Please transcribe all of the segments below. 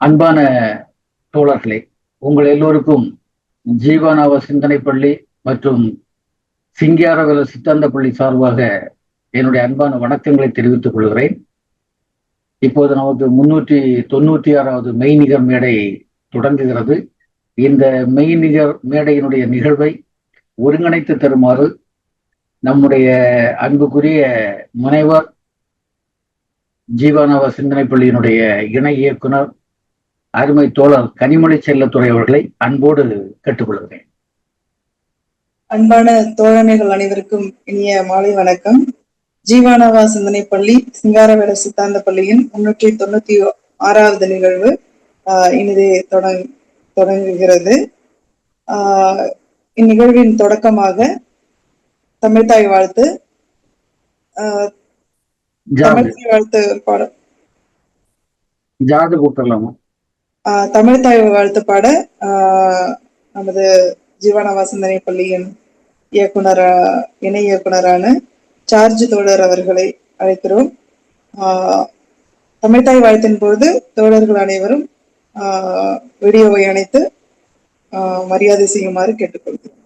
அன்பான தோழர்களே, உங்கள் எல்லோருக்கும் ஜீவானாவ சிந்தனை பள்ளி மற்றும் சிங்காரவேல சித்தாந்த பள்ளி சார்பாக என்னுடைய அன்பான வணக்கங்களை தெரிவித்துக் கொள்கிறேன். இப்போது நமக்கு 396வது மெய்நிகர் மேடை தொடங்குகிறது. இந்த மெய்நிகர் மேடையினுடைய நிகழ்வை ஒருங்கிணைத்து தருமாறு நம்முடைய அன்புக்குரிய முனைவர் ஜீவானாவ சிந்தனை பள்ளியினுடைய இணை இயக்குனர் அருமை தோழர் கனிமொழி செல்லத்துறை அவர்களை அன்போடு கேட்டுக்கொள்கிறேன். அன்பான தோழமைகள் அனைவருக்கும் இனிய மாலை வணக்கம். ஜீவானாவா சிந்தனை பள்ளி சிங்காரவேல சித்தாந்த பள்ளியின் 396வது நிகழ்வு இனிதே தொடங்குகிறது. இந்நிகழ்வின் தொடக்கமாக தமிழ்தாய் வாழ்த்து பாட தமிழ்தாய் வாழ்த்து பாட நமது ஜீவானாவா சிந்தனை பள்ளியின் இணை இயக்குனரான சார்ஜ் தோழர் அவர்களை அழைக்கிறோம். தமிழ்தாய் வாழ்த்தின் போது தோழர்கள் அனைவரும் வீடியோவை அணைத்து மரியாதை செய்யுமாறு கேட்டுக்கொள்கிறோம்.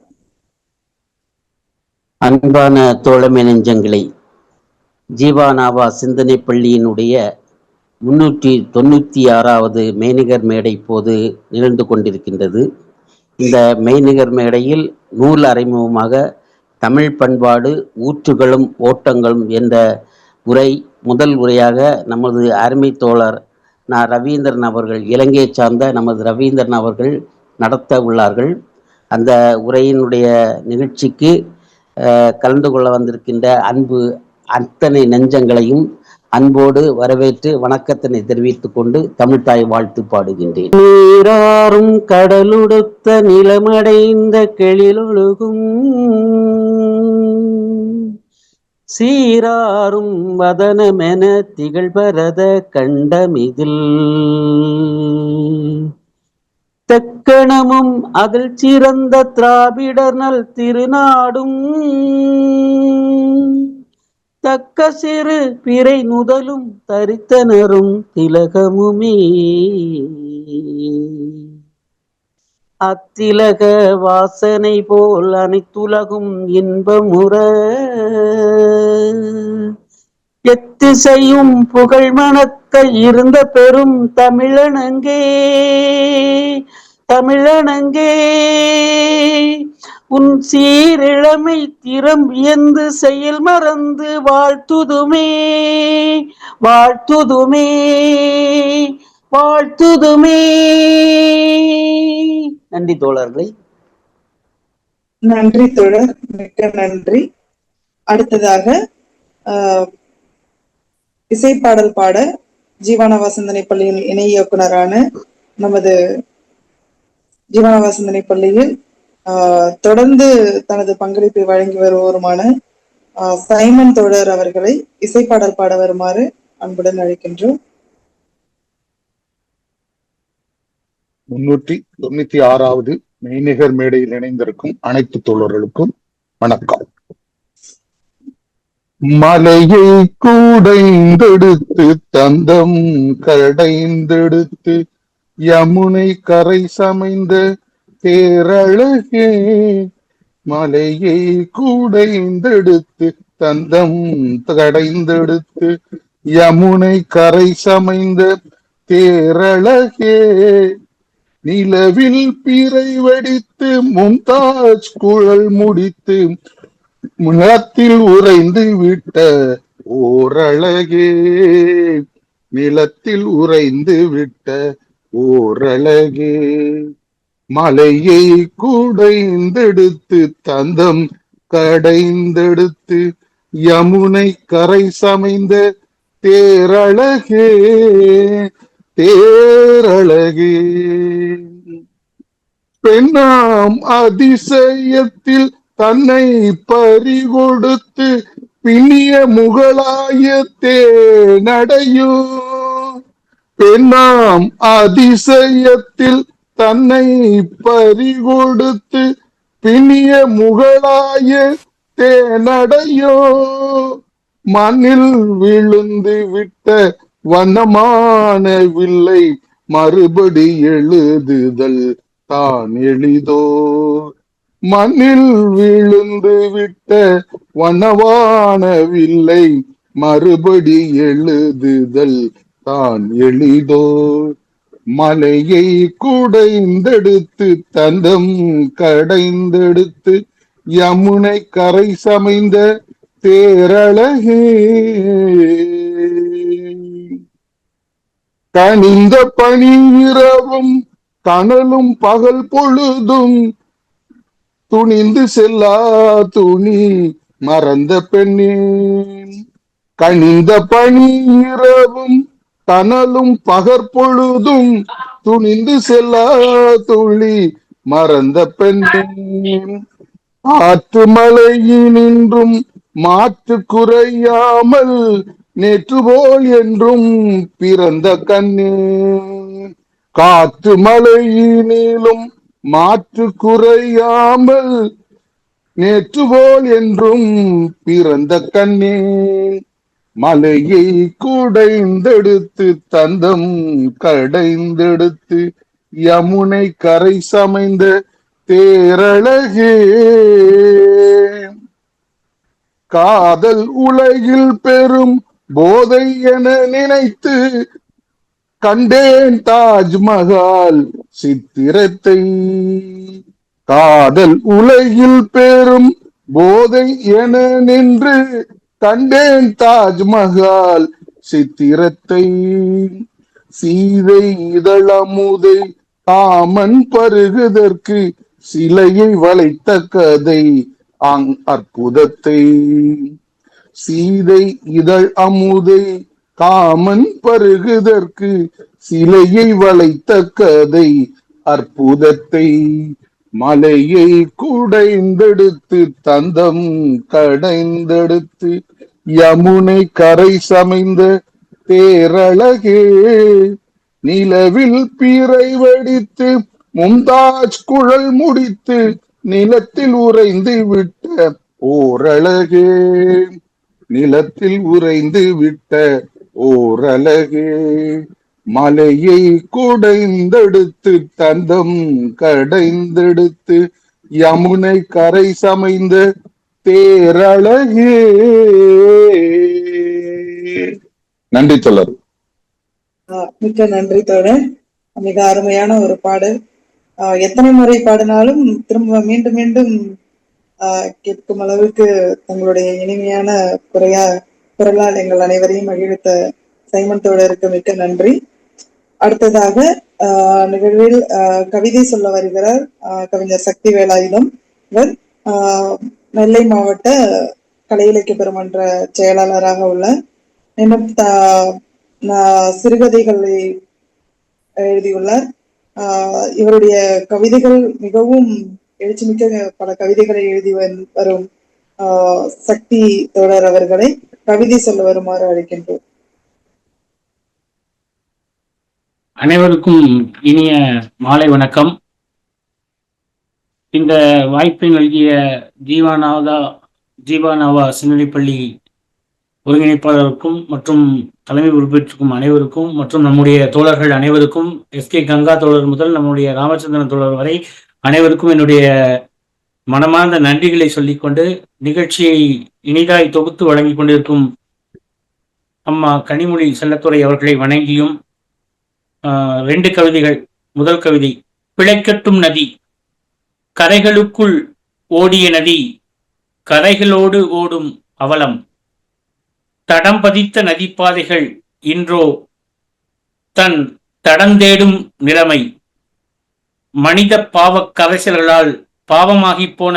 அன்பான தோழமை நெஞ்சங்களை, ஜீவானாவா சிந்தனை பள்ளியினுடைய 396வது மெய்நிகர் மேடை போது நிகழ்ந்து கொண்டிருக்கின்றது. இந்த மெய்நிகர் மேடையில் நூல் அறிமுகமாக தமிழ் பண்பாடு ஊற்றுகளும் ஓட்டங்களும் என்ற உரை முதல் உரையாக நமது அருமை தோழர் ரவீந்திரன் அவர்கள், இலங்கையை சார்ந்த நமது ரவீந்திரன் அவர்கள் நடத்த உள்ளார்கள். அந்த உரையினுடைய நிகழ்ச்சிக்கு கலந்து கொள்ள வந்திருக்கின்ற அன்பு அத்தனை நெஞ்சங்களையும் அன்போடு வரவேற்று வணக்கத்தினை தெரிவித்துக் கொண்டு தமிழ்தாய் வாழ்த்து பாடுகின்றேன். நீராறும் கடலுடுத்த நிலமடைந்த கெளிலொழுகும் சீராறும் வதனமென திகழ்பரத கண்டமிதில் தெக்கணமும் அதில் சிறந்த திராவிடர் நல் திருநாடும் தக்க சிறு பிறை நுதலும் தரித்தனரும் திலகமுமே அத்திலக வாசனை போல் அனைத்துலகும் இன்பமுற எத்திசையும் புகழ் மணக்க இருந்த பெரும் தமிழனங்கே உன் சீரிழமை திறம் வியந்து செயல் மறந்து வாழ்த்துதுமே. நன்றி தோழர்களை. நன்றி தோழர், மிக்க நன்றி. அடுத்ததாக இசைப்பாடல் பாட ஜீவானாவா சிந்தனை பள்ளியின் இணை இயக்குனரான நமது ஜீவானாவா சிந்தனை பள்ளியில் தொடர்ந்து தனது பங்களிப்பை வழங்கி வருவோருமான சைமன் தோழர் அவர்களை இசைப்பாடல் பாட வருமாறு அன்புடன் அழைக்கின்றோம். 396வது மெய்நிகர் மேடையில் இணைந்திருக்கும் அனைத்து தோழர்களுக்கும் வணக்கம். மலையை கூடைந்தெடுத்து தந்தம் கடைந்தெடுத்து யமுனை கரை சமைந்த பேரழகே, மலையை கூடைந்தெடுத்து தந்தம் கடைந்தெடுத்து யமுனை கரை சமைந்த பேரழகே, நிலவில் பிறை வடித்து மும்தாஜ் குழல் முடித்து நிலத்தில் உறைந்து விட்ட ஓரழகே, நிலத்தில் உறைந்து விட்ட ஓரழகே, மலையை கூடைந்தெடுத்து தந்தம் கடைந்தெடுத்து யமுனை கரை சமைந்த தேரழகே, பெண்ணாம் அதிசயத்தில் தன்னை பறிகொடுத்து பின்னிய முகலாய தேனடையோ, பெண்ணாம் அதிசயத்தில் தன்னை பறிகொடுத்து பின்னிய முகலாய தேனடையோ, மண்ணில் விழுந்து விட்ட வண்ணமான வில்லை மறுபடி எழுதுதல் தான் எளிதோ. மண்ணில் விழுந்து விட்ட வனவானவில்லை மறுபடி எழுதுதல் தான் எளிதோ. மலையை குடைந்தெடுத்து தந்தம் கடைந்தெடுத்து யமுனை கரை சமைந்த தேரழகே. கனிந்த பனி இரவும் கனலும் பகல் பொழுதும் துணிந்து செல்லா துணி மறந்த பெண்ணே. கனிந்த பனி இரவும் கனலும் பகற்பொழுதும் துணிந்து செல்லா துளி மறந்த பெண்ணே. ஆற்று மலையினின்றும் மாற்று குறையாமல் நேற்று போல் என்றும் பிறந்த கண்ணே. காற்று மலையினிலும் மாற்று குறையாமல் நேற்று போல் என்றும் பிறந்த கண்ணே. மலையை குடைந்தெடுத்து தந்தம் கடைந்தெடுத்து யமுனை கரை சமைந்த தேரழகே. காதல் உலகில் பெரும் போதை என நினைத்து கண்டேன் தாஜ்மஹால் சித்திரத்தை. காதல் உலகில் பெரும் போதை என நின்று கண்டேன் தாஜ்மஹால் சித்திரத்தை. சீதை இதழமுதை காமன் பருகுதற்கு சிலையை வளைத்த கதை அற்புதத்தை. சீதை இதழ் அமுதை காமன் பருகுதற்கு சிலையை வளைத்த கதை அற்புதத்தை. மலையை குடைந்தெடுத்து தந்தம் கடைந்தெடுத்து யமுனை கரை சமைந்த தேரழகே. நிலவில் பீரை வடித்து மும்தாஜ் குழல் முடித்து நிலத்தில் உறைந்து விட்ட ஓரழகே. நிலத்தில் உறைந்து விட்ட ஓரழகே. மலையை குடைந்தெடுத்து தந்தம் கடைந்தெடுத்து யமுனை கரை சமைந்த தேரழகே. நன்றி தோழர். மிக்க நன்றி தோழர். மிக அருமையான ஒரு பாடல். எத்தனை முறை பாடினாலும் திரும்ப மீண்டும் மீண்டும் கேட்கும் அளவுக்கு தங்களுடைய இனிமையான குரலால் எங்கள் அனைவரையும் மகிழ்வித்த சைமன் தோழருக்கு மிக்க நன்றி. அடுத்ததாக நிகழ்வில் கவிதை சொல்ல வருகிறார் கவிஞர் சக்தி வேலாயுதம். இவர் நெல்லை மாவட்ட கலை இலக்கிய பெருமன்ற செயலாளராக உள்ளார். இன்னும் சிறுகதைகளை எழுதியுள்ளார். இவருடைய கவிதைகள் மிகவும் எழுச்சிமிக்க பல கவிதைகளை எழுதி வரும் சக்தி தோழர் அவர்களை கவிதை சொல்ல வருமாறு அழைக்கின்றோம். அனைவருக்கும் இனிய மாலை வணக்கம். இந்த வாய்ப்பை நல்கிய ஜீவானாவா சின்னடிப்பள்ளி ஒருங்கிணைப்பாளருக்கும் மற்றும் தலைமை பொறுப்பேற்றுக்கும் அனைவருக்கும் மற்றும் நம்முடைய தோழர்கள் அனைவருக்கும் எஸ்கே கங்கா தோழர் முதல் நம்முடைய ராமச்சந்திரன் தோழர் வரை அனைவருக்கும் என்னுடைய மனமார்ந்த நன்றிகளை சொல்லிக்கொண்டு நிகழ்ச்சியை இனிதாய் தொகுத்து வழங்கி கொண்டிருக்கும் அம்மா கனிமொழி செல்லத்துறை அவர்களை வணங்கியும் 2 கவிதைகள். முதல் கவிதை. பிழைக்கட்டும் நதி. கரைகளுக்குள் ஓடிய நதி கரைகளோடு ஓடும் அவலம். தடம் பதித்த நதிப்பாதைகள் இன்றோ தன் தடந்தேடும் நிலைமை. மனித பாவக் கரைசல்களால் பாவமாகி போன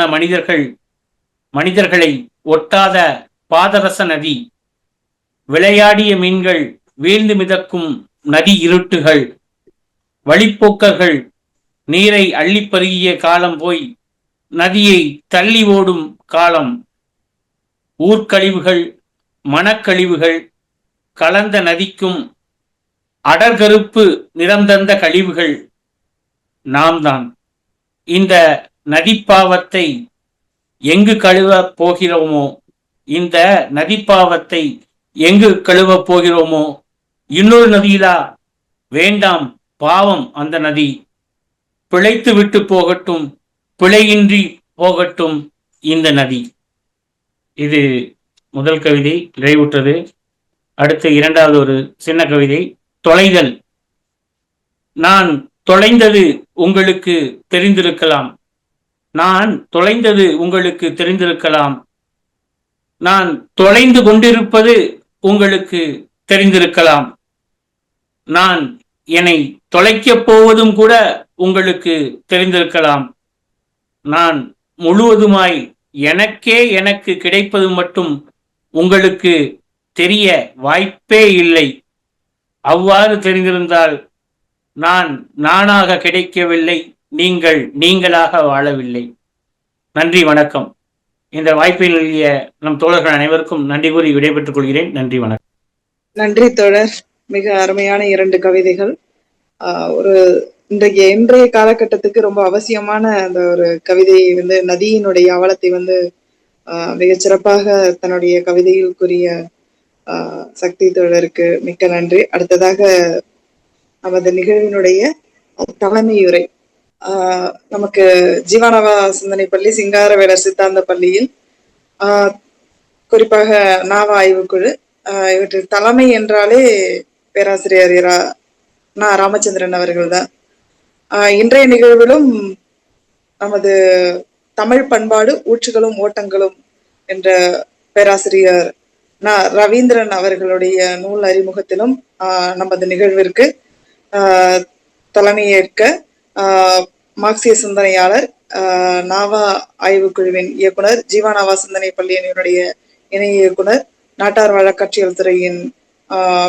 மனிதர்களை ஒட்டாத பாதரச நதி. விளையாடிய மீன்கள் வீழ்ந்து மிதக்கும் நதி இருட்டுகள். வழிப்போக்கர்கள் நீரை அள்ளிப்பருகிய காலம் போய் நதியை தள்ளி ஓடும் காலம். ஊர்க்கழிவுகள் மனக்கழிவுகள் கலந்த நதிக்கும் அடர்கருப்பு நிறம் தந்த கழிவுகள் நாம் தான். இந்த நதிப்பாவத்தை எங்கு கழுவப் போகிறோமோ இந்த நதிப்பாவத்தை எங்கு கழுவப் போகிறோமோ இன்னொரு நதியிலா? வேண்டாம், பாவம் அந்த நதி, பிழைத்து விட்டு போகட்டும், பிழையின்றி போகட்டும் இந்த நதி. இது முதல் கவிதை நிறைவுற்றது. அடுத்து இரண்டாவது ஒரு சின்ன கவிதை, தொலைதல். நான் தொலைந்தது உங்களுக்கு தெரிந்திருக்கலாம், நான் தொலைந்தது உங்களுக்கு தெரிந்திருக்கலாம், நான் தொலைந்து கொண்டிருப்பது உங்களுக்கு தெரிந்திருக்கலாம், நான் என்னை தொலைக்கப் போவதும் கூட உங்களுக்கு தெரிந்திருக்கலாம், நான் முழுவதுமாய் எனக்கு கிடைப்பது மட்டும் உங்களுக்கு தெரிய வாய்ப்பே இல்லை. அவ்வாறு தெரிந்திருந்தால் நான் நானாக கிடைக்கவில்லை, நீங்கள் நீங்களாக வாழவில்லை. நன்றி, வணக்கம். இந்த வாய்ப்பை நல்கிய நம் தோழர்கள் அனைவருக்கும் நன்றி கூறி விடைபெற்றுக் கொள்கிறேன். நன்றி, வணக்கம். நன்றி தோழர். மிக அருமையான 2 கவிதைகள். ஒரு இன்றைய காலகட்டத்துக்கு ரொம்ப அவசியமான அந்த ஒரு கவிதை நதியினுடைய அவலத்தை மிகச் சிறப்பாக தன்னுடைய கவிதையில் கூறிய சக்தி தோழருக்கு மிக்க நன்றி. அடுத்ததாக நமது நிகழ்வினுடைய தலைமையுரை நமக்கு ஜீவானவா சிந்தனை பள்ளி, சிங்காரவேலர் சித்தாந்த பள்ளியில் குறிப்பாக நாவ ஆய்வுக்குழு இவற்றில் தலைமை என்றாலே பேராசிரியர் ராமச்சந்திரன் அவர்கள் தான். இன்றைய நிகழ்விலும் நமது தமிழ் பண்பாடு ஊற்றுகளும் ஓட்டங்களும் என்ற பேராசிரியர் ரவீந்திரன் அவர்களுடைய நூல் அறிமுகத்திலும் நமது நிகழ்விற்கு தலைமையேற்க மார்க்சிய சிந்தனையாளர், நாவா ஆய்வுக்குழுவின் இயக்குனர், ஜீவானாவா சிந்தனை பள்ளியினுடைய இணை இயக்குனர், நாட்டார் வழக்காட்சியல் துறையின்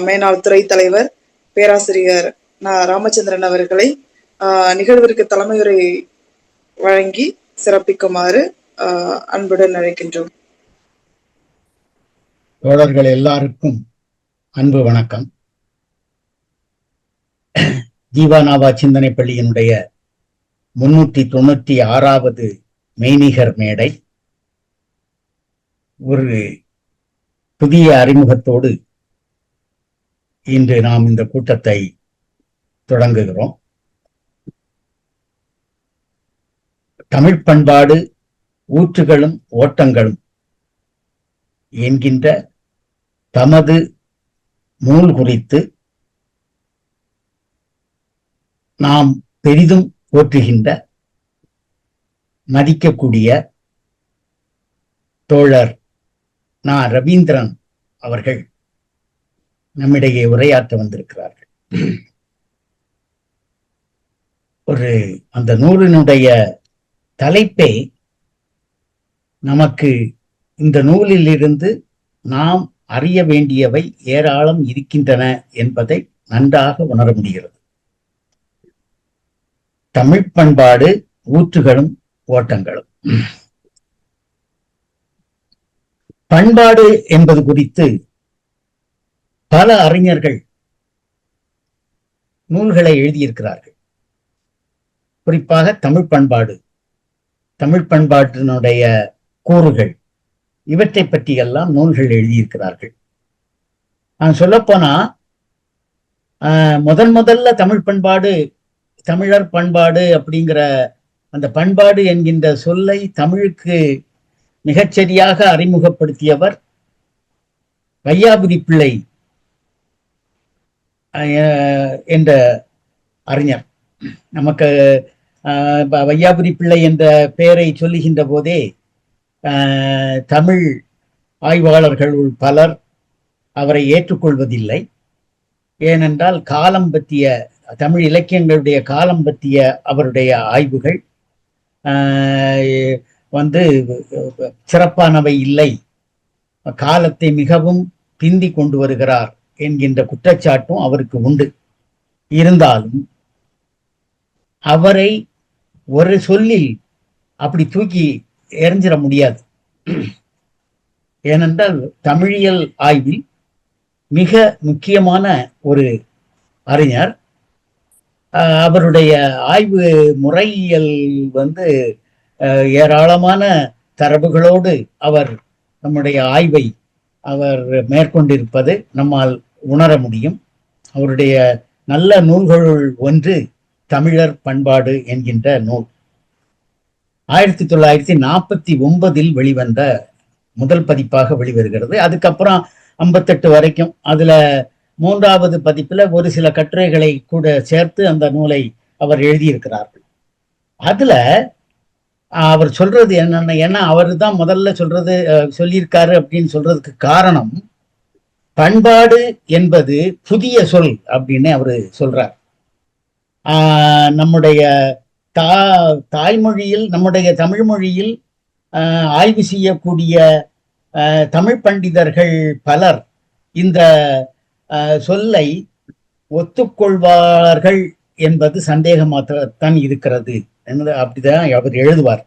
மேனாள் துறை தலைவர் பேராசிரியர் ராமச்சந்திரன் அவர்களை நிகழ்விற்கு தலைமையுரை வழங்கி சிறப்பிக்குமாறு அன்புடன் அழைக்கின்றோம். தோழர்கள் எல்லாருக்கும் அன்பு வணக்கம். ஜீவானாவா சிந்தனை பள்ளியினுடைய 396வது மெய்நிகர் மேடை ஒரு புதிய அறிமுகத்தோடு இன்று நாம் இந்த கூட்டத்தை தொடங்குகிறோம். தமிழ் பண்பாடு ஊற்றுகளும் ஓட்டங்களும் என்கின்ற தமது நூல் குறித்து நாம் பெரிதும் போற்றுகின்ற மதிக்கக்கூடிய தோழர் ரவீந்திரன் அவர்கள் நம்மிடையே உரையாற்ற வந்திருக்கிறார்கள். அந்த நூலினுடைய தலைப்பே நமக்கு இந்த நூலில் இருந்து நாம் அறிய வேண்டியவை ஏராளம் இருக்கின்றன என்பதை நன்றாக உணர முடிகிறது. தமிழ் பண்பாடு ஊற்றுகளும் ஓட்டங்களும். பண்பாடு என்பது குறித்து பல அறிஞர்கள் நூல்களை எழுதியிருக்கிறார்கள். குறிப்பாக தமிழ் பண்பாடு, தமிழ் பண்பாட்டினுடைய கூறுகள், இவற்றை பற்றி எல்லாம் நூல்கள் எழுதியிருக்கிறார்கள். நான் சொல்லப்போனா முதல்ல தமிழ் பண்பாடு, தமிழர் பண்பாடு அப்படிங்கிற அந்த பண்பாடு என்கின்ற சொல்லை தமிழுக்கு மிகச்சரியாக அறிமுகப்படுத்தியவர் வையாபுரி பிள்ளை என்ற அறிஞர். நமக்கு வையாபுரி பிள்ளை என்ற பெயரை சொல்லுகின்ற போதே தமிழ் ஆய்வாளர்களுள் பலர் அவரை ஏற்றுக்கொள்வதில்லை. ஏனென்றால் காலம் பற்றிய, தமிழ் இலக்கியங்களுடைய காலம் பற்றிய அவருடைய ஆய்வுகள் சிறப்பானவை இல்லை, காலத்தை மிகவும் பிந்தி கொண்டு வருகிறார் என்கின்ற குற்றச்சாட்டும் அவருக்கு உண்டு. இருந்தாலும் அவரை ஒரு சொல்லில் அப்படி தூக்கி எறிஞ்சிட முடியாது. ஏனென்றால் தமிழியல் ஆய்வில் மிக முக்கியமான ஒரு அறிஞர். அவருடைய ஆய்வு முறையியல் ஏராளமான தரவுகளோடு அவர் நம்முடைய ஆய்வை அவர் மேற்கொண்டிருப்பது நம்மால் உணர முடியும். அவருடைய நல்ல நூல்களுள் ஒன்று தமிழர் பண்பாடு என்கின்ற நூல். 1949 வெளிவந்த முதல் பதிப்பாக வெளிவருகிறது. அதுக்கப்புறம் 58 வரைக்கும் அதுல 3வது பதிப்புல ஒரு சில கட்டுரைகளை கூட சேர்த்து அந்த நூலை அவர் எழுதியிருக்கிறார்கள். அதுல அவர் சொல்றது என்னன்னா, ஏன்னா அவரு தான் முதல்ல சொல்லியிருக்காரு அப்படின்னு சொல்றதுக்கு காரணம், பண்பாடு என்பது புதிய சொல் அப்படின்னு அவரு சொல்றார். நம்முடைய தாய்மொழியில், நம்முடைய தமிழ் மொழியில் ஆய்வு செய்யக்கூடிய தமிழ் பண்டிதர்கள் பலர் இந்த சொல்லை ஒத்துக்கொள்வார்கள் என்பது சந்தேகமாகத்தான் இருக்கிறது என்று அப்படிதான் அவர் எழுதுவார்.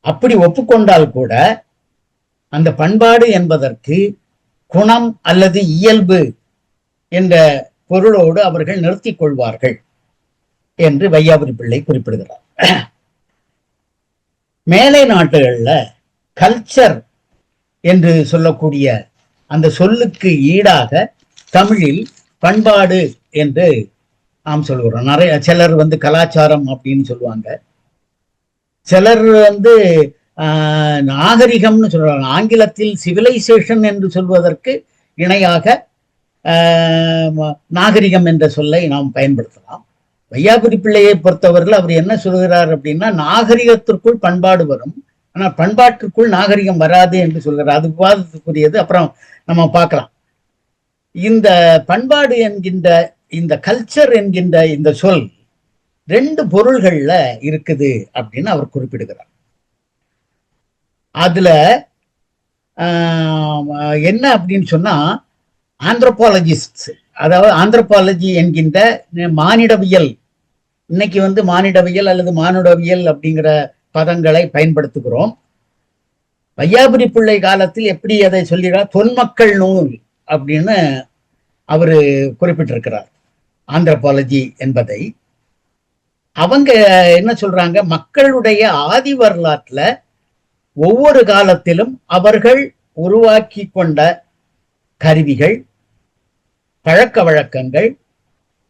அப்படி ஒப்புக்கொண்டால் கூட அந்த பண்பாடு என்பதற்கு குணம் அல்லது இயல்பு என்ற பொருளோடு அவர்கள் நிறுத்திக் கொள்வார்கள் என்று வையாபுரி பிள்ளை குறிப்பிடுகிறார். மேலை நாட்டுகள்ல கல்ச்சர் என்று சொல்லக்கூடிய அந்த சொல்லுக்கு ஈடாக தமிழில் பண்பாடு என்று நாம் சொல்கிறோம். சிலர் கலாச்சாரம் அப்படின்னு சொல்லுவாங்க, சிலர் நாகரிகம்னு சொல்றாங்க. ஆங்கிலத்தில் சிவிலைசேஷன் என்று சொல்வதற்கு இணையாக நாகரிகம் என்ற சொல்லை நாம் பயன்படுத்தலாம். வையாபுரி பிள்ளையை பொறுத்தவரையில் அவர் என்ன சொல்கிறார் அப்படின்னா, நாகரிகத்திற்குள் பண்பாடு வரும், ஆனால் பண்பாட்டிற்குள் நாகரிகம் வராது என்று சொல்கிறார். அது விவாதத்துக்குரியது, அப்புறம் நம்ம பார்க்கலாம். இந்த பண்பாடு என்கின்ற, இந்த கல்ச்சர் என்கின்ற இந்த சொல் 2 பொருள்கள்ல இருக்குது அப்படின்னு அவர் குறிப்பிடுகிறார். அதுல என்ன அப்படின்னு சொன்னா, ஆந்த்ரோபாலஜிஸ்ட், அதாவது ஆந்த்ரோபாலஜி என்கின்ற மானிடவியல், இன்னைக்கு மானிடவியல் அல்லது மானுடவியல் அப்படிங்கிற பதங்களை பயன்படுத்துகிறோம். வையாபுரி பிள்ளை காலத்தில் எப்படி அதை சொல்கிறார், தொன்மக்கள் நூல் அப்படின்னு அவரு குறிப்பிட்டிருக்கிறார் ஆந்த்ரோபாலஜி என்பதை. அவங்க என்ன சொல்றாங்க, மக்களுடைய ஆதி வரலாற்றுல ஒவ்வொரு காலத்திலும் அவர்கள் உருவாக்கி கொண்ட கருவிகள், பழக்க வழக்கங்கள்,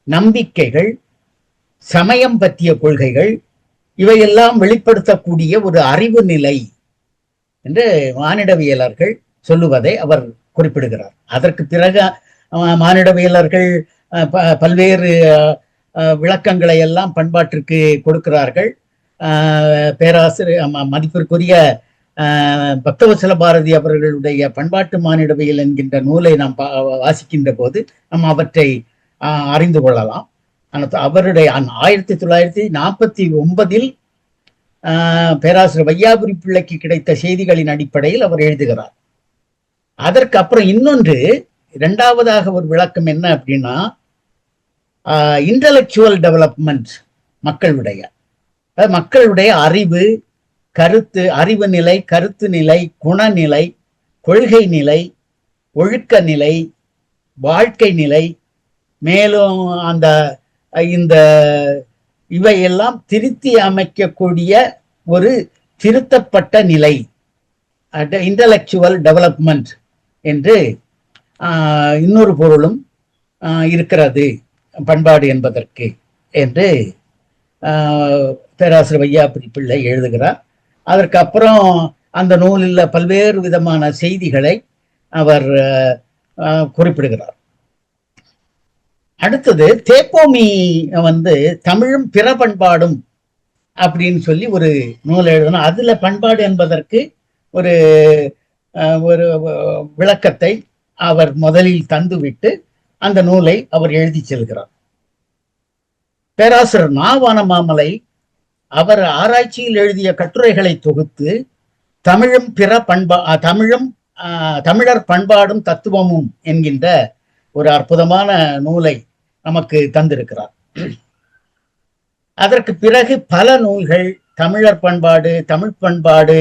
நம்பிக்கைகள், சமயம் பற்றிய கொள்கைகள், இவையெல்லாம் வெளிப்படுத்தக்கூடிய ஒரு அறிவு நிலை என்று மானிடவியலர்கள் சொல்லுவதை அவர் குறிப்பிடுகிறார். அதற்கு பிறகு மானிடவியலர்கள் பல்வேறு விளக்கங்களை எல்லாம் பண்பாட்டிற்கு கொடுக்கிறார்கள். பேராசிரியர் மதிப்பிற்குரிய பக்தவத்சல பாரதி அவர்களுடைய பண்பாட்டு மானிடவியல் என்கின்ற நூலை நாம் வாசிக்கின்ற போது நாம் அவற்றை அறிந்து கொள்ளலாம். அவருடைய 1949 பேராசிரியர் வையாபுரி பிள்ளைக்கு கிடைத்த செய்திகளின் அடிப்படையில் அவர் எழுதுகிறார். அதற்கு அப்புறம் இன்னொன்று, 2வதாக ஒரு விளக்கம் என்ன அப்படின்னா, இன்டலெக்சுவல் டெவலப்மெண்ட், மக்களுடைய அறிவு, கருத்து, அறிவு நிலை, கருத்து நிலை, குணநிலை, கொள்கை நிலை, ஒழுக்க நிலை, வாழ்க்கை நிலை, மேலும் இந்த இவையெல்லாம் திருத்தி அமைக்கக்கூடிய ஒரு திருத்தப்பட்ட நிலை, இன்டலெக்சுவல் டெவலப்மெண்ட் என்று இன்னொரு பொருளும் இருக்கிறது பண்பாடு என்பதற்கு என்று பேராசிரியர் வையாபுரி பிள்ளை எழுதுகிறார். அதற்கு அப்புறம் அந்த நூலில் பல்வேறு விதமான செய்திகளை அவர் குறிப்பிடுகிறார். அடுத்தது தேப்போமி தமிழும் பிற பண்பாடும் அப்படின்னு சொல்லி ஒரு நூல் எழுதணும். அதுல பண்பாடு என்பதற்கு ஒரு விளக்கத்தை அவர் முதலில் தந்துவிட்டு அந்த நூலை அவர் எழுதி செல்கிறார். பேராசிரியர் வானமாமலை அவர் ஆராய்ச்சியில் எழுதிய கட்டுரைகளை தொகுத்து தமிழர் பண்பாடும் தத்துவமும் என்கின்ற ஒரு அற்புதமான நூலை நமக்கு தந்திருக்கிறார். அதற்கு பிறகு பல நூல்கள், தமிழர் பண்பாடு, தமிழ் பண்பாடு,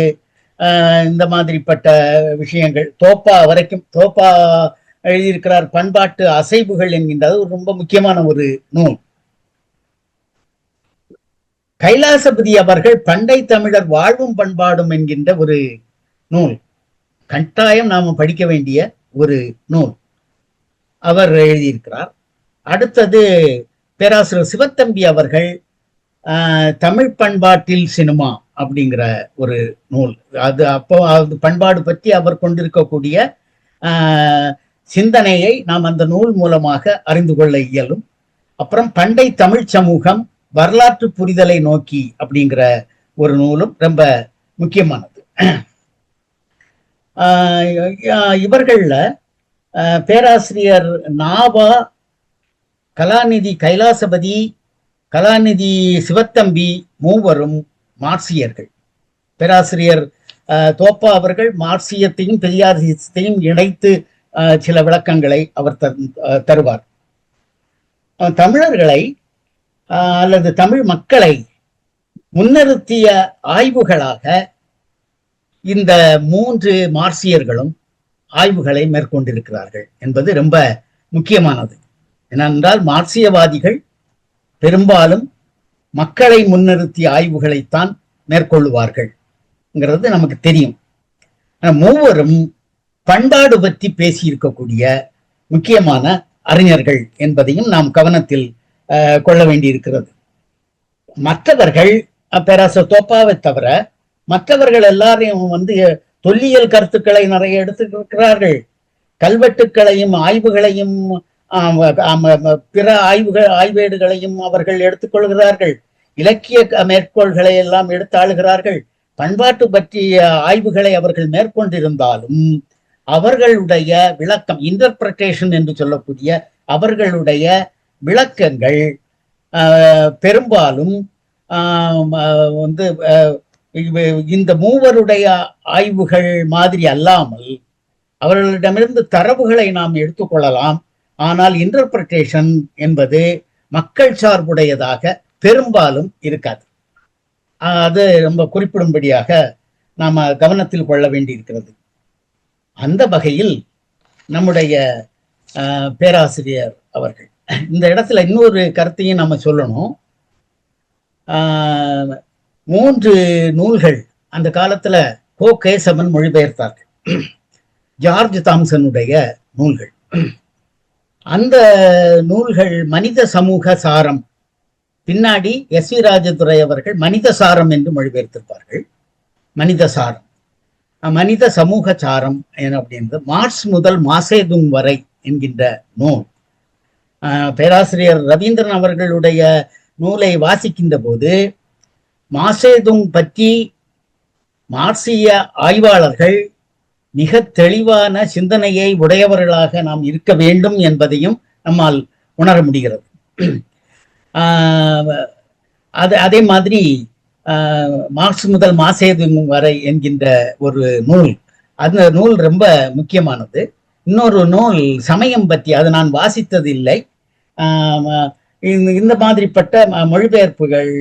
இந்த மாதிரிப்பட்ட விஷயங்கள், தோப்பா வரைக்கும், தோப்பா எழுதியிருக்கிறார் பண்பாட்டு அசைவுகள் என்கின்றது ஒரு ரொம்ப முக்கியமான ஒரு நூல். கைலாசபதி அவர்கள் பண்டை தமிழர் வாழ்வும் பண்பாடும் என்கின்ற ஒரு நூல், கட்டாயம் நாம படிக்க வேண்டிய ஒரு நூல் அவர் எழுதியிருக்கிறார். அடுத்தது பேராசிரியர் சிவத்தம்பி அவர்கள் தமிழ் பண்பாட்டில் சினிமா அப்படிங்கிற ஒரு நூல். அது அப்போ அது பண்பாடு பற்றி அவர் கொண்டிருக்கக்கூடிய சிந்தனையை நாம் அந்த நூல் மூலமாக அறிந்து கொள்ள இயலும். அப்புறம் பண்டை தமிழ் சமூகம் வரலாற்று புரிதலை நோக்கி அப்படிங்கிற ஒரு நூலும் ரொம்ப முக்கியமானது. இவர்கள்ல பேராசிரியர் நாவா, கலாநிதி கைலாசபதி, கலாநிதி சிவத்தம்பி மூவரும் மார்க்சியர்கள். பேராசிரியர் தோப்பா அவர்கள் மார்க்சியத்தையும் பெரியாரியத்தையும் இணைத்து சில விளக்கங்களை அவர் தருவார். தமிழர்களை அல்லது தமிழ் மக்களை முன்னிறுத்திய ஆய்வுகளாக இந்த 3 மார்க்சியர்களும் ஆய்வுகளை மேற்கொண்டிருக்கிறார்கள் என்பது ரொம்ப முக்கியமானது. ஏனென்றால் மார்க்சியவாதிகள் பெரும்பாலும் மக்களை முன்னிறுத்திய ஆய்வுகளைத்தான் மேற்கொள்ளுவார்கள்ங்கிறது நமக்கு தெரியும். மூவரும் பண்பாடு பற்றி பேசியிருக்கக்கூடிய முக்கியமான அறிஞர்கள் என்பதையும் நாம் கவனத்தில் கொள்ள வேண்டியிருக்கிறது. மற்றவர்கள் பேராசிரியர் தோப்பாவை தவிர மற்றவர்கள் எல்லாரையும் தொல்லியல் கருத்துக்களை நிறைய எடுத்துக்கிறார்கள். கல்வெட்டுக்களையும் ஆய்வுகளையும் பிற ஆய்வேடுகளையும் அவர்கள் எடுத்துக்கொள்கிறார்கள். இலக்கிய மேற்கோள்களை எல்லாம் எடுத்து ஆளுகிறார்கள். பண்பாட்டு பற்றிய ஆய்வுகளை அவர்கள் மேற்கொண்டிருந்தாலும் அவர்களுடைய விளக்கம், இன்டர்பிரட்டேஷன் என்று சொல்லக்கூடிய அவர்களுடைய விளக்கங்கள் பெரும்பாலும் இந்த மூவருடைய ஆய்வுகள் மாதிரி அல்லாமல் அவர்களிடமிருந்து தரவுகளை நாம் எடுத்துக்கொள்ளலாம். ஆனால் இன்டர்பிரட்டேஷன் என்பது மக்கள் சார்புடையதாக பெரும்பாலும் இருக்காது. அது ரொம்ப குறிப்பிடும்படியாக நாம் கவனத்தில் கொள்ள வேண்டியிருக்கிறது. அந்த வகையில் நம்முடைய பேராசிரியர் அவர்கள் இந்த இடத்துல இன்னொரு கருத்தையும் நம்ம சொல்லணும். 3 நூல்கள் அந்த காலத்துல கோ கேசவன் மொழிபெயர்த்தார்கள். ஜார்ஜ் தாம்சனுடைய நூல்கள். அந்த நூல்கள் மனித சமூக சாரம், பின்னாடி எஸ்.வி. ராஜதுரை அவர்கள் மனித சாரம் என்று மொழிபெயர்த்திருப்பார்கள். மனித சாரம், மனித சமூக சாரம் அப்படின்றது மார்க்ஸ் முதல் மாசேதுங் வரை என்கின்ற நூல். பேராசிரியர் ரவீந்திரன் அவர்களுடைய நூலை வாசிக்கின்ற போது மாசேதுங் பற்றி மார்க்சிய ஆய்வாளர்கள் மிக தெளிவான சிந்தனையை உடையவர்களாக நாம் இருக்க வேண்டும் என்பதையும் நம்மால் உணர முடிகிறது. அதே மாதிரி மார்க்ஸ் முதல் மாசேதுங் வரை என்கின்ற ஒரு நூல், அந்த நூல் ரொம்ப முக்கியமானது. இன்னொரு நூல் சமயம் பற்றி, அது நான் வாசித்தது இல்லை. இந்த மாதிரிப்பட்ட மொழிபெயர்ப்புகள்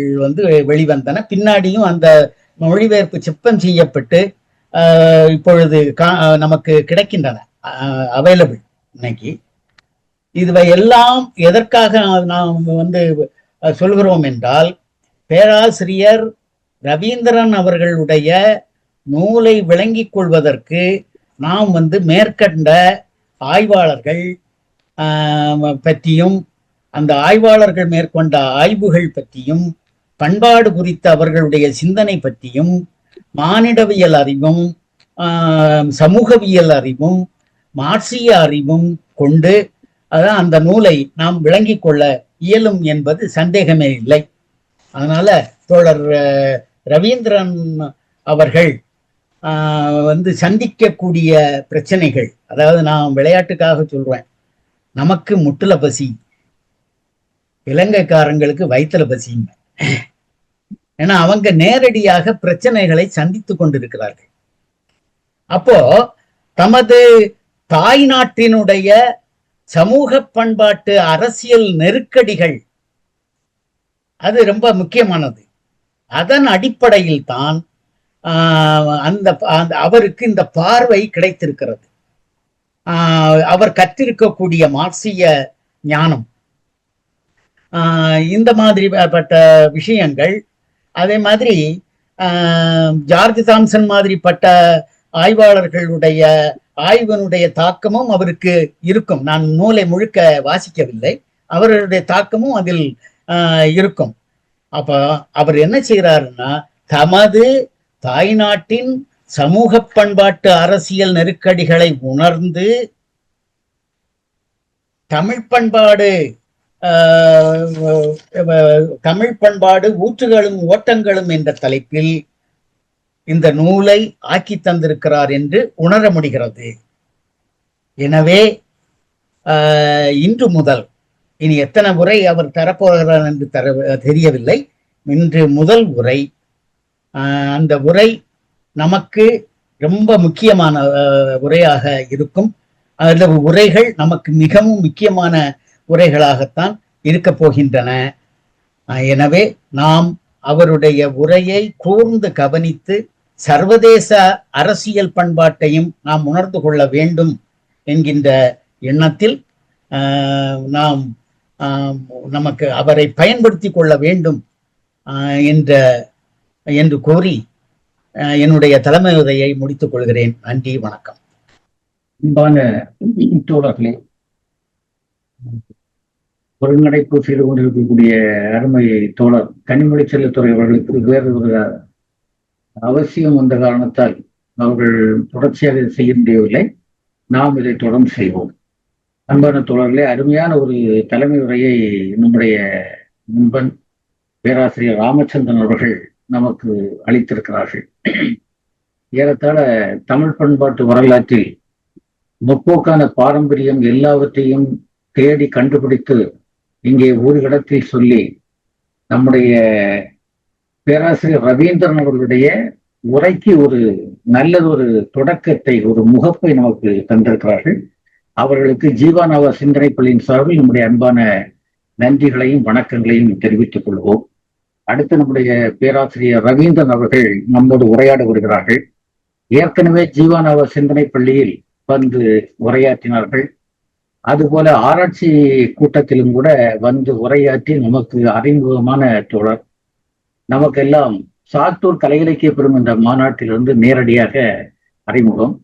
வெளிவந்தன. பின்னாடியும் அந்த மொழிபெயர்ப்பு செப்பம் செய்யப்பட்டு இப்பொழுது நமக்கு கிடைக்கின்றன, அவைலபிள் இன்னைக்கு. இதுவை எல்லாம் எதற்காக நாம் சொல்கிறோம் என்றால், பேராசிரியர் ரவீந்திரன் அவர்களுடைய நூலை விளங்கிக் கொள்வதற்கு நாம் மேற்கண்ட ஆய்வாளர்கள் பற்றியும் அந்த ஆய்வாளர்கள் மேற்கொண்ட ஆய்வுகள் பற்றியும் பண்பாடு குறித்த அவர்களுடைய சிந்தனை பற்றியும் மானிடவியல் அறிவும் சமூகவியல் அறிவும் மார்க்சிய அறிவும் கொண்டு அந்த நூலை நாம் விளங்கிக் கொள்ள இயலும் என்பது சந்தேகமே இல்லை. அதனால தோழர் ரவீந்திரன் அவர்கள் சந்திக்கக்கூடிய பிரச்சனைகள், அதாவது நான் விளையாட்டுக்காக சொல்றேன், நமக்கு முட்டுல பசி, இலங்கைக்காரங்களுக்கு வயிற்றுல பசிங்க. ஏன்னா அவங்க நேரடியாக பிரச்சனைகளை சந்தித்து கொண்டிருக்கிறார்கள். அப்போ தமது தாய் நாட்டினுடைய சமூக பண்பாட்டு அரசியல் நெருக்கடிகள் அது ரொம்ப முக்கியமானது. அதன் அடிப்படையில் தான் அவருக்கு இந்த பார்வை கிடைத்திருக்கிறது. அவர் கற்றிருக்கக்கூடிய மார்க்சிய ஞானம், இந்த மாதிரிப்பட்ட விஷயங்கள். அதே மாதிரி ஜார்ஜ் தாம்சன் மாதிரிப்பட்ட ஆய்வாளர்களுடைய ஆய்வினுடைய தாக்கமும் அவருக்கு இருக்கும். நான் நூலை முழுக்க வாசிக்கவில்லை, அவருடைய தாக்கமும் அதில் இருக்கும். அப்ப அவர் என்ன செய்யறாருன்னா, தமது தாய்நாட்டின் சமூக பண்பாட்டு அரசியல் நெருக்கடிகளை உணர்ந்து தமிழ் பண்பாடு ஊற்றுகளும் ஓட்டங்களும் என்ற தலைப்பில் இந்த நூலை ஆக்கி தந்திருக்கிறார் என்று உணர முடிகிறது. எனவே இன்று முதல், இனி எத்தனை முறை அவர் தரப்போகிறார் என்று தெரியவில்லை, இன்று முதல் உரை, அந்த உரை நமக்கு ரொம்ப முக்கியமான உரையாக இருக்கும். அந்த உரைகள் நமக்கு மிகவும் முக்கியமான உரைகளாகத்தான் இருக்க போகின்றன. எனவே நாம் அவருடைய உரையை கூர்ந்து கவனித்து சர்வதேச அரசியல் பண்பாட்டையும் நாம் உணர்ந்து கொள்ள வேண்டும் என்கின்ற எண்ணத்தில் நாம் நமக்கு அவரை பயன்படுத்தி கொள்ள வேண்டும் என்று கோரி என்னுடைய தலைமை உரையை முடித்துக் கொள்கிறேன். நன்றி, வணக்கம். அன்பான தோழர்களே, ஒருங்கிணைப்பு செய்து கொண்டிருக்கக்கூடிய அருமை தோழர் கனிமொழி செல்லத்துறை அவர்களுக்கு வேறு ஒரு அவசியம் வந்த காரணத்தால் அவர்கள் தொடர்ச்சியாக செய்ய முடியவில்லை. நாம் இதை தொடர்ந்து செய்வோம். அன்பான தோழர்களே, அருமையான ஒரு தலைமை உரையை நம்முடைய நண்பன் பேராசிரியர் ராமச்சந்திரன் அவர்கள் நமக்கு அளித்திருக்கிறார்கள். ஏறத்தாழ தமிழ் பண்பாட்டு வரலாற்றில் முற்போக்கான பாரம்பரியம் எல்லாவற்றையும் தேடி கண்டுபிடித்து இங்கே ஒரு இடத்தில் சொல்லி நம்முடைய பேராசிரியர் ரவீந்திரன் அவர்களுடைய உரைக்கு ஒரு நல்லதொரு தொடக்கத்தை, ஒரு முகப்பை நமக்கு தந்திருக்கிறார்கள். அவர்களுக்கு ஜீவானவா சிந்தனை பள்ளியின் சார்பில் நம்முடைய அன்பான நன்றிகளையும் வணக்கங்களையும் தெரிவித்துக் கொள்வோம். அடுத்து நம்முடைய பேராசிரியர் ரவீந்திரன் அவர்கள் நம்மோடு உரையாட வருகிறார்கள். ஏற்கனவே ஜீவானவா சிந்தனை பள்ளியில் வந்து உரையாற்றினார்கள். அதுபோல ஆராய்ச்சி கூட்டத்திலும் கூட வந்து உரையாற்றி நமக்கு அறிமுகமான தோழர். நமக்கெல்லாம் சாத்தூர் கலை இலக்கிய பெறும் என்ற மாநாட்டிலிருந்து நேரடியாக அறிமுகம்.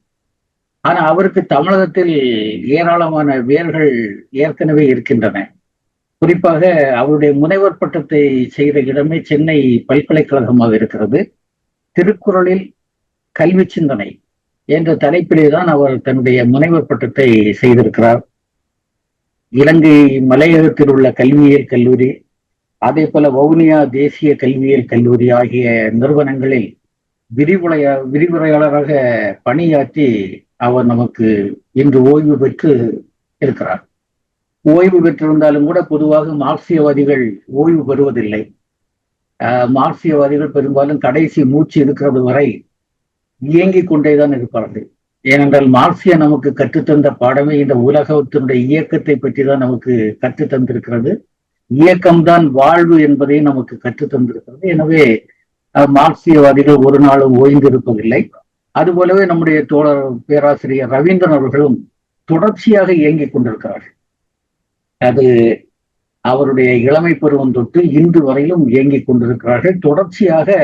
ஆனா அவருக்கு தமிழகத்தில் ஏராளமான வேர்கள் ஏற்கனவே இருக்கின்றன. குறிப்பாக அவருடைய முனைவர் பட்டத்தை செய்த இடமே சென்னை பல்கலைக்கழகமாக இருக்கிறது. திருக்குறளில் கல்வி சிந்தனை என்ற தலைப்பிலே தான் அவர் தன்னுடைய முனைவர் பட்டத்தை செய்திருக்கிறார். இலங்கை மலையகத்தில் உள்ள கல்வியியல் கல்லூரி, அதே போல வவுனியா தேசிய கல்வியியல் கல்லூரி ஆகிய நிறுவனங்களில் விரிவுரையாளராக பணியாற்றி அவர் நமக்கு இன்று ஓய்வு பெற்று இருக்கிறார். ஓய்வு பெற்றிருந்தாலும் கூட பொதுவாக மார்க்சியவாதிகள் ஓய்வு பெறுவதில்லை. மார்க்சியவாதிகள் பெரும்பாலும் கடைசி மூச்சு இருக்கிறது வரை இயங்கிக் கொண்டேதான் இருப்பார்கள். ஏனென்றால் மார்க்சியா நமக்கு கற்றுத்தந்த பாடமே இந்த உலகத்தினுடைய இயக்கத்தை பற்றி தான் நமக்கு கற்றுத்தந்திருக்கிறது. இயக்கம்தான் வாழ்வு என்பதை நமக்கு கற்றுத்தந்திருக்கிறது. எனவே மார்க்சியவாதிகள் ஒரு நாளும் ஓய்ந்திருப்பதில்லை. அதுபோலவே நம்முடைய தோழர் பேராசிரியர் ரவீந்திரன் அவர்களும் தொடர்ச்சியாக இயங்கிக் கொண்டிருக்கிறார்கள். அது அவருடைய இளமை பருவம் தொட்டு இன்று வரையிலும் இயங்கிக் கொண்டிருக்கிறார்கள். தொடர்ச்சியாக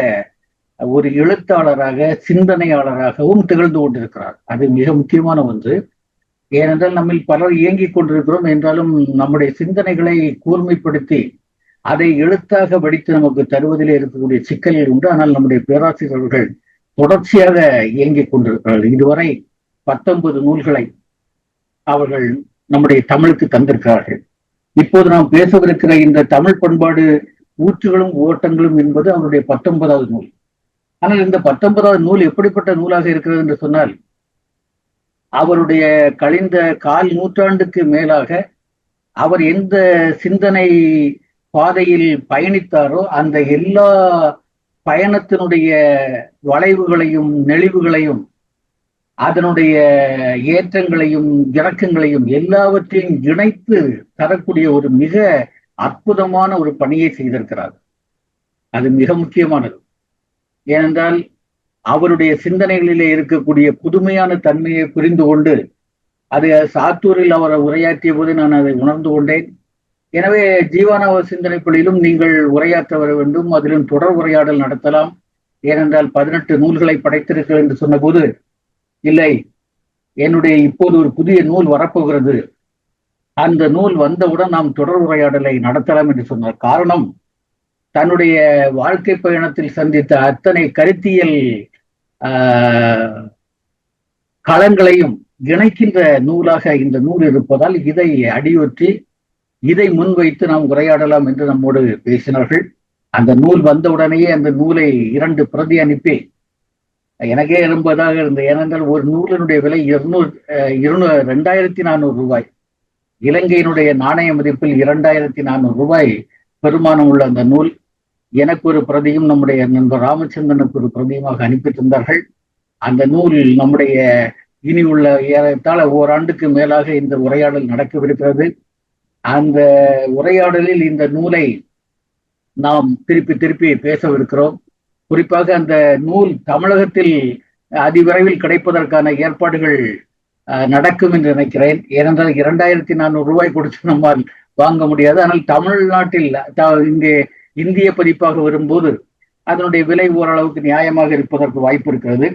ஒரு எழுத்தாளராக, சிந்தனையாளராகவும் திகழ்ந்து கொண்டிருக்கிறார். அது மிக முக்கியமான ஒன்று. ஏனென்றால் நம்மில் பலர் இயங்கிக் கொண்டிருக்கிறோம் என்றாலும் நம்முடைய சிந்தனைகளை கூர்மைப்படுத்தி அதை எழுத்தாக வடித்து நமக்கு தருவதிலே இருக்கக்கூடிய சிக்கல்கள் உண்டு. ஆனால் நம்முடைய பேராசிரியர்கள் தொடர்ச்சியாக இயங்கிக் கொண்டிருக்கிறார்கள். இதுவரை 19 நூல்களை அவர்கள் நம்முடைய தமிழுக்கு தந்திருக்கிறார்கள். இப்போது நாம் பேசவிருக்கிற இந்த தமிழ் பண்பாடு ஊற்றுகளும் ஓட்டங்களும் என்பது அவருடைய 19வது நூல். ஆனால் இந்த 19வது நூல் எப்படிப்பட்ட நூலாக இருக்கிறது என்று சொன்னால், அவருடைய கழிந்த 1/4 நூற்றாண்டுக்கு மேலாக அவர் எந்த சிந்தனை பாதையில் பயணித்தாரோ அந்த எல்லா பயணத்தினுடைய வளைவுகளையும் நெளிவுகளையும் அதனுடைய ஏற்றங்களையும் இறக்கங்களையும் எல்லாவற்றையும் இணைத்து தரக்கூடிய ஒரு மிக அற்புதமான ஒரு பணியை செய்திருக்கிறார். அது மிக முக்கியமானது. ஏனென்றால் அவருடைய சிந்தனைகளிலே இருக்கக்கூடிய புதுமையான தன்மையை புரிந்து கொண்டு, அது சாத்தூரில் அவர் உரையாற்றிய போது நான் அதை உணர்ந்து கொண்டேன். எனவே ஜீவானவ சிந்தனை பள்ளியிலும் நீங்கள் உரையாற்ற வர வேண்டும், அதிலும் தொடர் உரையாடல் நடத்தலாம். ஏனென்றால் 18 நூல்களை படைத்திருக்கிறது என்று சொன்ன போது, இல்லை, என்னுடைய இப்போது ஒரு புதிய நூல் வரப்போகிறது, அந்த நூல் வந்தவுடன் நாம் தொடர் உரையாடலை நடத்தலாம் என்று சொன்னார். காரணம், தன்னுடைய வாழ்க்கை பயணத்தில் சந்தித்த அத்தனை கருத்தியல் களங்களையும் இணைக்கின்ற நூலாக இந்த நூல் இருப்பதால் இதை அடியொற்றி இதை முன்வைத்து நாம் உரையாடலாம் என்று நம்மோடு பேசினார்கள். அந்த நூல் வந்தவுடனேயே அந்த நூலை 2 பிரதி அனுப்பி எனக்கே எறும்பதாக இருந்தது. ஏனென்றால் ஒரு நூலினுடைய விலை 2400 ரூபாய். இலங்கையினுடைய நாணய மதிப்பில் 2400 ரூபாய் பெருமானம் உள்ள அந்த நூல் எனக்கு ஒரு பிரதியும் நம்முடைய நண்பர் ராமச்சந்திரனுக்கு ஒரு பிரதியுமாக அனுப்பி தந்தார்கள். அந்த நூல் நம்முடைய இனி உள்ள ஏறத்தாழ ஓராண்டுக்கு மேலாக இந்த உரையாடல் நடக்கவிருக்கிறது. அந்த உரையாடலில் இந்த நூலை நாம் திருப்பி திருப்பி பேசவிருக்கிறோம். குறிப்பாக அந்த நூல் தமிழகத்தில் அதிவிரைவில் கிடைப்பதற்கான ஏற்பாடுகள் நடக்கும் என்று நினைக்கிறேன். ஏனென்றால் 2400 ரூபாய் கொடுத்து நம்மால் வாங்க முடியாது. ஆனால் தமிழ்நாட்டில் இங்கே இந்திய பதிப்பாக வரும்போது அதனுடைய விலை ஓரளவுக்கு நியாயமாக இருப்பதற்கு வாய்ப்பு இருக்கிறது.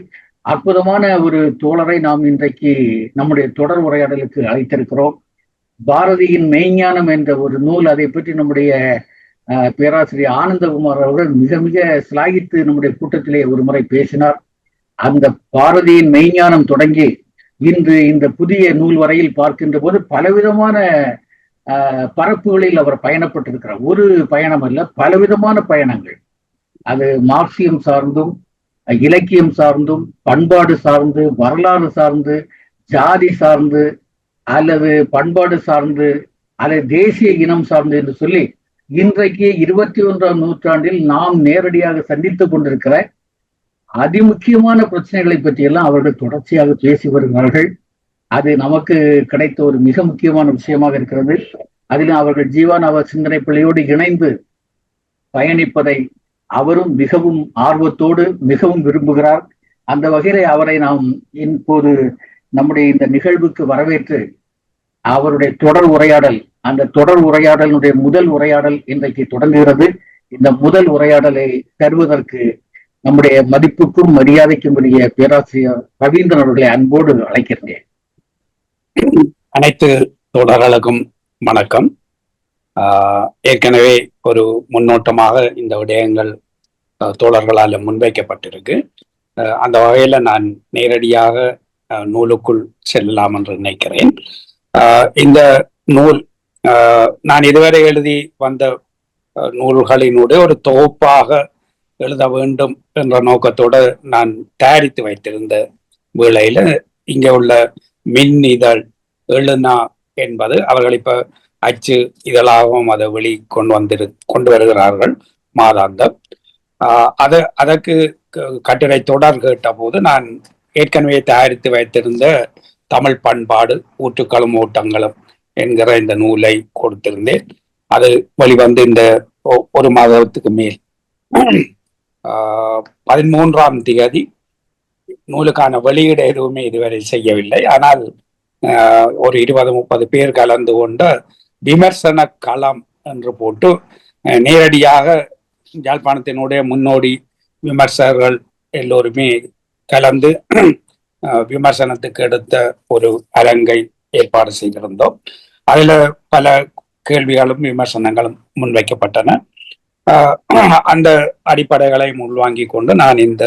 அற்புதமான ஒரு தோழரை நாம் இன்றைக்கு நம்முடைய தொடர் உரையாடலுக்கு அழைத்திருக்கிறோம். பாரதியின் மெய்ஞானம் என்ற ஒரு நூல், அதை பற்றி நம்முடைய பேராசிரியர் ஆனந்தகுமார் அவர்கள் மிக மிக சிலாகித்து நம்முடைய கூட்டத்திலே ஒரு முறை பேசினார். அந்த பாரதியின் மெய்ஞானம் தொடங்கி இன்று இந்த புதிய நூல் வரையில் பார்க்கின்ற போது பலவிதமான பரப்புகளில் அவர் பயணப்பட்டிருக்கிறார். ஒரு பயணம் அல்ல, பலவிதமான பயணங்கள். அது மார்க்சியம் சார்ந்தும், இலக்கியம் சார்ந்தும், பண்பாடு சார்ந்து, வரலாறு சார்ந்து, ஜாதி சார்ந்து, அல்லது பண்பாடு சார்ந்து, அல்லது தேசிய இனம் சார்ந்து என்று சொல்லி இன்றைக்கு 21ஆம் நூற்றாண்டில் நாம் நேரடியாக சந்தித்துக் கொண்டிருக்கிற அதிமுக்கியமான பிரச்சனைகளை பற்றியெல்லாம் அவர்கள் தொடர்ச்சியாக பேசி வருகிறார்கள். அது நமக்கு கிடைத்த ஒரு மிக முக்கியமான விஷயமாக இருக்கிறது. அதிலும் அவர்கள் ஜீவானவ சிந்தனை பிள்ளையோடு இணைந்து பயணிப்பதை அவரும் மிகவும் ஆர்வத்தோடு மிகவும் விரும்புகிறார். அந்த வகையிலே அவரை நாம் இப்போது நம்முடைய இந்த நிகழ்வுக்கு வரவேற்று அவருடைய தொடர் உரையாடல், அந்த தொடர் உரையாடலுடைய முதல் உரையாடல் இன்றைக்கு தொடங்குகிறது. இந்த முதல் உரையாடலை தருவதற்கு நம்முடைய மதிப்புக்கும் மரியாதைக்கும் உரிய பேராசிரியர் ரவீந்திரன் அவர்களை அன்போடு அழைக்கிறேன். அனைத்து தோழர்களுக்கும் வணக்கம். ஏற்கனவே ஒரு முன்னோட்டமாக இந்த விடயங்கள் தோழர்களால் முன்வைக்கப்பட்டிருக்கு. அந்த வகையில நான் நேரடியாக நூலுக்குள் செல்லலாம் என்று நினைக்கிறேன். இந்த நூல் நான் இதுவரை எழுதி வந்த நூல்களினுடைய ஒரு தொகுப்பாக எழுத வேண்டும் என்ற நோக்கத்தோடு நான் தயாரித்து வைத்திருந்த வேளையில இங்க உள்ள மின் இதழ் எழுனா என்பது அவர்கள் இப்ப அச்சு இதழாகவும் அதை கொண்டு வருகிறார்கள் மாதாந்தம். அதற்கு கட்டுரை தொடர் கேட்ட போது நான் ஏற்கனவே தயாரித்து வைத்திருந்த தமிழ் பண்பாடு ஊற்றுக்களும் ஓட்டங்களும் என்கிற இந்த நூலை கொடுத்திருந்தேன். அது வெளிவந்து இந்த ஒரு மாதத்துக்கு மேல் 13ஆம் தேதி நூலுக்கான வெளியீடு எதுவுமே இதுவரை செய்யவில்லை. ஆனால் ஒரு 20-30 பேர் கலந்து கொண்ட விமர்சன களம் என்று போட்டு நேரடியாக யாழ்ப்பாணத்தினுடைய முன்னோடி விமர்சகர்கள் எல்லோருமே கலந்து விமர்சனத்துக்கு எடுத்த ஒரு அரங்கை ஏற்பாடு செய்திருந்தோம். அதுல பல கேள்விகளும் விமர்சனங்களும் முன்வைக்கப்பட்டன. அந்த அடிப்படைகளை உள்வாங்கி கொண்டு நான் இந்த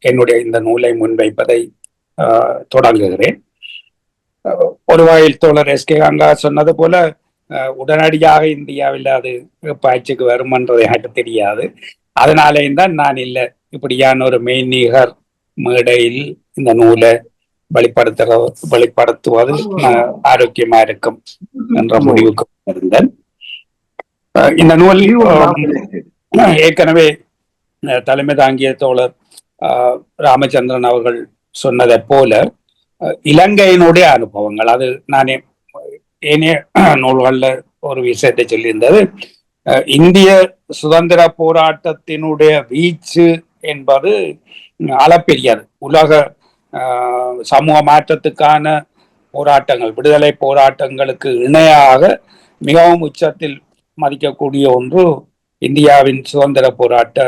என்னுடைய நூலை முன்வைப்பதை தொடங்குகிறேன். ஒரு வகையில் தோழர் எஸ்.கே. கங்கா சொன்னது போல உடனடியாக இந்தியாவில் அது பயிற்சிக்கு வரும் என்றது எனக்கு தெரியாது. அதனாலேயும் தான் நான் இல்லை இப்படியான ஒரு மெய்நிகர் மேடையில் இந்த நூலை வெளிப்படுத்துவது ஆரோக்கியமா இருக்கும் என்ற முடிவுக்கு இருந்தேன். இந்த நூல் ஏற்கனவே தலைமை தாங்கிய தோழர் ராமச்சந்திரன் அவர்கள் சொன்னதை போல இலங்கையினுடைய அனுபவங்கள், அது நானே ஏனைய நூல்கள்ல ஒரு விஷயத்தை சொல்லியிருந்தது. இந்திய சுதந்திர போராட்டத்தினுடைய வீச்சு என்பது அளப்பெரியது. உலக சமூக மாற்றத்துக்கான போராட்டங்கள், விடுதலை போராட்டங்களுக்கு இணையாக மிகவும் உச்சத்தில் மதிக்கக்கூடிய ஒன்று இந்தியாவின் சுதந்திர போராட்ட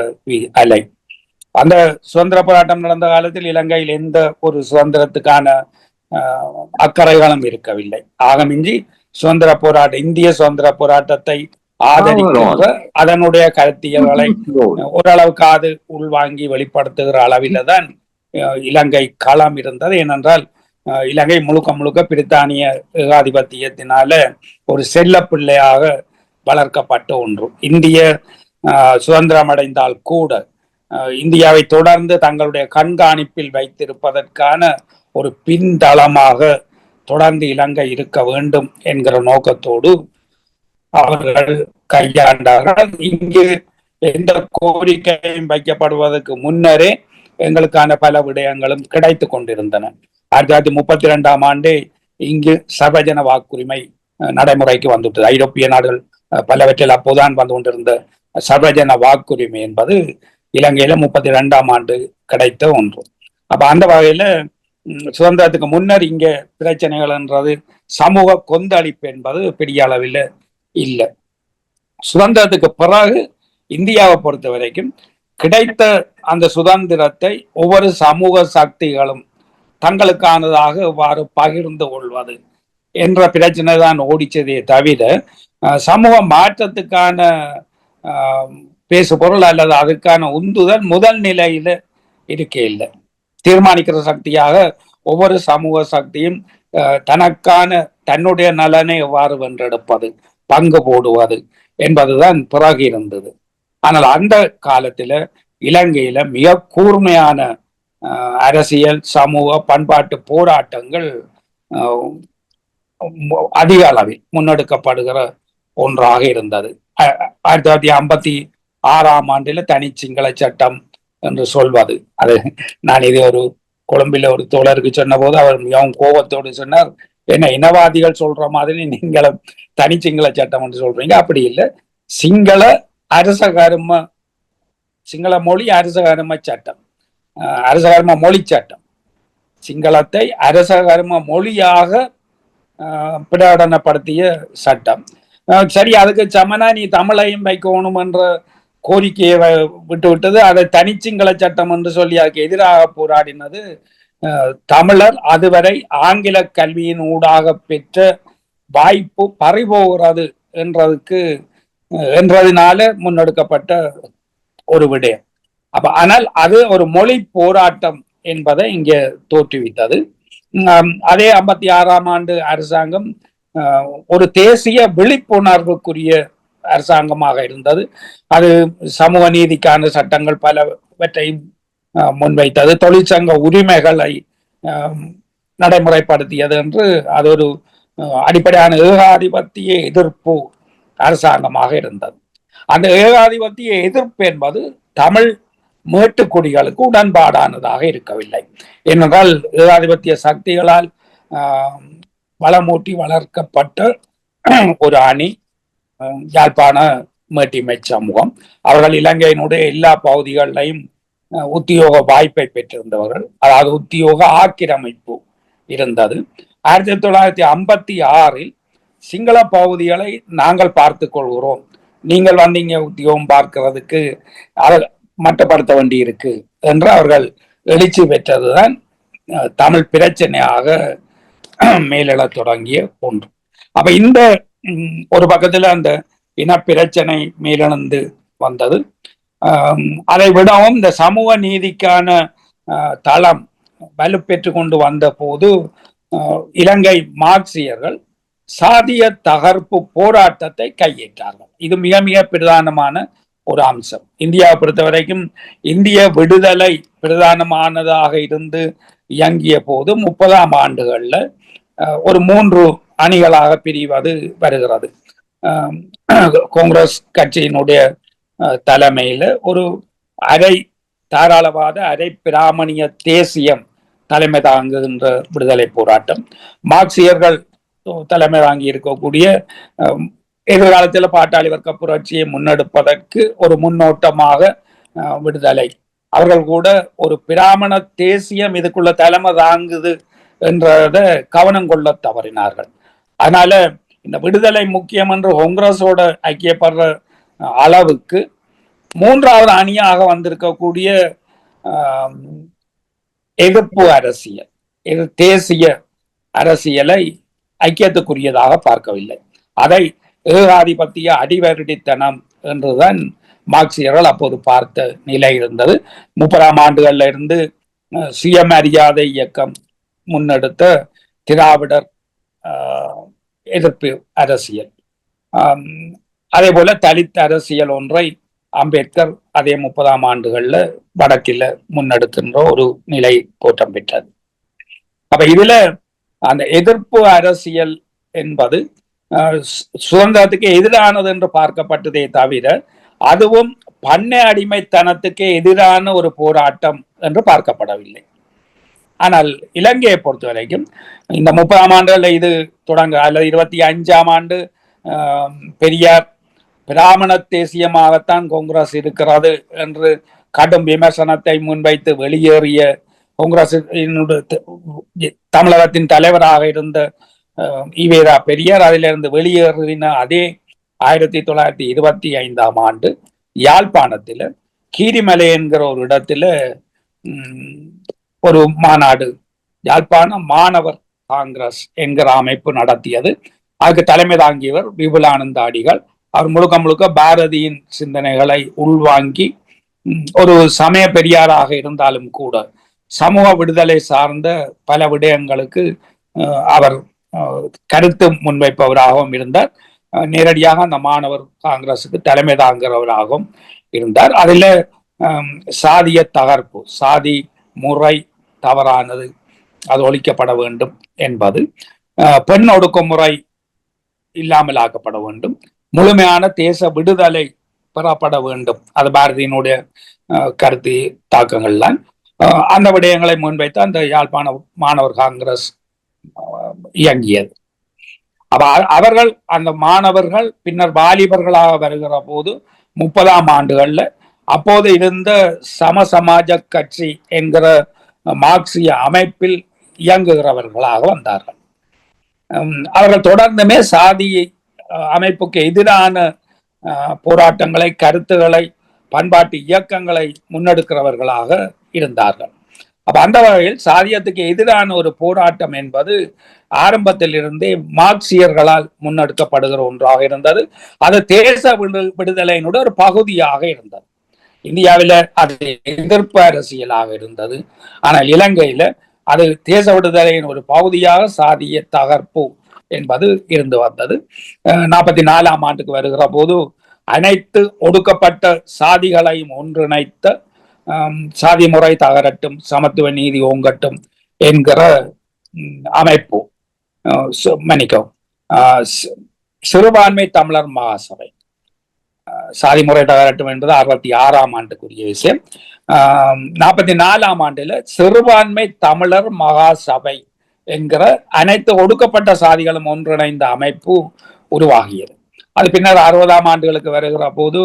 அலை. அந்த சுதந்திர போராட்டம் நடந்த காலத்தில் இலங்கையில் எந்த ஒரு சுதந்திரத்துக்கான அக்கறைகளும் இருக்கவில்லை. ஆகமின்றி இந்திய சுதந்திர போராட்டத்தை ஆதரிக்கின்ற அதனுடைய கருத்தியல்களை ஓரளவுக்கு உள்வாங்கி வெளிப்படுத்துகிற அளவில தான் இலங்கை களம் இருந்தது. ஏனென்றால் இலங்கை முழுக்க முழுக்க பிரித்தானிய ஏகாதிபத்தியத்தினால ஒரு செல்ல பிள்ளையாக வளர்க்கப்பட்ட ஒன்று. இந்திய சுதந்திரம் அடைந்தால் கூட இந்தியாவை தொடர்ந்து தங்களுடைய கண்காணிப்பில் வைத்திருப்பதற்கான ஒரு பின்தளமாக தொடர்ந்து இலங்கை இருக்க வேண்டும் என்கிற நோக்கத்தோடு அவர்கள் கையாண்டார்கள். இங்கு எந்த கோரிக்கையும் வைக்கப்படுவதற்கு முன்னரே எங்களுக்கான பல விடயங்களும் கிடைத்து கொண்டிருந்தன. 1932ஆம் ஆண்டு இங்கு சர்வஜன வாக்குரிமை நடைமுறைக்கு வந்துவிட்டது. ஐரோப்பிய நாடுகள் பலவற்றில் அப்போதான் வந்து கொண்டிருந்த சர்வஜன வாக்குரிமை என்பது இலங்கையில 1932ஆம் ஆண்டு கிடைத்த ஒன்று. அப்ப அந்த வகையில சுதந்திரத்துக்கு முன்னர் இங்க பிரச்சனைகள் என்றது சமூக கொந்தளிப்பு என்பது பெரிய அளவில் இல்லை. சுதந்திரத்துக்கு பிறகு இந்தியாவை பொறுத்த வரைக்கும் கிடைத்த அந்த சுதந்திரத்தை ஒவ்வொரு சமூக சக்திகளும் தங்களுக்கானதாக எவ்வாறு பகிர்ந்து கொள்வது என்ற பிரச்சனை தான் ஓடிச்சதே தவிர சமூக மாற்றத்துக்கான பேசு பொருள் அல்லது அதுக்கான உந்துதல் முதல் நிலையில இருக்க இல்லை. தீர்மானிக்கிற சக்தியாக ஒவ்வொரு சமூக சக்தியும் தன்னுடைய நலனை எவ்வாறு வென்றெடுப்பது, பங்கு போடுவது என்பதுதான் பிறகு இருந்தது. ஆனால் அந்த காலத்துல இலங்கையில மிக கூர்மையான அரசியல் சமூக பண்பாட்டு போராட்டங்கள் அதிக அளவில் முன்னெடுக்கப்படுகிற ஒன்றாக இருந்தது. 1956ஆம் ஆண்டில தனி சிங்கள சட்டம் என்று சொல்வது, அது நான் இது ஒரு கொழும்பில ஒரு தோழருக்கு சொன்ன போது அவர் மிகவும் கோபத்தோடு சொன்னார், என்ன இனவாதிகள் சொல்ற மாதிரி நீங்களும் தனி சிங்கள சட்டம் என்று சொல்றீங்க. அப்படி இல்லை, சிங்கள மொழி அரசகர்ம சட்டம், அரசகர்ம மொழி சட்டம், சிங்களத்தை அரசகர்ம மொழியாக பிரகடனப்படுத்திய சட்டம். சரி, அதுக்கு சமனா நீ தமிழையும் வைக்கணும் என்ற கோரிக்கையை விட்டுவிட்டது. அதை தனிச்சிங்கள சட்டம் என்று சொல்லி அதுக்கு எதிராக போராடினது தமிழர் அதுவரை ஆங்கில கல்வியின் ஊடாக பெற்ற வாய்ப்பு பறிபோகிறது என்றதுனால முன்னெடுக்கப்பட்ட ஒரு விடயம். ஆனால் அது ஒரு மொழி போராட்டம் என்பதை இங்கே தோற்றுவித்தது. அதே 1956ஆம் ஆண்டு அரசாங்கம் ஒரு தேசிய விழிப்புணர்வுக்குரிய அரசாங்கமாக இருந்தது. அது சமூக நீதிக்கான சட்டங்கள் பலவற்றையும் முன்வைத்தது, தொழிற்சங்க உரிமைகளை நடைமுறைப்படுத்தியது என்று அது ஒரு அடிப்படையான ஏகாதிபத்திய எதிர்ப்பு அரசாங்கமாக இருந்தது. அந்த ஏகாதிபத்திய எதிர்ப்பு என்பது தமிழ் மேட்டுக்குடிகளுக்கு உடன்பாடானதாக இருக்கவில்லை. ஏனென்றால் ஏகாதிபத்திய சக்திகளால் வளமூட்டி வளர்க்கப்பட்ட ஒரு அணி யாழ்ப்பாண மேட்டிமை சமூகம். அவர்கள் இலங்கையினுடைய எல்லா பகுதிகளிலையும் உத்தியோக வாய்ப்பை பெற்றிருந்தவர்கள், அதாவது உத்தியோக ஆக்கிரமிப்பு இருந்தது. 1956இல் சிங்கள பகுதிகளை நாங்கள் பார்த்து கொள்கிறோம், நீங்கள் வந்தீங்க உத்தியோகம் பார்க்கிறதுக்கு, அதை மட்டுப்படுத்த வேண்டி இருக்கு என்று அவர்கள் எழுச்சி பெற்றதுதான் தமிழ் பிரச்சனையாக மேலெழ தொடங்கிய ஒன்று. அப்ப இந்த ஒரு பக்கத்துல அந்த இன பிரச்சனை மேலெழுந்து வந்தது. அதை விடவும் இந்த சமூக நீதிக்கான தளம் வலுப்பெற்று கொண்டு வந்த போது இலங்கை மார்க்சியர்கள் சாதிய தகர்ப்பு போராட்டத்தை கையேற்றார்கள். இது மிக மிக பிரதானமான ஒரு அம்சம். இந்தியாவை பொறுத்த வரைக்கும் இந்திய விடுதலை பிரதானமானதாக இருந்து இயங்கிய போது 30ஆம் ஆண்டுகள்ல ஒரு 3 அணிகளாக பிரிவது வருகிறது. காங்கிரஸ் கட்சியினுடைய தலைமையில ஒரு அரை தாராளவாத அரை பிராமணிய தேசியம் தலைமை தாங்குகின்ற விடுதலை போராட்டம், மார்க்சியர்கள் தலைமை தாங்கி இருக்கக்கூடிய எதிர்காலத்தில் பாட்டாளி வர்க்க புரட்சியை முன்னெடுப்பதற்கு ஒரு முன்னோட்டமாக விடுதலை, அவர்கள் கூட ஒரு பிராமண தேசியம் இதுக்குள்ள தலைமை தாங்குது என்றத கவனம் கொள்ள தவறினார்கள். அதனால இந்த விடுதலை முக்கியம் என்று காங்கிரஸோட ஐக்கியப்படுற அளவுக்கு 3வது அணியாக வந்திருக்கக்கூடிய எதிர்ப்பு அரசியல், தேசிய அரசியலை ஐக்கியத்துக்குரியதாக பார்க்கவில்லை. அதை ஏகாதிபத்திய அடிவருடித்தனம் என்றுதான் மார்க்சியர்கள் அப்போது பார்த்த நிலை இருந்தது. 30ஆம் ஆண்டுகள்ல இருந்து சுயமரியாதை இயக்கம் முன்னெடுத்த திராவிடர் எதிர்ப்பு அரசியல், அதே போல தலித் அரசியல் ஒன்றை அம்பேத்கர் அதே 30ஆம் ஆண்டுகள்ல வடக்கில் முன்னெடுக்கின்ற ஒரு நிலை தோற்றம் பெற்றது. அப்ப இதுல அந்த எதிர்ப்பு அரசியல் என்பது சுதந்திரத்துக்கு எதிரானது என்று பார்க்கப்பட்டதே தவிர அதுவும் பண்ணை அடிமைத்தனத்துக்கு எதிரான ஒரு போராட்டம் என்று பார்க்கப்படவில்லை. ஆனால் இலங்கையை பொறுத்த வரைக்கும் இந்த 30ஆம் ஆண்டுல இது தொடங்க அல்லது 25ஆம் ஆண்டு பெரியார் பிராமண தேசியமாகத்தான் காங்கிரஸ் இருக்கிறது என்று கடும் விமர்சனத்தை முன்வைத்து வெளியேறிய காங்கிரஸ் தமிழகத்தின் தலைவராக இருந்த ஈவேரா பெரியார் அதிலிருந்து வெளியேறின அதே 1925ஆம் ஆண்டு யாழ்ப்பாணத்தில் கீரிமலை என்கிற ஒரு இடத்துல ஒரு மாநாடு யாழ்ப்பாண மாணவர் காங்கிரஸ் என்கிற அமைப்பு நடத்தியது. அதுக்கு தலைமை தாங்கியவர் விபுலானந்த அடிகள். அவர் முழுக்க முழுக்க பாரதியின் சிந்தனைகளை உள்வாங்கி ஒரு சமய பெரியாராக இருந்தாலும் கூட சமூக விடுதலை சார்ந்த பல விடயங்களுக்கு அவர் கருத்து முன்வைப்பவராகவும் இருந்தார். நேரடியாக அந்த மாணவர் காங்கிரசுக்கு தலைமை தாங்கிறவராகவும் இருந்தார். அதில் சாதிய தகர்ப்பு, சாதி முறை தவறானது, அது ஒழிக்கப்பட வேண்டும் என்பது, பெண் ஒடுக்குமுறை இல்லாமல் ஆக்கப்பட வேண்டும், முழுமையான தேச விடுதலை பெறப்பட வேண்டும், அது பாரதியினுடைய கருத்து தாக்கங்கள்லாம். அந்த விடயங்களை முன்வைத்து அந்த யாழ்ப்பாண மாணவர் காங்கிரஸ் இயங்கியது. அவர்கள் அந்த மாணவர்கள் பின்னர் வாலிபர்களாக வருகிற போது 30ஆம் ஆண்டுகள்ல அப்போது இருந்த சமசமாஜ கட்சி என்கிற மார்க்சிய அமைப்பில் இயங்குகிறவர்களாக வந்தார்கள். அவர்கள் தொடர்ந்துமே சாதி அமைப்புக்கு எதிரான போராட்டங்களை, கருத்துக்களை, பண்பாட்டு இயக்கங்களை முன்னெடுக்கிறவர்களாக இருந்தார்கள். அப்ப அந்த வகையில் சாதியத்துக்கு எதிரான ஒரு போராட்டம் என்பது ஆரம்பத்தில் இருந்தே மார்க்சியர்களால் முன்னெடுக்கப்படுகிற ஒன்றாக இருந்தது. அது தேச விடுதலையினுடைய ஒரு பகுதியாக இருந்தது. இந்தியாவில அது எதிர்ப்பு அரசியலாக இருந்தது. ஆனால் இலங்கையில அது தேச விடுதலையின் ஒரு பகுதியாக சாதிய தகர்ப்பு என்பது இருந்து வந்தது. 44ஆம் ஆண்டுக்கு வருகிற போது அனைத்து ஒடுக்கப்பட்ட சாதிகளையும் ஒன்றிணைத்த சாதி முறை தகரட்டும், சமத்துவ நீதி ஓங்கட்டும் என்கிற அமைப்பு, மன்னிக்கவும், சிறுபான்மை தமிழர் மகாசபை, சாதி முறை தகரட்டும் என்பது 66ஆம் ஆண்டுக்குரிய விஷயம். 44ஆம் ஆண்டுல சிறுபான்மை தமிழர் மகாசபை என்கிற அனைத்து ஒடுக்கப்பட்ட சாதிகளும் ஒன்றிணைந்த அமைப்பு உருவாகியது. அது பின்னர் 60ஆம் ஆண்டுகளுக்கு வருகிற போது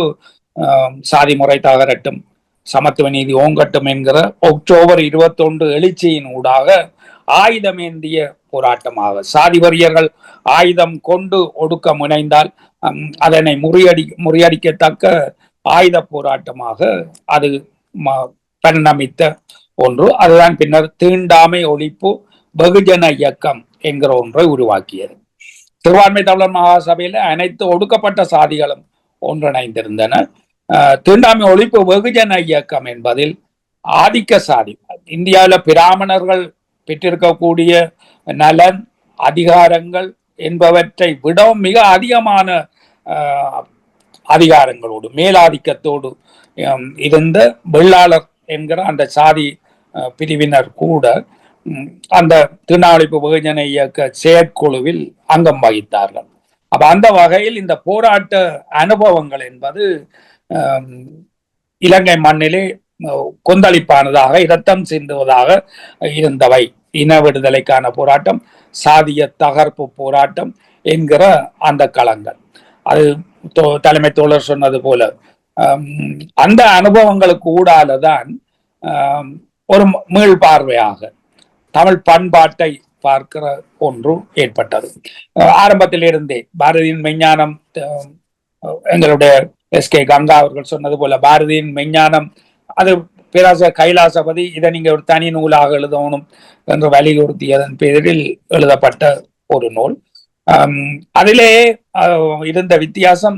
சாதி முறை தகரட்டும், சமத்துவ நீதி ஓங்கட்டும் என்கிற அக்டோபர் 21 எழுச்சியின் ஊடாக ஆயுதமேந்திய போராட்டமாக, சாதி வரியர்கள் ஆயுதம் கொண்டு ஒடுக்க முனைந்தால் அதனை முறியடிக்கத்தக்க ஆயுத போராட்டமாக அது பரிணமித்த ஒன்று. அதுதான் பின்னர் தீண்டாமை ஒழிப்பு வெகுஜன இயக்கம் என்கிற ஒன்றை உருவாக்கியது. சிறுபான்மை தமிழர் மகாசபையில அனைத்து ஒடுக்கப்பட்ட சாதிகளும் ஒன்றிணைந்திருந்தன. தீண்டாமை ஒழிப்பு வெகுஜன இயக்கம் என்பதில் ஆதிக்க சாதி, இந்தியாவில் பிராமணர்கள் பெற்றிருக்கக்கூடிய நலன், அதிகாரங்கள் என்பவற்றை விடவும் மிக அதிகமான அதிகாரங்களோடு, மேலாதிக்கத்தோடு இருந்த வெள்ளாளர் என்கிற அந்த சாதி பிரிவினர் கூட அந்த தீண்டாமைப்பு வெகுஜன இயக்க செயற்குழுவில் அங்கம் வகித்தார்கள். அப்ப அந்த வகையில் இந்த போராட்ட அனுபவங்கள் என்பது இலங்கை மண்ணிலே கொந்தளிப்பானதாக, இரத்தம் சிந்துவதாக இருந்தவை. இன விடுதலைக்கான போராட்டம், சாதிய தகர்ப்பு போராட்டம் என்கிற அந்த களங்கள். அது தலைமை தோழர் சொன்னது போல அந்த அனுபவங்களுக்கு ஊடாலதான் ஒரு மீள் பார்வையாக தமிழ் பண்பாட்டை பார்க்கிற ஒன்று ஏற்பட்டது. ஆரம்பத்தில் இருந்தே பாரதியின் மெஞ்ஞானம், எங்களுடைய எஸ்.கே. கங்கா அவர்கள் சொன்னது போல பாரதியின் மெஞ்ஞானம் அது பேராசிரியர் கைலாசபதி இதை நீங்க ஒரு தனி நூலாக எழுதணும் என்று வலியுறுத்தியதன் பேரில் எழுதப்பட்ட ஒரு நூல். அதிலே இருந்த வித்தியாசம்,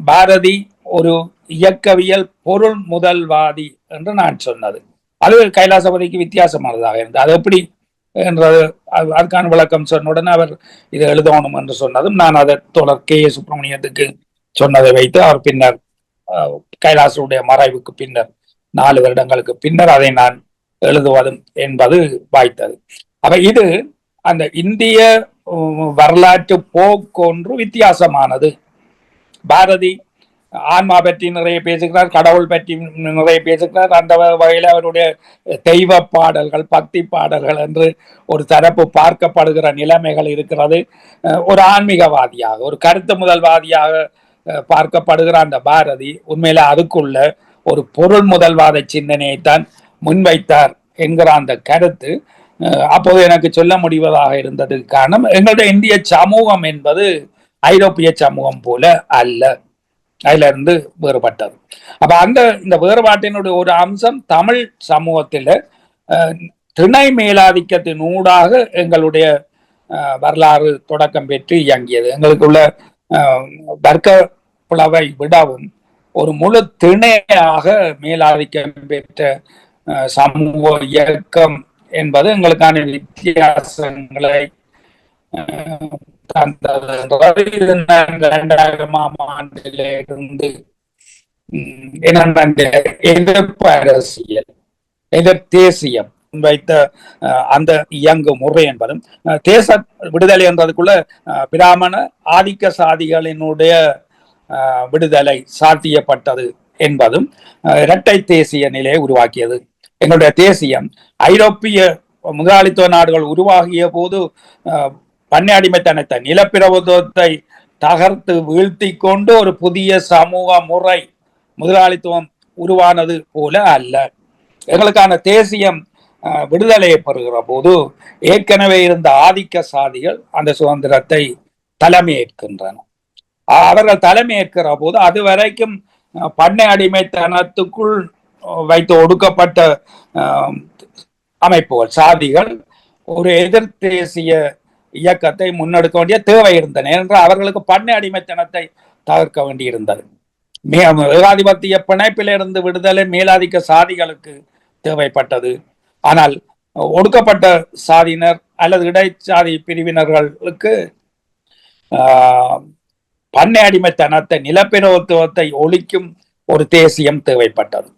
பாரதி ஒரு இயக்கவியல் பொருள் முதல்வாதி என்று நான் சொன்னது, அது கைலாசபதிக்கு வித்தியாசமானதாக இருந்தது. அது எப்படி என்றது அதுக்கான விளக்கம் சொன்ன உடனே அவர் இதை எழுதணும் என்று சொன்னதும் நான் அதை தொடர் கே ஏ சுப்பிரமணியத்துக்கு சொன்னதை வைத்து அவர் பின்னர் கைலாசனுடைய மறைவுக்கு பின்னர் 4 வருடங்களுக்கு பின்னர் அதை நான் எழுதுவதும் என்பது வாய்த்தது. அப்ப இது அந்த இந்திய வரலாற்று போக்கொன்று வித்தியாசமானது. பாரதி ஆன்மா பற்றி நிறைய பேசுகிறார், கடவுள் பற்றி நிறைய பேசுகிறார். அந்த வகையில் அவருடைய தெய்வ பாடல்கள், பக்தி பாடல்கள் என்று ஒரு தரப்பு பார்க்கப்படுகிற நிலைமைகள் இருக்கிறது. ஒரு ஆன்மீகவாதியாக, ஒரு கருத்து முதல்வாதியாக பார்க்கப்படுகிற அந்த பாரதி உண்மையில அதுக்குள்ள ஒரு பொருள் முதல்வாத சிந்தனையைத்தான் முன்வைத்தார் என்கிற அந்த கருத்து அப்போது எனக்கு சொல்ல முடிவதாக இருந்தது. காரணம், எங்களுடைய இந்திய சமூகம் என்பது ஐரோப்பிய சமூகம் போல அல்ல, அதுல இருந்து வேறுபட்டது. அப்ப இந்த வேறுபாட்டினுடைய ஒரு அம்சம் தமிழ் சமூகத்தில் திணை மேலாதிக்கத்தின் ஊடாக எங்களுடைய வரலாறு தொடக்கம் பெற்று இயங்கியது. எங்களுக்குள்ள வர்க்க பிளவை விடவும் ஒரு முழு திணையாக மேலாதிக்கம் பெற்ற சமூக இயக்கம் என்பது எங்களுக்கான வித்தியாசங்களை தந்தது. 2000ஆம் ஆண்டிலிருந்து எதிர்ப்பு அரசியல், எதிர் தேசியம் வைத்த அந்த இயங்கு முறை என்பதும், தேச விடுதலை என்பதுக்குள்ள பிராமண ஆதிக்க சாதிகளினுடைய விடுதலை சாத்தியப்பட்டது என்பதும் இரட்டை தேசிய நிலையை உருவாக்கியது. எங்களுடைய தேசியம் ஐரோப்பிய முதலாளித்துவ நாடுகள் உருவாகிய போது பண்ணை அடிமைத்தனத்தை, நிலப்பிரபுத்துவத்தை தகர்த்து வீழ்த்தி கொண்டு ஒரு புதிய சமூக முறை முதலாளித்துவம் உருவானது போல அல்ல. எங்களுக்கான தேசியம் விடுதலையை பெறுகிற போது ஏற்கனவே இருந்த ஆதிக்க சாதிகள் அந்த சுதந்திரத்தை தலைமையேற்கின்றன. அவர்கள் தலைமையேற்கிற போது அது வரைக்கும் பண்ணை அடிமைத்தனத்துக்குள் வைத்து ஒடுக்கப்பட்ட அமைப்புகள், சாதிகள் ஒரு எதிர் தேசிய இயக்கத்தை முன்னெடுக்க வேண்டிய தேவை இருந்தன. ஏனென்றால் அவர்களுக்கு பண்ணை அடிமைத்தனத்தை தவிர்க்க வேண்டியிருந்தது. ஏகாதிபத்திய பிணைப்பிலிருந்து விடுதலை மேலாதிக்க சாதிகளுக்கு தேவைப்பட்டது. ஆனால் ஒடுக்கப்பட்ட சாதியினர் அல்லது இடைச்சாதி பிரிவினர்களுக்கு பண்ணை அடிமைத்தனத்தை, நிலப்பிரபுத்துவத்தை ஒழிக்கும் ஒரு தேசியம் தேவைப்பட்டது.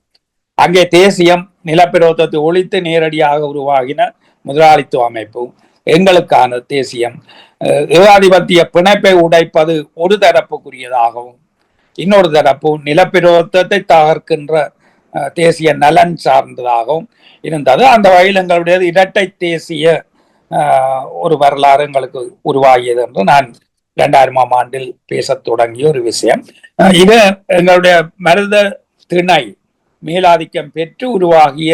அங்கே தேசியம் நிலப்பிரபுத்துவத்தை ஒழித்து நேரடியாக உருவாகின முதலாளித்துவ அமைப்பு. எங்களுக்கான தேசியம் ஏகாதிபத்திய பிணைப்பை உடைப்பது ஒரு தரப்புக்குரியதாகவும், இன்னொரு தரப்பு நிலப்பிரபுத்துவத்தை தகர்க்கின்ற தேசிய நலன் சார்ந்ததாகவும் இருந்தது. அந்த வகையில் எங்களுடைய இரட்டை தேசிய ஒரு வரலாறு எங்களுக்கு உருவாகியது என்று நான் 2000ஆம் ஆண்டில் பேச தொடங்கிய ஒரு விஷயம். இது எங்களுடைய மருத திணை மேலாதிக்கம் பெற்று உருவாகிய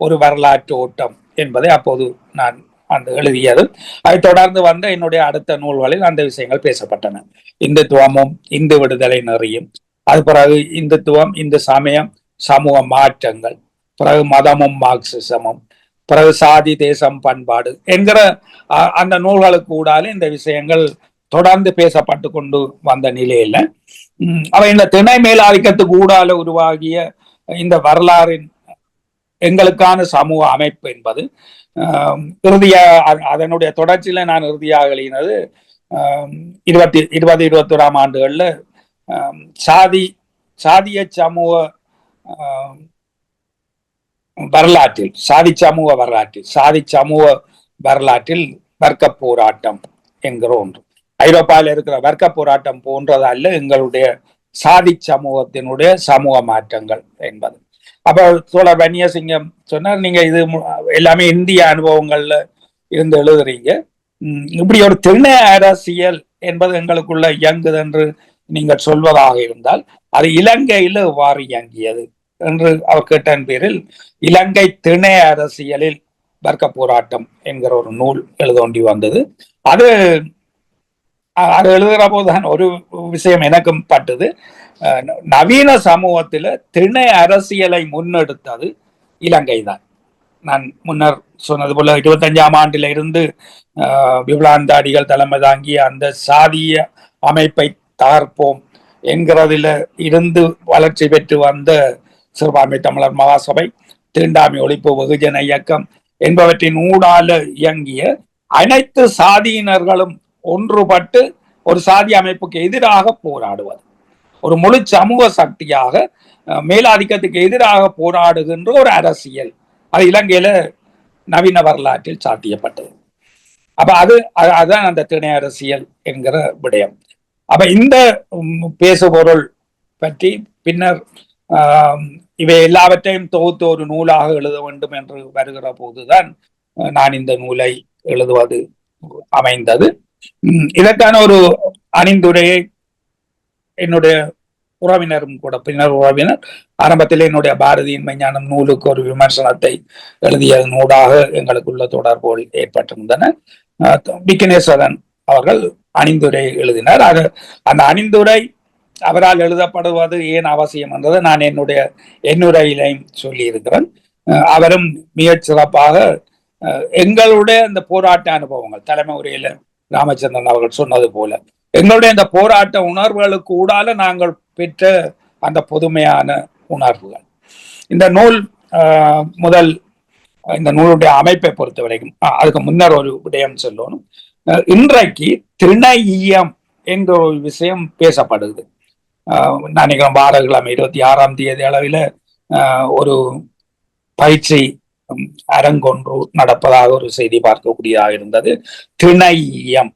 ஒரு வரலாற்று ஓட்டம் என்பதை அப்போது நான் அந்த எழுதியது. அதை தொடர்ந்து வந்த என்னுடைய அடுத்த நூல்களில் அந்த விஷயங்கள் பேசப்பட்டன. இந்துத்துவமும் இந்து விடுதலை நெறியும், அது பிறகு இந்துத்துவம், இந்து சமயம், சமூக மாற்றங்கள், பிறகு மதமும் மார்க்சிசமும், பிறகு சாதி தேசம் பண்பாடு என்கிற அந்த நூல்களுக்கு கூடாலே இந்த விஷயங்கள் தொடர்ந்து பேசப்பட்டு கொண்டு வந்த நிலையில அவை இந்த திணை மேலாதிக்கத்துக்கு ஊடால உருவாகிய இந்த வரலாறின் எங்களுக்கான சமூக அமைப்பு என்பது அதனுடைய தொடர்ச்சியில நான் இறுதியாக எழுதினது 2021ஆம் ஆண்டுகள்ல சாதிய சமூக வரலாற்றில், சாதி சமூக வரலாற்றில் வர்க்க போராட்டம் என்கிற ஒன்று. ஐரோப்பாவில் இருக்கிற வர்க்க போராட்டம் போன்றது அல்ல எங்களுடைய சாதி சமூகத்தினுடைய சமூக மாற்றங்கள் என்பது. அப்ப தோழர் வன்னியசிங்கம் சொன்னார், நீங்க இது எல்லாமே இந்திய அனுபவங்கள்ல இருந்து எழுதுறீங்க, இப்படி ஒரு திணை அரசியல் என்பது எங்களுக்குள்ள இயங்குது என்று நீங்கள் சொல்வதாக இருந்தால் அது இலங்கையில எவ்வாறு இயங்கியது என்று அவர் கேட்ட பேரில் இலங்கை திணை அரசியலில் வர்க்க போராட்டம் என்கிற ஒரு நூல் எழுதோண்டி வந்தது. அது எழுதுகிற போதுதான் ஒரு விஷயம் எனக்கும் பட்டது. நவீன சமூகத்துல திணை அரசியலை முன்னெடுத்தது இலங்கை தான். நான் முன்னர் சொன்னது போல 25ஆம் ஆண்டில இருந்து விபுலானந்தாடிகள் தலைமை தாங்கிய அந்த சாதிய அமைப்பை தகர்ப்போம் என்கிறதுல இருந்து வளர்ச்சி பெற்று வந்த சிறுபான்மை தமிழர் மகாசபை, தீண்டாமை ஒழிப்பு வெகுஜன இயக்கம் என்பவற்றின் ஊடால இயங்கிய அனைத்து சாதியினர்களும் ஒன்றுபட்டு ஒரு சாதி அமைப்புக்கு எதிராக போராடுவது, ஒரு முழு சமூக சக்தியாக மேலாதிக்கத்துக்கு எதிராக போராடுகின்ற ஒரு அரசியல், அது இலங்கையில நவீன வரலாற்றில் சாத்தியப்பட்டது. அப்ப அதுதான் அந்த திணை அரசியல் என்கிற விடயம். அப்ப இந்த பேசுபொருள் பற்றி பின்னர் இவை எல்லாவற்றையும் தொகுத்து ஒரு நூலாக எழுத வேண்டும் என்று வருகிற போதுதான் நான் இந்த நூலை எழுதுவது அமைந்தது. இதற்கான ஒரு அணிந்துரையை என்னுடைய உறவினரும் கூட, பின்னர் உறவினர் ஆரம்பத்தில் என்னுடைய பாரதியின் மெஞ்ஞானம் நூலுக்கு ஒரு விமர்சனத்தை எழுதிய நூலாக எங்களுக்குள்ள தொடர்புகள் ஏற்பட்டிருந்தன. விக்னேஸ்வரன் அவர்கள் அணிந்துரை எழுதினார். அந்த அணிந்துரை அவரால் எழுதப்படுவது ஏன் அவசியம் என்றதை நான் என்னுடைய எண்ணுரையிலையும் சொல்லி இருக்கிறேன். அவரும் மிக சிறப்பாக எங்களுடைய இந்த போராட்ட அனுபவங்கள், தலைமை உரையில ராமச்சந்திரன் அவர்கள் சொன்னது போல, எங்களுடைய இந்த போராட்ட உணர்வுகளுக்கு ஊடால நாங்கள் பெற்ற அந்த புதுமையான உணர்வுகள். இந்த நூல் முதல் இந்த நூலுடைய அமைப்பை பொறுத்த வரைக்கும் அதுக்கு முன்னர் ஒரு விடயம் சொல்லணும். இன்றைக்கு திணையியம் என்ற ஒரு விஷயம் பேசப்படுது. நினைக்கிறேன் வாரக்கிழமை 26ஆம் தேதி அளவில் ஒரு பயிற்சி அரங்கொன்று நடப்பதாக ஒரு செய்தி பார்க்கக்கூடியதாக இருந்தது. திணையியம்,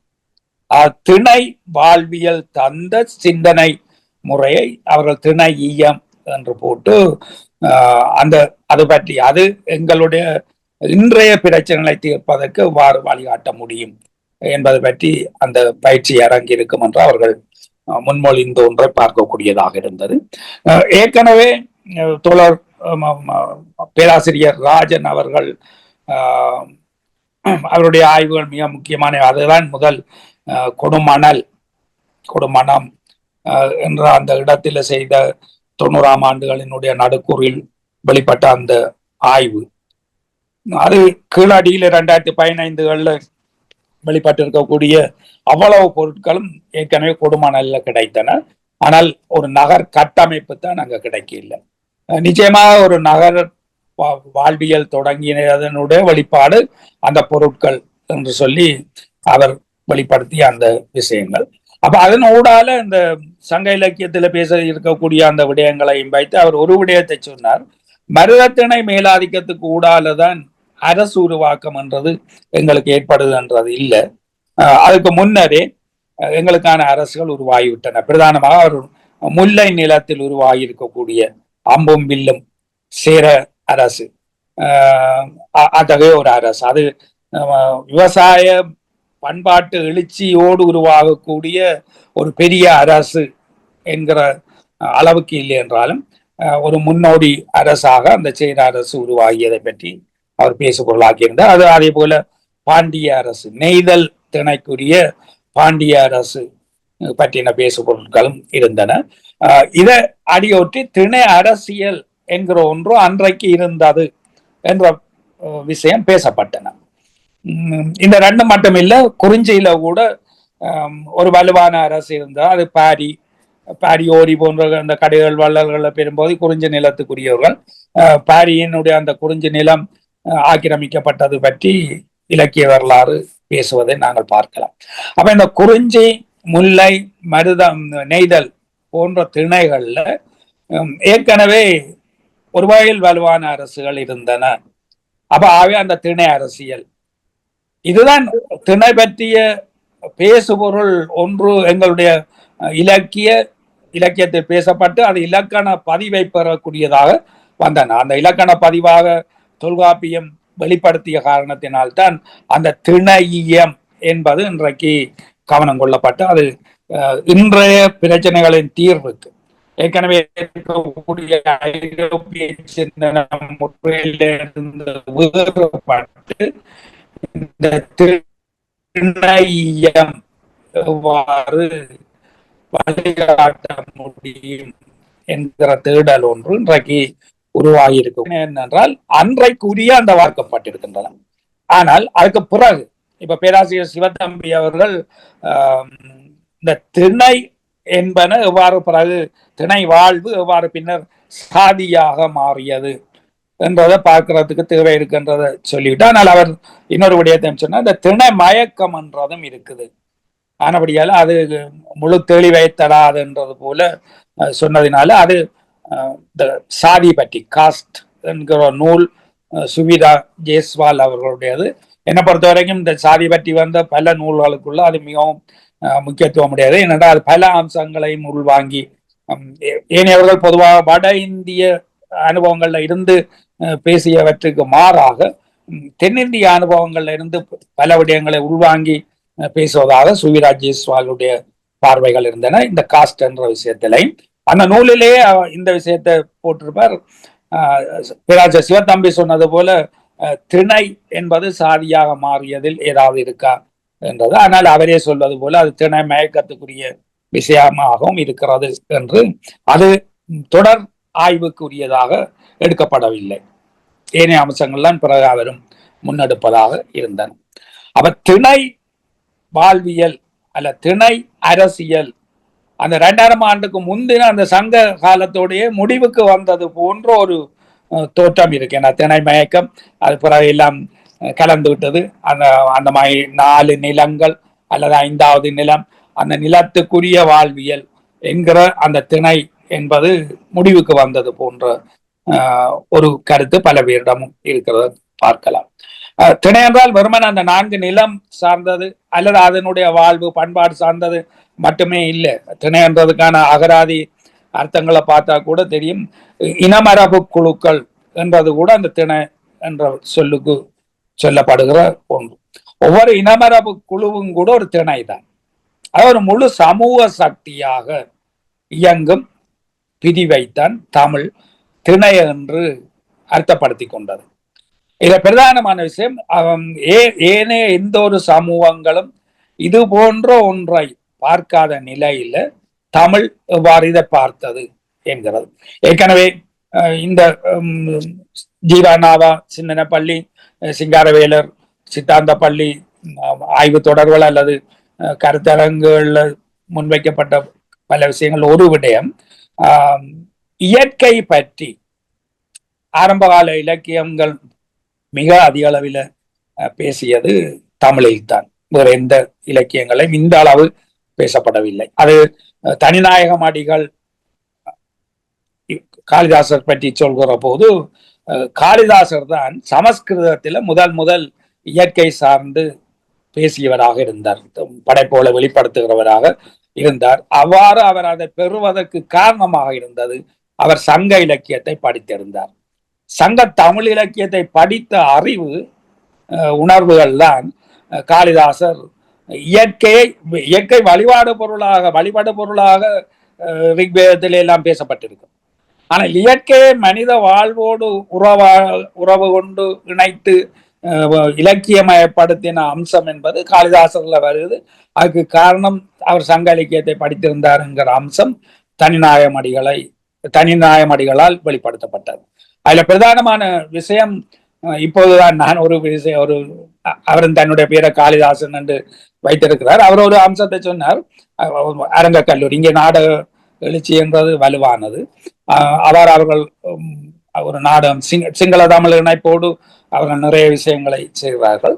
திணை வாழ்வியல் தந்த சிந்தனை முறையை அவர்கள் திணையியம் என்று போட்டு அது பற்றி அது எங்களுடைய இன்றைய பிரச்சனைகளை தீர்ப்பதற்கு எவ்வாறு வழிகாட்ட முடியும் என்பது பற்றி அந்த பயிற்சி அரங்கி இருக்கும் என்று அவர்கள் முன்மொழிந்த ஒன்றை பார்க்கக்கூடியதாக இருந்தது. ஏற்கனவே தோழர் பேராசிரியர் ராஜன் அவர்கள் அவருடைய ஆய்வுகள் மிக முக்கியமான, அதுதான் முதல் கொடுமணம் என்ற அந்த இடத்துல செய்த 90ஆம் ஆண்டுகளினுடைய நடுக்கூறில் வெளிப்பட்ட அந்த ஆய்வு, அது கீழடியில் 2015 வெளிப்பட்டிருக்கக்கூடிய அவ்வளவு பொருட்களும் ஏற்கனவே கொடுமணல்ல கிடைத்தன. ஆனால் ஒரு நகர் கட்டமைப்பு தான் அங்க கிடைக்கல. நிச்சயமாக ஒரு நகர் வாழ்வியல் தொடங்கியதனுடைய வெளிப்பாடு அந்த பொருட்கள் என்று சொல்லி அவர் வெளிப்படுத்திய அந்த விஷயங்கள். அப்ப அதன் ஊடால இந்த சங்க இலக்கியத்துல பேச இருக்கக்கூடிய அந்த விடயங்களையும் வைத்து அவர் ஒரு விடயத்தை சொன்னார். மருதத்திணை மேலாதிக்கத்துக்கு ஊடாலதான் அரசு உருவாக்கம் என்றது எங்களுக்கு ஏற்படுதுன்றது இல்லை. அதுக்கு முன்னரே எங்களுக்கான அரசுகள் உருவாகிவிட்டன. பிரதானமாக அவர் முல்லை நிலத்தில் உருவாகி இருக்கக்கூடிய அம்பும் வில்லும் சேர அரசு, அத்தகைய ஒரு அரசு, அது விவசாய பண்பாட்டு எழுச்சியோடு உருவாகக்கூடிய ஒரு பெரிய அரசு என்கிற அளவுக்கு இல்லை என்றாலும் ஒரு முன்னோடி அரசாக அந்த சேர அரசு உருவாகியதை பற்றி அவர் பேசுபொருளாக்கியிருந்தார். அது அதே போல பாண்டிய அரசு, நெய்தல் திணைக்குரிய பாண்டிய அரசு பற்றின பேசுபொருட்களும் இருந்தன. இதை அடியொற்றி திணை அரசியல் என்கிற ஒன்று அன்றைக்கு இருந்தது என்ற விஷயம் பேசப்பட்டன. இந்த ரெண்டு மட்டும் இல்ல, குறிஞ்சியில கூட ஒரு வலுவான அரசு இருந்தால் அது பாரி ஓரி போன்ற அந்த கடைகள் வள்ளல்களை பெறும்போது குறிஞ்சி நிலத்துக்குரியவர்கள். பாரியினுடைய அந்த குறிஞ்சி நிலம் ஆக்கிரமிக்கப்பட்டது பற்றி இலக்கிய வரலாறு பேசுவதை நாங்கள் பார்க்கலாம். அப்ப இந்த குறிஞ்சி, முல்லை, மருதம், நெய்தல் போன்ற திணைகள்ல ஏற்கனவே ஒரு வகையில் வலுவான அரசுகள் இருந்தன. அப்ப ஆகவே அந்த திணை அரசியல், இதுதான் திணை பற்றிய பேசுபொருள் ஒன்று எங்களுடைய இலக்கியத்தில் பேசப்பட்டு அது இலக்கண பதிவை பெறக்கூடியதாக வந்தன. அந்த இலக்கண பதிவாக தொல்காப்பியம் வெளிப்படுத்திய காரணத்தினால்தான் அந்த திணையியம் என்பது இன்றைக்கு கவனம் கொள்ளப்பட்டு அது இன்றைய பிரச்சனைகளின் தீர்வுக்கு ஏற்கனவே இருக்கக்கூடிய ஐரோப்பிய சிந்தனை முறையிலிருந்து வேறுபட்டு இந்த திணையியம் எவ்வாறு வழிகாட்ட முடியும் என்கிற தேடல் ஒன்று இன்றைக்கு உருவாகி இருக்கு என்னென்றால் அன்றைக்குரிய அந்த வார்க்கப்பட்டிருக்கின்றன. ஆனால் அதுக்கு பிறகு இப்ப பேராசிரியர் சிவத்தம்பி அவர்கள் இந்த திணை என்பன எவ்வாறு பிறகு திணை வாழ்வு எவ்வாறு பின்னர் சாதியாக மாறியது என்றதை பார்க்கறதுக்கு தேவை இருக்குன்றதை சொல்லிவிட்டு, ஆனால் அவர் இன்னொரு விடயத்தையும் சொன்னா இந்த திணை மயக்கம் என்றதும் இருக்குது. ஆனபடியால அது முழு தெளிவை தராதுன்றது போல சொன்னதினால அது இந்த சாதி பற்றி காஸ்ட் என்கிற நூல் சுவிதா ஜெய்ஸ்வால் அவர்களுடையது. என்னை பொறுத்த வரைக்கும் இந்த சாதி பற்றி வந்த பல நூல்களுக்குள்ள அது மிகவும் முக்கியத்துவம் உடையது. ஏனென்றால் அது பல அம்சங்களையும் உள்வாங்கி ஏனையவர்கள் பொதுவாக வட இந்திய அனுபவங்கள்ல இருந்து பேசியவற்றுக்கு மாறாக தென்னிந்திய அனுபவங்கள்ல இருந்து பல விடயங்களை உள்வாங்கி பேசுவதாக சுவிராஜ் ஜெய்ஸ்வாலுடைய பார்வைகள் இருந்தன இந்த காஸ்ட் என்ற விஷயத்திலையும். அந்த நூலிலேயே இந்த விஷயத்தை போட்டிருப்பார். பேராசிரியர் சிவத்தம்பி சொன்னது போல திணை என்பது சாதியாக மாறியதில் ஏதாவது இருக்கா என்றது. ஆனால் அவரே சொல்வது போல அது திணை மயக்கத்துக்குரிய விஷயமாகவும் இருக்கிறது என்று அது தொடர் ஆய்வுக்குரியதாக எடுக்கப்படவில்லை. ஏனைய அம்சங்கள்லாம் பிறகு அவரும் முன்னெடுப்பதாக இருந்தன. அப்ப திணை வாழ்வியல் அல்ல திணை அரசியல் அந்த 2000 ஆண்டுக்கு முந்தின அந்த சங்க காலத்தோடைய முடிவுக்கு வந்தது போன்ற ஒரு தோற்றம் இருக்கு. ஏன்னா திணை மயக்கம் அது பிறகு எல்லாம் கலந்து விட்டது. அந்த அந்த மாதிரி 4 நிலங்கள் அல்லது 5வது நிலம் அந்த நிலத்துக்குரிய வாழ்வியல் என்கிற அந்த திணை என்பது முடிவுக்கு வந்தது போன்ற ஒரு கருத்து பல பேரிடமும் இருக்கிறத பார்க்கலாம். திணை என்றால் வெறுமன அந்த 4 நிலம் சார்ந்தது அல்லது அதனுடைய வாழ்வு பண்பாடு சார்ந்தது மட்டுமே இல்லை. திணை என்றதுக்கான அகராதி அர்த்தங்களை பார்த்தா கூட தெரியும். இனமரபு குழுக்கள் என்றது கூட அந்த திணை என்ற சொல்லுக்கு சொல்லப்படுகிற ஒன்று. ஒவ்வொரு இனமரபு குழுவும் கூட ஒரு திணை தான். அது ஒரு முழு சமூக சக்தியாக இயங்கும் பிரிவைத்தான் தமிழ் திணை என்று அர்த்தப்படுத்தி கொண்டது. இத பிரதானமான விஷயம் ஏனைய எந்த ஒரு சமூகங்களும் இது போன்ற ஒன்றை பார்க்காத நிலையில தமிழ் எவ்வாறு இதை பார்த்தது என்கிறது. ஏற்கனவே இந்த ஜீவானாவா சின்னப்பள்ளி சிங்காரவேலர் சித்தாந்த பள்ளி ஆய்வு தொடர்கள் அல்லது கருத்தரங்குகள்ல முன்வைக்கப்பட்ட பல விஷயங்கள் ஒரு விடயம் இயற்கை பற்றி ஆரம்பகால இலக்கியங்கள் மிக அதிக அளவில் பேசியது தமிழில் தான். வேறு எந்த இலக்கியங்களையும் இந்த அளவு பேசப்படவில்லை. அது தனிநாயகம் அடிகள் காளிதாசர் பற்றி சொல்கிற போது காளிதாசர் தான் சமஸ்கிருதத்தில் முதல் இயற்கை சார்ந்து பேசியவராக இருந்தார், படைப்போல வெளிப்படுத்துகிறவராக இருந்தார். அவ்வாறு அவர் அதை பெறுவதற்கு காரணமாக இருந்தது அவர் சங்க இலக்கியத்தை படித்திருந்தார். சங்க தமிழ் இலக்கியத்தை படித்த அறிவு உணர்வுகள் தான் காளிதாசர் இயற்கை வழிபாடு பொருளாக ரிக்வேதத்தில எல்லாம் பேசப்பட்டிருக்கு. ஆனால் இயற்கையை மனித வாழ்வோடு உறவு கொண்டு இணைத்து இலக்கியமயப்படுத்தின அம்சம் என்பது காளிதாசர்ல வருது. அதுக்கு காரணம் அவர் சங்க இலக்கியத்தை படித்திருந்தார் என்கிற அம்சம் தனிநாயமடிகளால் வெளிப்படுத்தப்பட்டது. அதுல பிரதானமான விஷயம் இப்போதுதான் நான் ஒரு அவரும் தன்னுடைய பேரை காளிதாசன் என்று வைத்திருக்கிறார். அவர் ஒரு அம்சத்தை சொன்னார். அரங்க கல்லூரி இங்கே நாடக எழுச்சி என்றது வலுவானது. அவர்கள் ஒரு நாடகம் சிங்கள தமிழ் இணைப்போடு அவர்கள் நிறைய விஷயங்களை செய்கிறார்கள்.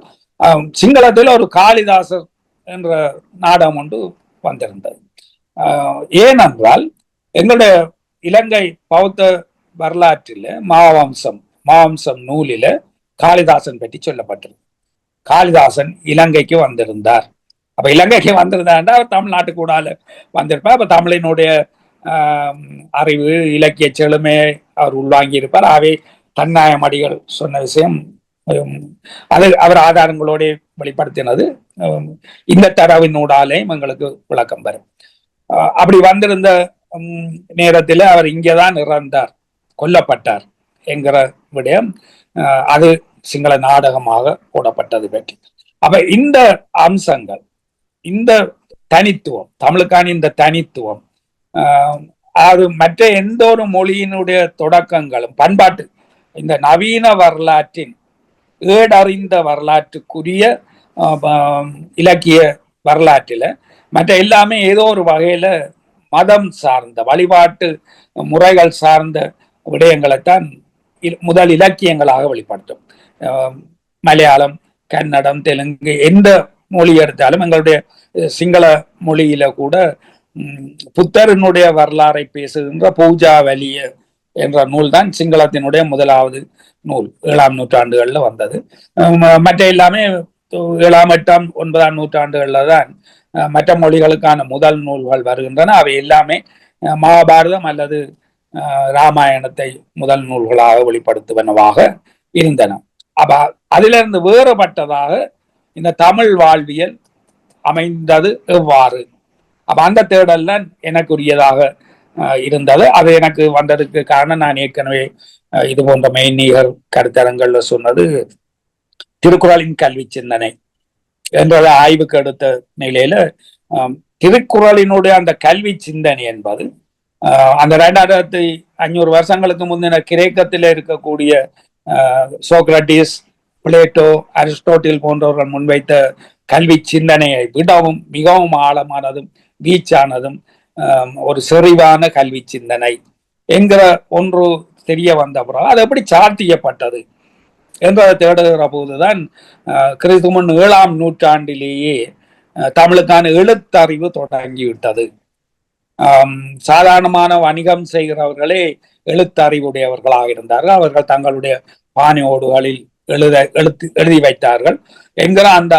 சிங்களத்தில் ஒரு காளிதாசர் என்ற நாடகம் ஒன்று வந்திருந்தது. ஏனென்றால் எங்களுடைய இலங்கை பௌத்த வரலாற்றில் மாவம்சம் நூலில காளிதாசன் பற்றி சொல்லப்பட்டிருக்கு. காளிதாசன் இலங்கைக்கு வந்திருந்தார். அப்ப இலங்கைக்கு வந்திருந்தார் அவர் தமிழ்நாட்டுக்கு கூடால வந்திருப்பார். அப்ப தமிழினுடைய அறிவு இலக்கிய செழுமையை அவர் உள்வாங்கி இருப்பார். ஆகவே தன்னாயமடிகள் சொன்ன விஷயம் அது அவர் ஆதாரங்களோட வெளிப்படுத்தினது இந்த தரவினூடாலேயும் எங்களுக்கு விளக்கம் வரும். அப்படி வந்திருந்த நேரத்தில் அவர் இங்கேதான் இறந்தார், கொல்லப்பட்டார் என்கிற விடயம் அது சிங்கள நாடகமாக போடப்பட்டது பற்றி. அப்ப இந்த அம்சங்கள், இந்த தனித்துவம், தமிழுக்கான இந்த தனித்துவம் அது மற்ற எந்த ஒரு மொழியினுடைய தொடக்கங்களும் பண்பாட்டு இந்த நவீன வரலாற்றின் ஏடறிந்த வரலாற்றுக்குரிய இலக்கிய வரலாற்றில மற்ற எல்லாமே ஏதோ ஒரு வகையில மதம் சார்ந்த வழிபாட்டு முறைகள் சார்ந்த விடயங்களைத்தான் முதல் இலக்கியங்களாக வெளிப்படுத்தும். மலையாளம், கன்னடம், தெலுங்கு எந்த மொழி எடுத்தாலும் எங்களுடைய சிங்கள மொழியில கூட புத்தரினுடைய வரலாறை பேசுகின்ற பூஜாவலிய என்ற நூல் தான் சிங்களத்தினுடைய முதலாவது நூல் 7ஆம் நூற்றாண்டுகள்ல வந்தது. மற்ற எல்லாமே 7ஆம் 8ஆம் 9ஆம் நூற்றாண்டுகள்ல தான் மற்ற மொழிகளுக்கான முதல் நூல்கள் வருகின்றன. அவை எல்லாமே மகாபாரதம் அல்லது ராமாயணத்தை முதல் நூல்களாக வெளிப்படுத்துவனவாக இருந்தன. அப்ப அதிலிருந்து வேறுபட்டதாக இந்த தமிழ் வாழ்வியல் அமைந்தது எவ்வாறு? அப்ப அந்த தேடல் தான் எனக்குரியதாக இருந்தது. அது எனக்கு வந்ததுக்கு காரணம் நான் ஏற்கனவே இது போன்ற மெய்நீகர் கருத்தரங்கள்ல சொன்னது திருக்குறளின் கல்வி சிந்தனை என்றதை ஆய்வுக்கு எடுத்த நிலையில திருக்குறளினுடைய அந்த கல்வி சிந்தனை என்பது அந்த 2500 வருஷங்களுக்கு முந்தின கிரேக்கத்தில் இருக்கக்கூடிய சோக்ரட்டிஸ், பிளேட்டோ, அரிஸ்டோட்டில் போன்றவர்கள் முன்வைத்த கல்வி சிந்தனையை விடவும் மிகவும் ஆழமானதும் வீச்சானதும் ஒரு செறிவான கல்வி சிந்தனை என்கிற ஒன்று தெரிய வந்த பிறகு அது எப்படி சாத்தியப்பட்டது என்பதை தேடுகிற போதுதான் கிறிஸ்து முன் 7ஆம் நூற்றாண்டிலேயே தமிழுக்கான எழுத்தறிவு தொடங்கிவிட்டது. சாதாரணமான வணிகம் செய்கிறவர்களே எழுத்தறிவுடையவர்களாக இருந்தார்கள். அவர்கள் தங்களுடைய பானையோடுகளில் எழுதி வைத்தார்கள் என்கிற அந்த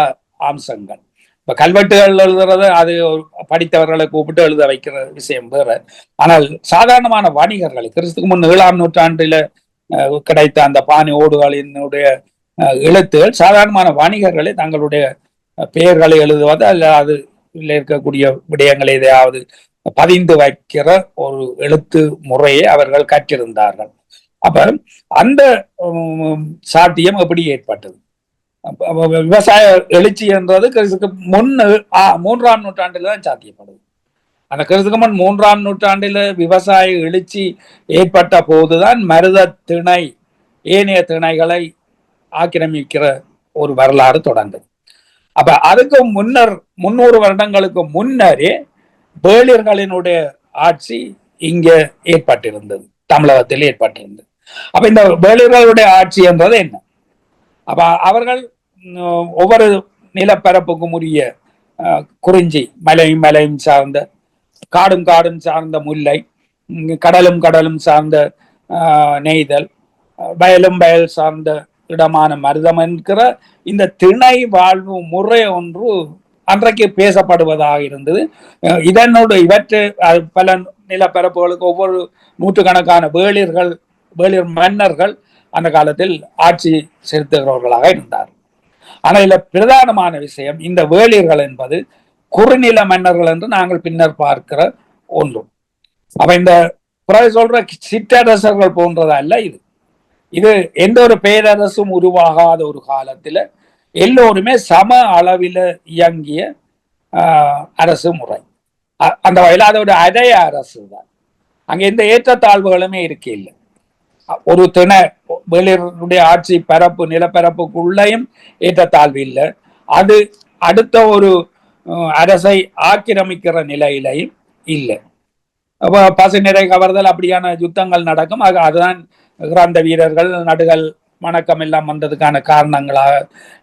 அம்சங்கள். இப்ப கல்வெட்டுகள் எழுதுறது அது படித்தவர்களை கூப்பிட்டு எழுத வைக்கிற விஷயம் வேற. ஆனால் சாதாரணமான வணிகர்கள் கிறிஸ்துக்கு முன் 7ஆம் நூற்றாண்டில கிடைத்த அந்த பானை ஓடுகளினுடைய எழுத்துகள் சாதாரணமான வணிகர்களை தங்களுடைய பெயர்களை எழுதுவது அல்ல அது இருக்கக்கூடிய விடயங்களை எதையாவது பதிந்து வைக்கிற ஒரு எழுத்து முறையை அவர்கள் கற்றிருந்தார்கள். அப்ப அந்த சாத்தியம் எப்படி ஏற்பட்டது? விவசாய எழுச்சி என்றது கிறிஸ்துக்கு முன் 3ஆம் நூற்றாண்டில் தான் சாத்தியப்படுது. அந்த கிறிஸ்துக்கு முன் 3ஆம் நூற்றாண்டில விவசாய எழுச்சி ஏற்பட்ட போதுதான் மருத திணை ஏனைய திணைகளை ஆக்கிரமிக்கிற ஒரு வரலாறு தொடங்குது. அப்ப அதுக்கு முன்னர் 300 வருடங்களுக்கு முன்னரே வேளிர்களினுடைய ஆட்சி இங்க ஏற்பட்டிருந்தது, தமிழகத்தில் ஏற்பட்டிருந்தது. அப்ப இந்த வேளிர்களுடைய ஆட்சி என்றது என்ன? அப்ப அவர்கள் ஒவ்வொரு நிலப்பரப்புக்கும் உரிய குறிஞ்சி, மலையும் சார்ந்த, காடும் சார்ந்த முல்லை, கடலும் சார்ந்த நெய்தல், வயல் சார்ந்த இடமான மருதம் என்கிற இந்த திணை வாழ்வு முறை ஒன்று அன்றைக்கு பேசப்படுவதாக இருந்தது. இவற்றை பல நிலப்பரப்புகளுக்கு ஒவ்வொரு நூற்றுக்கணக்கான வேளிர் மன்னர்கள் அந்த காலத்தில் ஆட்சி செலுத்துகிறவர்களாக இருந்தார். ஆனால் இதுல பிரதானமான விஷயம் இந்த வேளிர்கள் என்பது குறுநில மன்னர்கள் என்று நாங்கள் பின்னர் பார்க்கிற ஒன்று. அப்ப இந்த சொல்ற சிற்றரசர்கள் போன்றதல்ல இது எந்த ஒரு பேரரசும் உருவாகாத ஒரு காலத்துல எல்லோருமே சம அளவில் இயங்கிய அரசு முறை. அந்த வகையில் அதோட அடைய அரசு தான். அங்க எந்த ஏற்றத்தாழ்வுகளுமே இருக்க இல்லை. ஒரு வெளியுடைய ஆட்சி பரப்பு நிலப்பரப்புக்குள்ளேயும் ஏற்றத்தாழ்வு இல்லை. அது அடுத்த ஒரு அரசை ஆக்கிரமிக்கிற நிலையிலையும் இல்லை. பசுநிறை கவர்தல் அப்படியான யுத்தங்கள் நடக்கும். அதுதான் இறந்த வீரர்கள், நடுகள், வணக்கம் எல்லாம் வந்ததுக்கான காரணங்களாக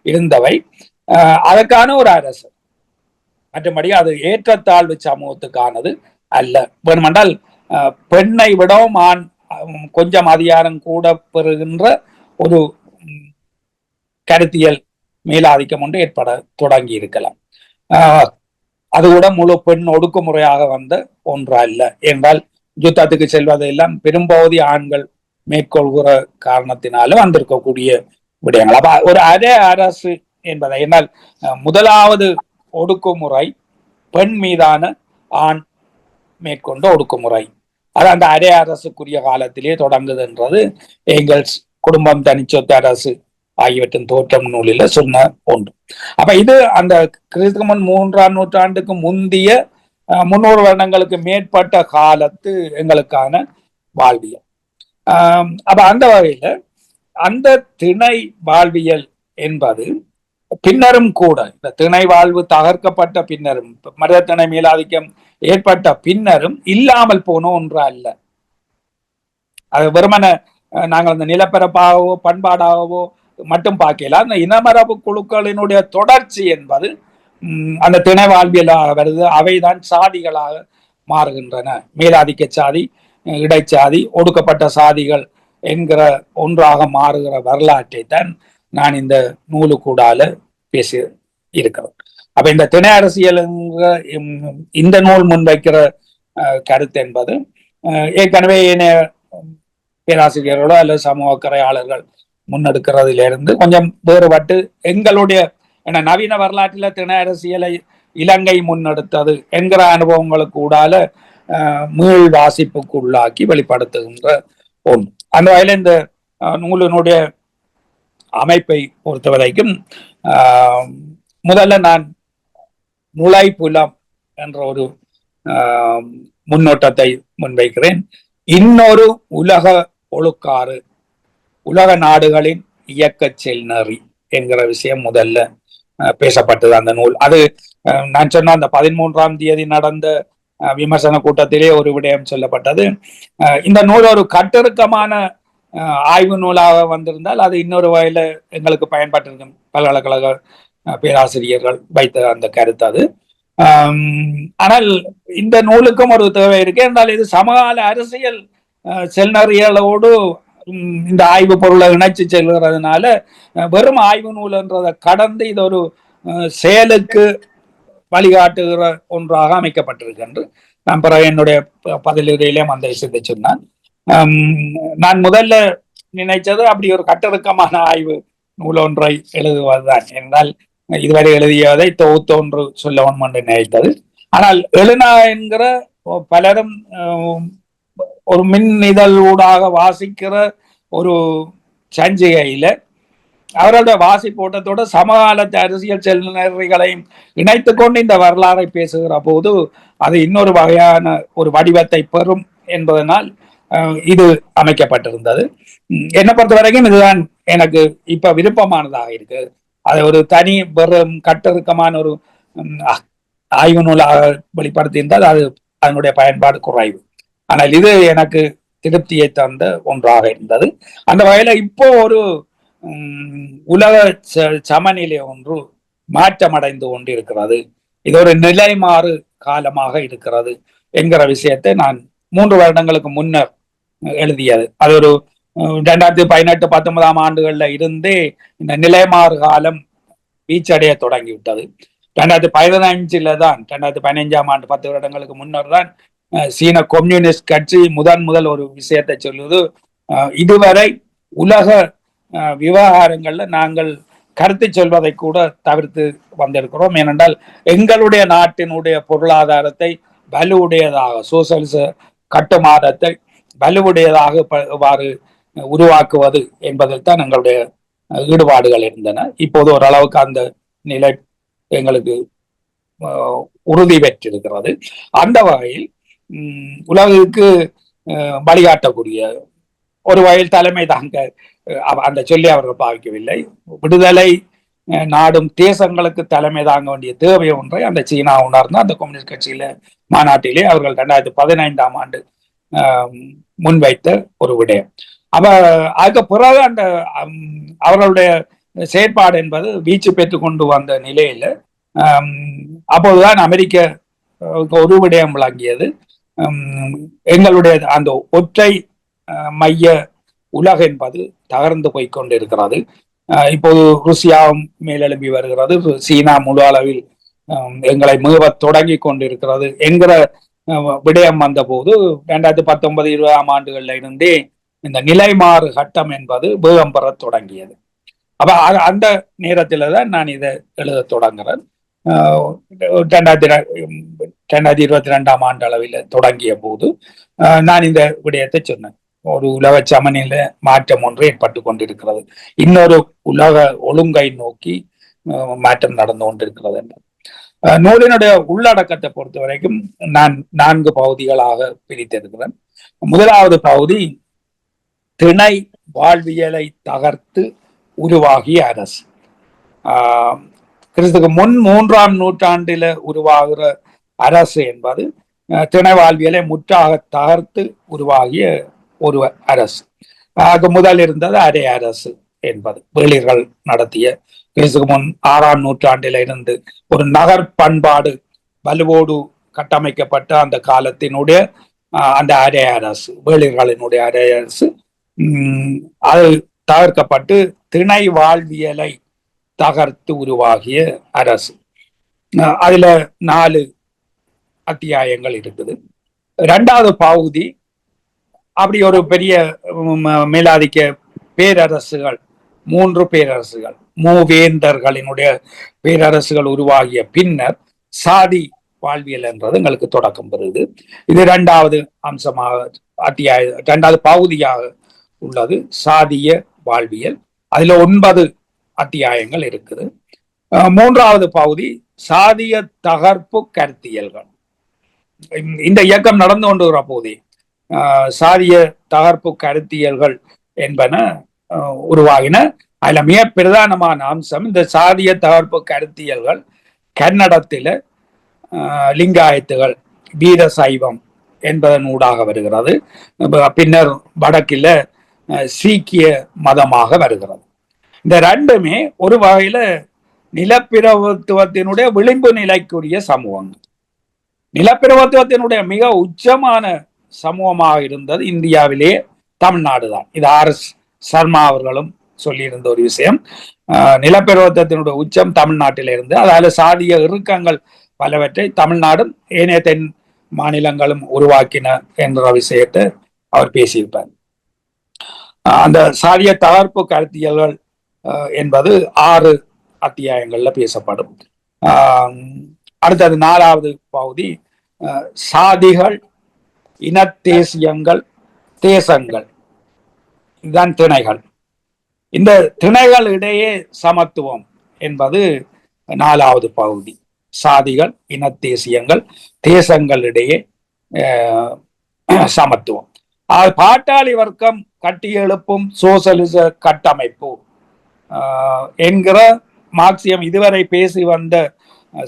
இருந்தவை. அதற்கான ஒரு அரசு. மற்றபடி அது ஏற்றத்தாழ்வு சமூகத்துக்கானது அல்ல. வேணுமென்றால் பெண்ணை விடவும் ஆண் கொஞ்சம் அதிகாரம் கூட பெறுகின்ற ஒரு கருத்தியல் மேலாதிக்கம் ஒன்று ஏற்பட தொடங்கி இருக்கலாம். அது கூட முழு பெண் ஒடுக்குமுறையாக வந்த ஒன்று அல்ல. என்றால் யுத்தத்துக்கு செல்வதெல்லாம் பெரும்பகுதி ஆண்கள் மேற்கொள்கிற காரணத்தினாலும் வந்திருக்கக்கூடிய விடயங்கள். அப்ப ஒரு அரசு என்பதை என்னால் முதலாவது ஒடுக்குமுறை பெண் மீதான ஆண் மேற்கொண்ட ஒடுக்குமுறை. அது அந்த அரசுக்குரிய காலத்திலே தொடங்குதுன்றது எங்கெல்ஸ் குடும்பம் தனிச்சொத்து அரசு ஆகியவற்றின் தோற்றம் நூலில சொன்ன ஒன்று. அப்ப இது அந்த கிறிஸ்துக்கு முன் 3ஆம் நூற்றாண்டுக்கு முந்திய 300 வருடங்களுக்கு மேற்பட்ட காலத்து எங்களுக்கான வாழ்வியல். அப்ப அந்த வகையில அந்த திணை வாழ்வியல் என்பது பின்னரும் கூட, இந்த திணை வாழ்வு தகர்க்கப்பட்ட பின்னரும், மனித திணை மேலாதிக்கம் ஏற்பட்ட பின்னரும் இல்லாமல் போன ஒன்று அல்ல. அது வெறுமன நாங்கள் அந்த நிலப்பரப்பாகவோ பண்பாடாகவோ மட்டும் பார்க்கல. அந்த இனமரபு குழுக்களினுடைய தொடர்ச்சி என்பது அந்த திணை வாழ்வியலாக வருது. அவைதான் சாதிகளாக மாறுகின்றன. மேலாதிக்க சாதி, இடைச்சாதி, ஒடுக்கப்பட்ட சாதிகள் என்கிற ஒன்றாக மாறுகிற வரலாற்றை தான் நான் இந்த நூலுக்கூடால பேசி இருக்கிறேன். அப்ப இந்த திணை அரசியல் இந்த நூல் முன்வைக்கிற கருத்து என்பது ஏற்கனவே பேராசிரியர்களோ அல்லது சமூக அக்கறையாளர்கள் முன்னெடுக்கிறதிலிருந்து கொஞ்சம் வேறுபட்டு எங்களுடைய நவீன வரலாற்றில் திணை அரசியலை இலங்கை முன்னெடுத்தது என்கிற அனுபவங்களுக்கு கூடால மீள் வாசிப்புக்கு உள்ளாக்கி வெளிப்படுத்துகின்ற ஒன்று. அந்த வகையில் இந்த நூலினுடைய அமைப்பை பொறுத்த வரைக்கும் முதல்ல நான் நுழைப்புலம் என்ற ஒரு முன்னோட்டத்தை முன்வைக்கிறேன். இன்னொரு உலக ஒழுக்காறு, உலக நாடுகளின் இயக்க செல்நெறி என்கிற விஷயம் முதல்ல பேசப்பட்டது அந்த நூல். அது நான் சொன்ன அந்த 13ஆம் தேதி நடந்த விமர்சன கூட்டத்திலே ஒரு விடயம் சொல்லப்பட்டது. இந்த நூல் ஒரு கட்டிருக்கமான ஆய்வு நூலாக வந்திருந்தால் அது இன்னொரு வகையில எங்களுக்கு பயன்பட்டிருக்கும். பல்கலைக்கழக பேராசிரியர்கள் வைத்த அந்த கருத்து அது. ஆனால் இந்த நூலுக்கும் ஒரு தேவை இருக்கு. என்றால் இது சமகால அரசியல் செல்நறியலோடு இந்த ஆய்வு பொருளை இணைச்சு செல்கிறதுனால வெறும் ஆய்வு நூல்ன்றதை கடந்து இது ஒரு செயலுக்கு வழிகாட்டுகிற ஒன்றாக அமைக்கப்பட்டிருக்கு. நான் பிறகு என்னுடைய பதிலுரையிலேயும் அந்த விஷயத்தை சொன்னான். நான் முதல்ல நினைச்சது அப்படி ஒரு கட்டிருக்கமான ஆய்வு நூல் ஒன்றை எழுதுவதுதான். என்றால் இதுவரை எழுதியதை தொகுத்தொன்று சொல்ல வேண்டும் என்று நினைத்தது. ஆனால் எழுனா என்கிற பலரும் ஒரு மின் இதழூடாக வாசிக்கிற ஒரு சஞ்சிகையில அவருடைய வாசிப்போட்டத்தோட சமகாலத்து அரசியல் செல்நெறிகளையும் இணைத்து கொண்டு இந்த வரலாறை பேசுகிற போது அது இன்னொரு வகையான ஒரு வடிவத்தை பெறும் என்பதனால் இது அமைக்கப்பட்டிருந்தது. என்னை பொறுத்த வரைக்கும் இதுதான் எனக்கு இப்ப விருப்பமானதாக இருக்கு. அது ஒரு தனி வெறும் கட்டிருக்கமான ஒரு ஆய்வு நூலாக வெளிப்படுத்தியிருந்தால் அது அதனுடைய பயன்பாடு குறைவு. ஆனால் இது எனக்கு திருப்தியை தந்த ஒன்றாக இருந்தது. அந்த வகையில இப்போ ஒரு உலக சமநிலை ஒன்று மாற்றமடைந்து கொண்டு இருக்கிறது. இது ஒரு நிலைமாறு காலமாக இருக்கிறது என்கிற விஷயத்தை நான் 3 வருடங்களுக்கு முன்னர் எழுதியது. அது ஒரு 2018-19 ஆண்டுகள்ல இருந்தே இந்த நிலைமாறு காலம் வீச்சடைய தொடங்கிவிட்டது. 2015 தான் 2015ஆம் ஆண்டு 10 வருடங்களுக்கு முன்னர் தான் சீன கம்யூனிஸ்ட் கட்சி முதல் ஒரு விஷயத்தை சொல்லுது. இதுவரை உலக விவகாரங்கள்ல நாங்கள் கருத்து சொல்வதை கூட தவிர்த்து வந்திருக்கிறோம். ஏனென்றால் எங்களுடைய நாட்டினுடைய பொருளாதாரத்தை வலுவுடையதாக, சோசியலிச கட்டுமானத்தை வலுவுடையதாக எவ்வாறு உருவாக்குவது என்பதில் தான் எங்களுடைய ஈடுபாடுகள் இருந்தன. இப்போது ஓரளவுக்கு அந்த நிலை எங்களுக்கு உறுதி பெற்றிருக்கிறது. அந்த வகையில் உலகுக்கு வழிகாட்டக்கூடிய ஒரு வகையில் தலைமை தாங்க அந்த சொல்லி அவர்கள் பாவிக்கவில்லை. விடுதலை நாடும் தேசங்களுக்கு தலைமை தாங்க வேண்டிய தேவை ஒன்றை அந்த சீனா உணர்ந்து அந்த கம்யூனிஸ்ட் கட்சியில மாநாட்டிலே அவர்கள் 2015ஆம் ஆண்டு முன்வைத்த ஒரு விடயம். அப்ப அதுக்கு பிறகு அந்த அவர்களுடைய செயற்பாடு என்பது வீச்சு பெற்றுக் கொண்டு வந்த நிலையில அப்போதுதான் அமெரிக்க ஒரு விடயம் விளங்கியது. எங்களுடைய அந்த ஒற்றை மைய உலகம் என்பது தகர்ந்து போய்கொண்டிருக்கிறது. இப்போது ருசியாவும் மேலெழும்பி வருகிறது. சீனா முழு அளவில் எங்களை மீவ தொடங்கி கொண்டிருக்கிறது என்கிற விடயம் வந்த போது 2019-20ஆம் ஆண்டுகள்ல இருந்தே இந்த நிலைமாறு கட்டம் என்பது வேகம் பெற தொடங்கியது. அப்ப அந்த நேரத்துல தான் நான் இதை எழுத தொடங்குறேன். 2022ஆம் ஆண்டு அளவில் தொடங்கிய போது நான் இந்த விடயத்தை சொன்னேன். ஒரு உலக சமநிலை மாற்றம் ஒன்று ஏற்பட்டு கொண்டிருக்கிறது, இன்னொரு உலக ஒழுங்கை நோக்கி மாற்றம் நடந்து கொண்டிருக்கிறது என்று. நூலினுடைய உள்ளடக்கத்தை பொறுத்த வரைக்கும் நான் 4 பகுதிகளாக பிரித்திருக்கிறேன். முதலாவது பகுதி திணை வாழ்வியலை தகர்த்து உருவாகிய அரசு. கிறிஸ்துக்கு முன் 3ஆம் நூற்றாண்டில உருவாகிற அரசு என்பது திணை வாழ்வியலை முற்றாக தகர்த்து உருவாகிய ஒரு அரசு. அது முதல் இருந்தது அரை அரசு என்பது வேளிர்கள் நடத்திய கிறிஸ்துக்கு முன் 6ஆம் நூற்றாண்டில இருந்து ஒரு நகர் பண்பாடு வலுவோடு கட்டமைக்கப்பட்ட அந்த காலத்தினுடைய அந்த அரை அரசு, வேளிர்களினுடைய அரை அரசு அது தகர்க்கப்பட்டு திணை வாழ்வியலை தகர்த்து உருவாகிய அரசு. அதுல 4 அத்தியாயங்கள் இருக்குது. 2வது பகுதி அப்படி ஒரு பெரிய மேலாதிக்க பேரரசுகள், 3 பேரரசுகள், மூவேந்தர்களினுடைய பேரரசுகள் உருவாகிய பின்னர் சாதி வாழ்வியல் என்றது எங்களுக்கு தொடக்கம் பெறுது. இது 2வது அம்சமாக 2வது பகுதியாக உள்ளது சாதிய வாழ்வியல். அதுல 9 அத்தியாயங்கள் இருக்குது. 3வது பகுதி சாதிய தகர்ப்பு கருத்தியல்கள். இந்த இயக்கம் நடந்து கொண்டுகிற போதே சாதிய தகர்ப்பு கருத்தியல்கள் என்பன உருவாகின. அதுல மிக பிரதானமான அம்சம் இந்த சாதிய தகர்ப்பு கருத்தியல்கள் கன்னடத்தில லிங்காயத்துகள் வீர சைவம் என்பதன் ஊடாக வருகிறது. பின்னர் வடக்கில சீக்கிய மதமாக வருகிறது. இந்த 2மே ஒரு வகையில நிலப்பிரபுத்துவத்தினுடைய விளிம்பு நிலைக்குரிய சமூகங்கள். நிலப்பிரபுத்துவத்தினுடைய மிக உச்சமான சமூகமாக இருந்தது இந்தியாவிலேயே தமிழ்நாடு தான். இது RS சர்மா அவர்களும் சொல்லியிருந்த ஒரு விஷயம். நிலப்பிரபுத்துவத்தினுடைய உச்சம் தமிழ்நாட்டில இருந்து, அதால சாதிய இறுக்கங்கள் பலவற்றை தமிழ்நாடும் ஏனைய தென் மாநிலங்களும் உருவாக்கின என்ற விஷயத்தை அவர் பேசியிருப்பார். அந்த சாதிய தகர்ப்பு கருத்தியல்கள் என்பது 6 அத்தியாயங்கள்ல பேசப்படும். அடுத்தது 4வது பகுதி சாதிகள், இனத்தேசியங்கள், தேசங்கள். இதுதான் திணைகள். இந்த திணைகள் இடையே சமத்துவம் என்பது 4வது பகுதி. சாதிகள், இனத்தேசியங்கள், தேசங்கள் இடையே சமத்துவம். பாட்டாளி வர்க்கம் கட்டியெழுப்பும் சோசலிச கட்டமைப்பு என்கிற மார்க்சியம் இதுவரை பேசி வந்த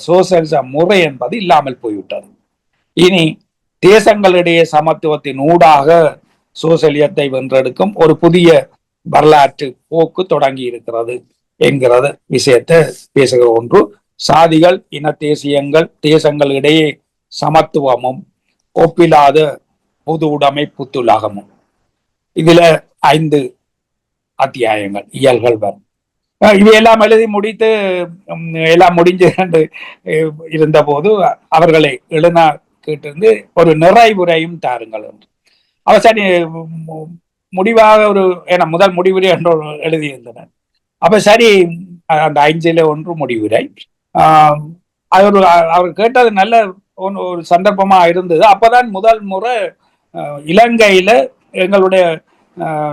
சோசலிச முறை என்பது இல்லாமல் போய்விட்டது. இனி தேசங்களிடையே சமத்துவத்தின் ஊடாக சோசலியத்தை வென்றெடுக்கும் ஒரு புதிய வரலாற்று போக்கு தொடங்கி இருக்கிறது என்கிறத விஷயத்தை பேசுகிற ஒன்று. சாதிகள், இனத்தேசியங்கள், தேசங்கள் இடையே சமத்துவமும் ஒப்பில்லாத பொது உடைமை புத்துலகமும். இதுல 5 அத்தியாயங்கள் இயல்கள் வரும். இவையெல்லாம் எழுதி முடித்து எல்லாம் முடிஞ்சு இருந்த போது அவர்களை எழுநா கேட்டிருந்து ஒரு நிறைவுரையும் தாருங்கள் என்று. அவர் சரி முடிவாக ஒரு ஏன்னா முதல் முடிவுரை என்று எழுதியிருந்தனர். அப்ப சரி அந்த 5ல 1 முடிவுரை. அவர் கேட்டது நல்ல ஒரு சந்தர்ப்பமா இருந்தது. அப்பதான் முதல் முறை இலங்கையில எங்களுடைய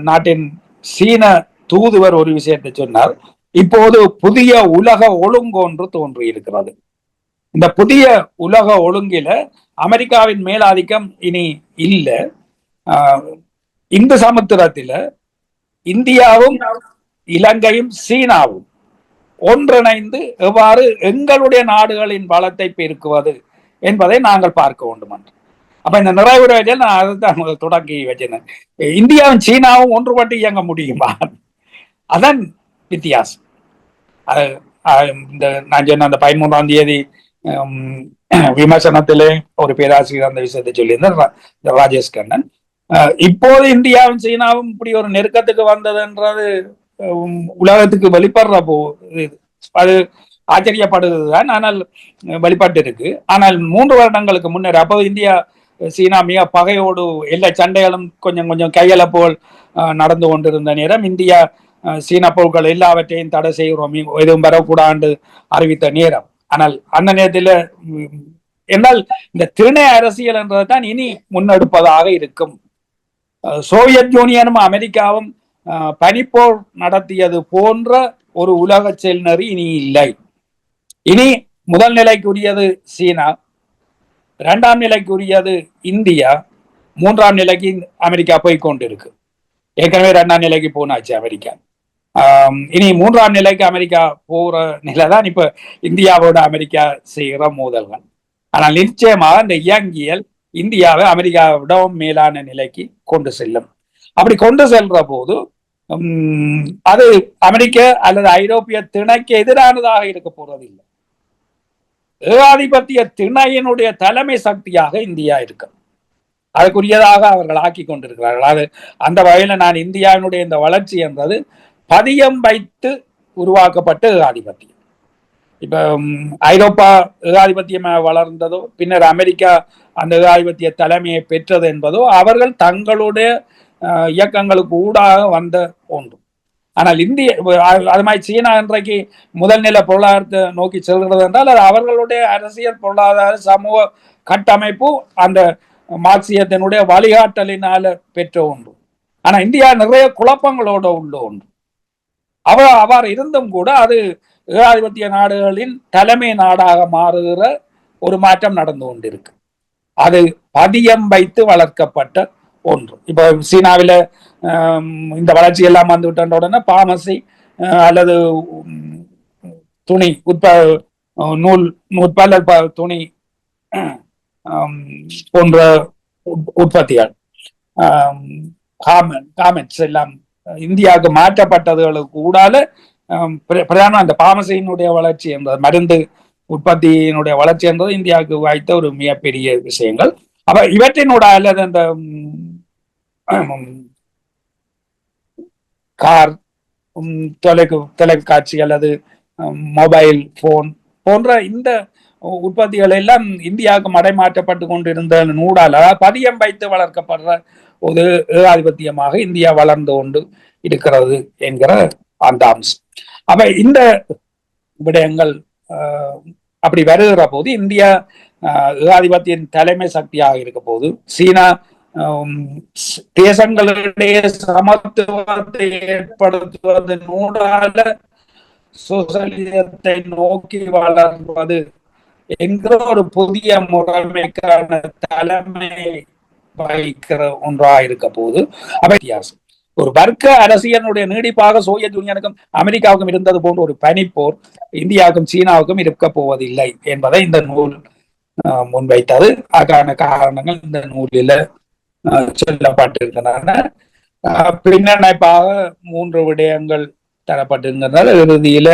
நாட்டின் சீன தூதுவர் ஒரு விஷயத்தை சொன்னார். இப்போது புதிய உலக ஒழுங்கு ஒன்று தோன்றி இருக்கிறது. இந்த புதிய உலக ஒழுங்கில அமெரிக்காவின் மேலாதிக்கம் இனி இல்லை. இந்து சமுத்திரத்தில இந்தியாவும் இலங்கையும் சீனாவும் ஒன்றிணைந்து எவ்வாறு எங்களுடைய நாடுகளின் வளத்தை பெருக்குவது என்பதை நாங்கள் பார்க்க வேண்டும் என்று. அப்ப இந்த நிறைவுரையில நான் அதைத்தான் தொடங்கி வச்சேன். இந்தியாவும் சீனாவும் ஒன்றுபட்டு இயங்க முடியுமா? அதன் வித்தியாசம். இந்த நான் சொன்ன அந்த 13ஆம் தேதி விமர்சனத்திலே ஒரு பேராசிரியர் அந்த விஷயத்தை சொல்லியிருந்தார், ராஜேஷ் கண்ணன். இப்போது இந்தியாவும் சீனாவும் இப்படி ஒரு நெருக்கத்துக்கு வந்ததுன்றது உலகத்துக்கு வெளிப்படுற அது ஆச்சரியப்படுதுதான். ஆனால் வெளிப்பட்டு இருக்கு. ஆனால் 3 வருடங்களுக்கு முன்னர் அப்போ இந்தியா சீனா மிக பகையோடு எல்லா சண்டைகளும் கொஞ்சம் கொஞ்சம் கையள போல் நடந்து கொண்டிருந்த நேரம் இந்தியா சீன பொருட்கள் எல்லாவற்றையும் தடை செய்கிறோம், எதுவும் வரக்கூடாது அறிவித்த நேரம். ஆனால் அந்த நேரத்தில் என்னால் இந்த திணை அரசியல் என்றதுதான் இனி முன்னெடுப்பதாக இருக்கும். சோவியத் யூனியனும் அமெரிக்காவும் பனிப்போர் நடத்தியது போன்ற ஒரு உலக செல்நெறி இனி இல்லை. இனி முதல் நிலைக்குரியது சீனா, இரண்டாம் நிலைக்குரியது இந்தியா, மூன்றாம் நிலைக்கு அமெரிக்கா போய் கொண்டிருக்கு. ஏற்கனவே இரண்டாம் நிலைக்கு போனாச்சு அமெரிக்கா. இனி மூன்றாம் நிலைக்கு அமெரிக்கா போற நிலைதான் இப்ப இந்தியாவோட அமெரிக்கா செய்கிற மோதல்கள். ஆனால் நிச்சயமாக இந்த இயங்கியல் இந்தியாவை அமெரிக்காவிடம் மேலான நிலைக்கு கொண்டு செல்லும். அப்படி கொண்டு செல்ற போது அது அமெரிக்க அல்லது ஐரோப்பிய திணைக்கு எதிரானதாக இருக்க போறதில்லை. ஏகாதிபத்திய திணையினுடைய தலைமை சக்தியாக இந்தியா இருக்கு. அதுக்குரியதாக அவர்கள் ஆக்கி கொண்டிருக்கிறார்கள். அது அந்த வகையில நான் இந்தியாவினுடைய இந்த வளர்ச்சி என்றது பதியம் வைத்து உருவாக்கப்பட்ட ஏகாதிபத்தியம். இப்ப ஐரோப்பா ஏகாதிபத்தியம் வளர்ந்ததோ, பின்னர் அமெரிக்கா அந்த ஏகாதிபத்திய தலைமையை பெற்றது என்பதோ அவர்கள் தங்களுடைய இயக்கங்களுக்கு ஊடாக வந்த ஒன்று. ஆனால் இந்திய அது மாதிரி சீனா இன்றைக்கு முதல் நிலை பொருளாதாரத்தை நோக்கி செல்கிறது என்றால் அது அவர்களுடைய அரசியல், பொருளாதார, சமூக கட்டமைப்பு அந்த மார்க்சியத்தினுடைய வழிகாட்டலினால பெற்ற ஒன்று. ஆனா இந்தியா நிறைய குழப்பங்களோட உள்ள ஒன்று. அவ்வாறு இருந்தும் கூட அது ஏகாதிபத்திய நாடுகளின் தலைமை நாடாக மாறுகிற ஒரு மாற்றம் நடந்து கொண்டிருக்கு. அது பதியம் வைத்து வளர்க்கப்பட்ட ஒன்று. இப்ப சீனாவில இந்த வளர்ச்சி எல்லாம் வந்து விட்ட உடனே பார்மசி அல்லது துணி நூல் துணி போன்ற உற்பத்திகள், காமெண்ட்ஸ் எல்லாம் இந்தியாவுக்கு மாற்றப்பட்டதுகளுக்கு கூடால பிரதான அந்த பார்மசியினுடைய வளர்ச்சி என்பது, மருந்து உற்பத்தியினுடைய வளர்ச்சி என்பது இந்தியாவுக்கு வாய்த்த ஒரு மிகப்பெரிய விஷயங்கள். அப்ப இவற்றினோட அல்லது அந்த கார், தொலைக்காட்சி அல்லது மொபைல் போன் போன்ற இந்த உற்பத்திகள் எல்லாம் இந்தியாவுக்கு மடைமாற்றப்பட்டு கொண்டிருந்த நூடால பதியம் வைத்து வளர்க்கப்படுற ஒரு ஏகாதிபத்தியமாக இந்தியா வளர்ந்து கொண்டு இருக்கிறது என்கிற அந்த அம்சம். அப்ப இந்த விடயங்கள் அப்படி வருகிற போது இந்தியா ஏகாதிபத்தியின் தலைமை சக்தியாக இருக்க போது, சீனா தேசங்களிடையே சமத்துவத்தை ஏற்படுத்துவதனூடால சோசலிசத்தை நோக்கி வளர்வது என்கிற ஒரு புதிய முறைமைக்கான தலைமை வகிக்கிற ஒன்றாக இருக்க போது வித்தியாசம். ஒரு வர்க்க அரசியலுடைய நீடிப்பாக சோவியத் யூனியனுக்கும் அமெரிக்காவுக்கும் இருந்தது போன்ற ஒரு பனிப்போர் இந்தியாவுக்கும் சீனாவுக்கும் இருக்க போவதில்லை என்பதை இந்த நூல் முன்வைத்தது. அதற்கான காரணங்கள் இந்த நூலில் சொல்லப்பட்டிருக்கின்றன. பின்னணைப்பாக 3 விடயங்கள் தரப்பட்டிருக்கின்றன. இறுதியில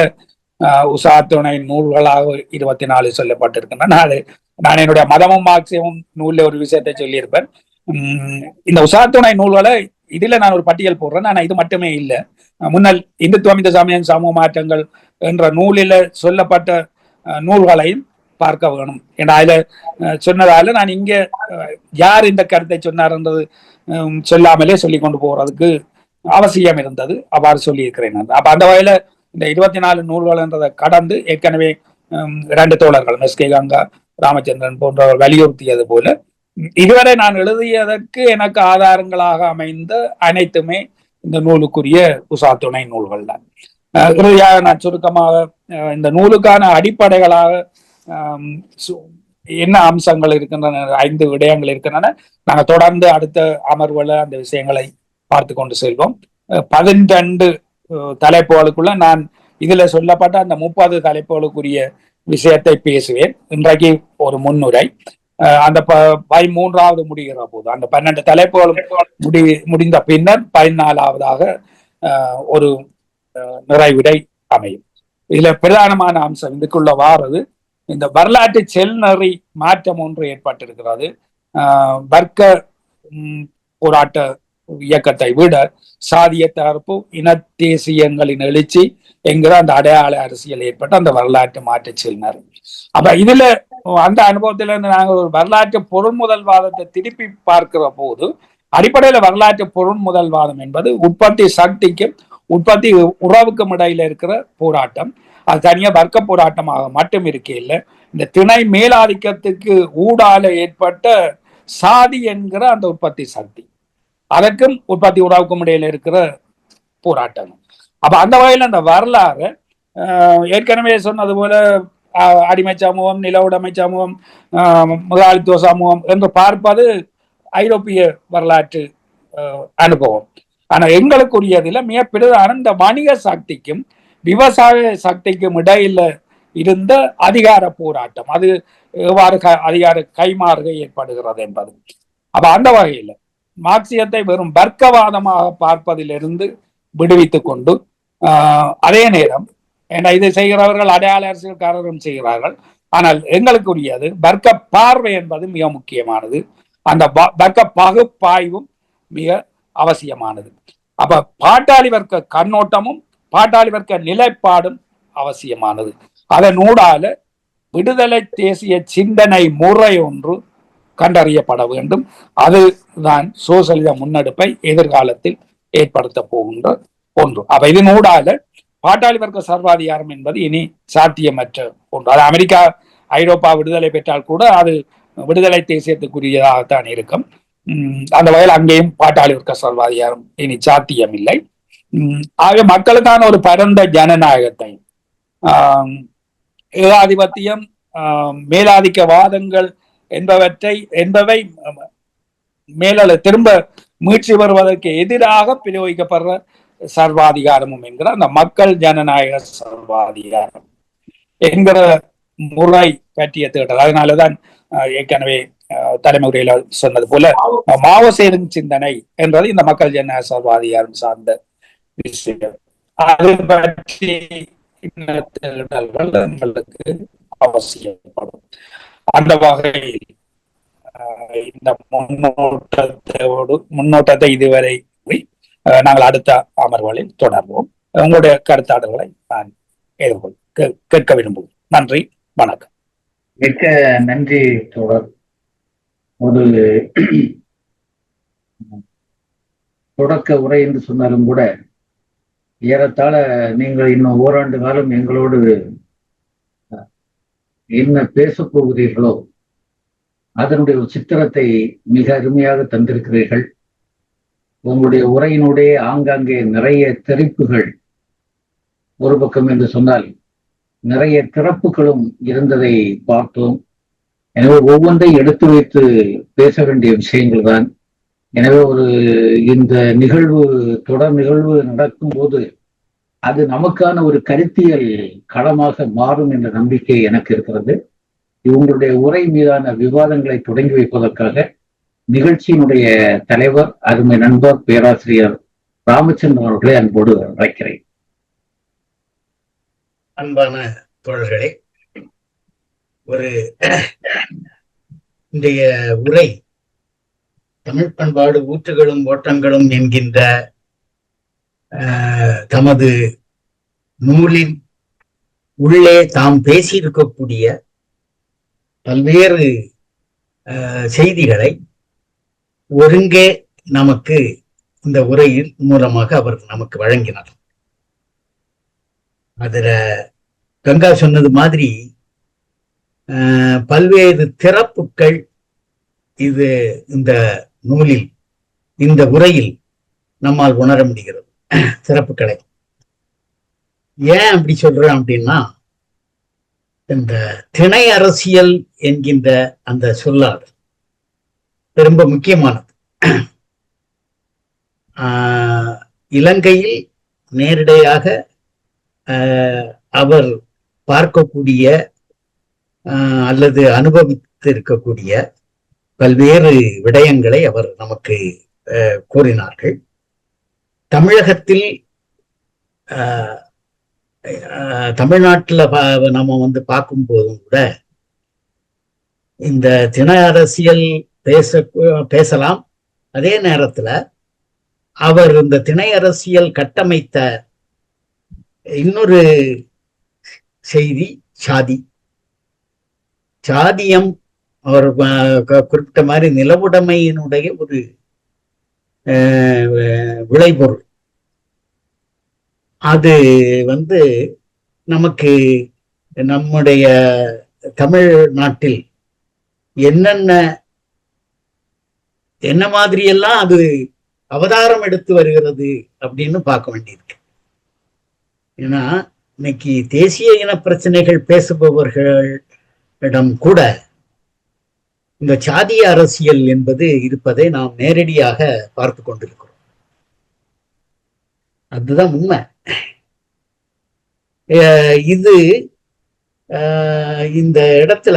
உசாத்துணை நூல்களாக 24 சொல்லப்பட்டிருக்கின்றன. நான் என்னுடைய மதமும் மார்க்சியமும் நூல்ல ஒரு விஷயத்தை சொல்லியிருப்பேன். இந்த உசாத்துணை நூல்களை இதுல நான் ஒரு பட்டியல் போடுறேன். ஆனா இது மட்டுமே இல்லை. முன்னல் இந்துத்துவம், இந்த சமயம், சமூக மாற்றங்கள் என்ற நூலில சொல்லப்பட்ட நூல்களையும் பார்க்க வேணும். ஏன்னா அதுல சொன்னதால நான் இங்க யார் இந்த கருத்தை சொன்னார்ன்றது சொல்லாமலே சொல்லி கொண்டு போறதுக்கு அவசியம் இருந்தது. அவ்வாறு சொல்லியிருக்கிறேன். அப்ப அந்த வகையில இந்த 24 நூல்கள் என்றதை கடந்து ஏற்கனவே 2 தோழர்கள் எஸ்.கே. கங்கா, ராமச்சந்திரன் போன்றவர்கள் வலியுறுத்தியது போல இதுவரை நான் எழுதியதற்கு எனக்கு ஆதாரங்களாக அமைந்த அனைத்துமே இந்த நூலுக்குரிய உசாத்துணை நூல்கள் தான். இறுதியாக நான் சுருக்கமாக இந்த நூலுக்கான அடிப்படைகளாக என்ன அம்சங்கள் இருக்கின்றன, 5 விடயங்கள் இருக்கின்றன. நாங்கள் தொடர்ந்து அடுத்த அமர்வுல அந்த விஷயங்களை பார்த்து கொண்டு செல்வோம். 12 தலைப்புகளுக்குள்ள நான் இதுல சொல்லப்பட்ட அந்த 30 தலைப்புகளுக்குரிய விஷயத்தை பேசுவேன். இன்றைக்கு ஒரு முன்னுரை. அந்த 13வது முடிகிற போது அந்த 12 தலைப்புகள் முடிந்த பின்னர் 14வதாக ஒரு நிறைவுரை அமையும். இதுல பிரதானமான அம்சம் இதுக்குள்ள வாரது இந்த வரலாற்று செல்நெறி மாற்றம் ஒன்று ஏற்பட்டிருக்கிறது. வர்க்க போராட்ட இயக்கத்தை விட சாதிய தரப்பு, இன தேசியங்களின் எழுச்சி என்கிற அந்த அடையாள அரசியல் ஏற்பட்ட அந்த வரலாற்று மாற்ற செல்நெறி. அப்ப இதுல அந்த அனுபவத்தில இருந்து நாங்கள் ஒரு வரலாற்று பொருள்முதல்வாதத்தை திருப்பி பார்க்கிற போது அடிப்படையில வரலாற்று பொருள்முதல்வாதம் என்பது உற்பத்தி சக்திக்கும் உற்பத்தி உறவுக்கும் இடையில இருக்கிற போராட்டம். அது தனியா வர்க்க போராட்டமாக மட்டும் இருக்க இல்லை. இந்த திணை மேலாதிக்கத்துக்கு ஊடால ஏற்பட்ட சாதி என்கிற அந்த உற்பத்தி சக்தி, அதற்கும் உற்பத்தி உறவுக்கும் இடையில இருக்கிற போராட்டம். அப்ப அந்த வகையில அந்த வரலாறு ஏற்கனவே சொன்னது போல அடிமை சமூகம், நில உடைமை சமூகம், முதலாளித்துவ சமூகம் என்று பார்ப்பது ஐரோப்பிய வரலாற்று அனுபவம். ஆனா எங்களுக்குரியதுல மிக பிரதான இந்த வணிக சக்திக்கும் விவசாய சக்திக்கும் இடையில இருந்த அதிகார போராட்டம், அது எவ்வாறு அதிகார கைமாறுகை ஏற்படுகிறது என்பது. அப்ப அந்த வகையில் மார்க்சியத்தை வெறும் வர்க்கவாதமாக பார்ப்பதிலிருந்து விடுவித்துக் கொண்டு, அதே நேரம் ஏன்னா இது செய்கிறவர்கள் அடையாள அரசியல்காரரும் செய்கிறார்கள், ஆனால் எங்களுக்குரியது வர்க்க பார்வை என்பது மிக முக்கியமானது. அந்த வர்க்க பகுப்பாய்வும் மிக அவசியமானது. அப்ப பாட்டாளி வர்க்க கண்ணோட்டமும் பாட்டாளி வர்க்க நிலைப்பாடும் அவசியமானது. அதன் ஊடால விடுதலை தேசிய சிந்தனை முறை ஒன்று கண்டறியப்பட வேண்டும். அதுதான் சோசலிச முன்னெடுப்பை எதிர்காலத்தில் ஏற்படுத்த போகின்ற ஒன்று. அப்ப இதனூடால பாட்டாளி வர்க்க சர்வாதிகாரம் என்பது இனி சாத்தியமற்ற ஒன்று. அது அமெரிக்கா ஐரோப்பா விடுதலை பெற்றால் கூட அது விடுதலை தேசியத்துக்குரியதாகத்தான் இருக்கும். அந்த வகையில் அங்கேயும் பாட்டாளி வர்க்க சர்வாதிகாரம் இனி சாத்தியம் இல்லை. ஆக மக்களுக்கான ஒரு பரந்த ஜனநாயகத்தை, ஏகாதிபத்தியம், மேலாதிக்க வாதங்கள் என்பவை மேல திரும்ப மீட்சி வருவதற்கு எதிராக பிரயோகிக்கப்படுற சர்வாதிகாரமும் என்கிற அந்த மக்கள் ஜனநாயக சர்வாதிகாரம் என்கிற முறை பற்றிய தேடல். அதனாலதான் ஏற்கனவே தலைமை உரையில சொன்னது போல மாவோசேதுங் சிந்தனை என்றது இந்த மக்கள் ஜனநாயக சர்வாதிகாரம் சார்ந்த விஷயம். அது பற்றி தேடல்கள் எங்களுக்கு அவசியப்படும். அந்த வகையில் இந்த முன்னோட்டத்தை இதுவரை நாங்கள் அடுத்த அமர்வுகளில் தொடர்வோம். உங்களுடைய கருத்தாடல்களை நான் கேட்க விரும்புகிறேன். நன்றி, வணக்கம். மிக்க நன்றி தோழர். ஒரு தொடக்க உரை என்று சொன்னாலும் கூட ஏறத்தாழ நீங்கள் இன்னும் ஓராண்டு காலம் எங்களோடு என்ன பேசப் போகிறீர்களோ அதனுடைய ஒரு சித்திரத்தை மிக அருமையாக தந்திருக்கிறீர்கள். உங்களுடைய உரையினுடைய ஆங்காங்கே நிறைய திரைப்புகள் ஒரு பக்கம் என்று சொன்னால் நிறைய திறப்புகளும் இருந்ததை பார்த்தோம். எனவே ஒவ்வொன்றை எடுத்து வைத்து பேச வேண்டிய விஷயங்கள் தான். எனவே இந்த நிகழ்வு தொடர் நிகழ்வு நடக்கும் போது அது நமக்கான ஒரு கருத்தியல் களமாக மாறும் என்ற நம்பிக்கை எனக்கு இருக்கிறது. உங்களுடைய உரை மீதான விவாதங்களை தொடங்கி வைப்பதற்காக நிகழ்ச்சியினுடைய தலைவர் அருமை நண்பர் பேராசிரியர் ராமச்சந்திரன் அவர்களை அன்போடு அழைக்கிறேன். அன்பான தோழர்களே, இன்றைய உரை தமிழ் பண்பாடு ஊற்றுகளும் ஓட்டங்களும் என்கின்ற தமது நூலின் உள்ளே தாம் பேசியிருக்கக்கூடிய பல்வேறு செய்திகளை ஒருங்கே நமக்கு இந்த உரையின் மூலமாக அவர் நமக்கு வழங்கினார். அதுல கங்கா சொன்னது மாதிரி பல்வேறு திறப்புகள் இந்த நூலில் இந்த உரையில் நம்மால் உணர முடிகிறது. சிறப்புகளை ஏன் அப்படி சொல்றேன் அப்படின்னா, இந்த திணை அரசியல் என்கின்ற அந்த சொல்லால் ரொம்ப முக்கியமானது. இலங்கையில் நேரடியாக அவர் பார்க்கக்கூடிய அல்லது அனுபவித்திருக்கக்கூடிய பல்வேறு விடயங்களை அவர் நமக்கு கூறினார்கள். தமிழகத்தில் தமிழ்நாட்டில் நம்ம பார்க்கும் போதும் கூட இந்த திணை அரசியல் பேசலாம். அதே நேரத்துல அவர் இந்த திணை அரசியல் கட்டமைத்த இன்னொரு செய்தி சாதியம். அவர் குறிப்பிட்ட மாதிரி நிலவுடைமையினுடைய ஒரு விளைபொருள். அது நமக்கு நம்முடைய தமிழ்நாட்டில் என்ன மாதிரியெல்லாம் அது அவதாரம் எடுத்து வருகிறது அப்படின்னு பார்க்க வேண்டியிருக்கு. ஏன்னா இன்னைக்கு தேசிய இன பிரச்சனைகள் பேசுபவர்களிடம் கூட இந்த சாதிய அரசியல் என்பது இருப்பதை நாம் நேரடியாக பார்த்து கொண்டிருக்கிறோம். அதுதான் உண்மை. இது இந்த இடத்துல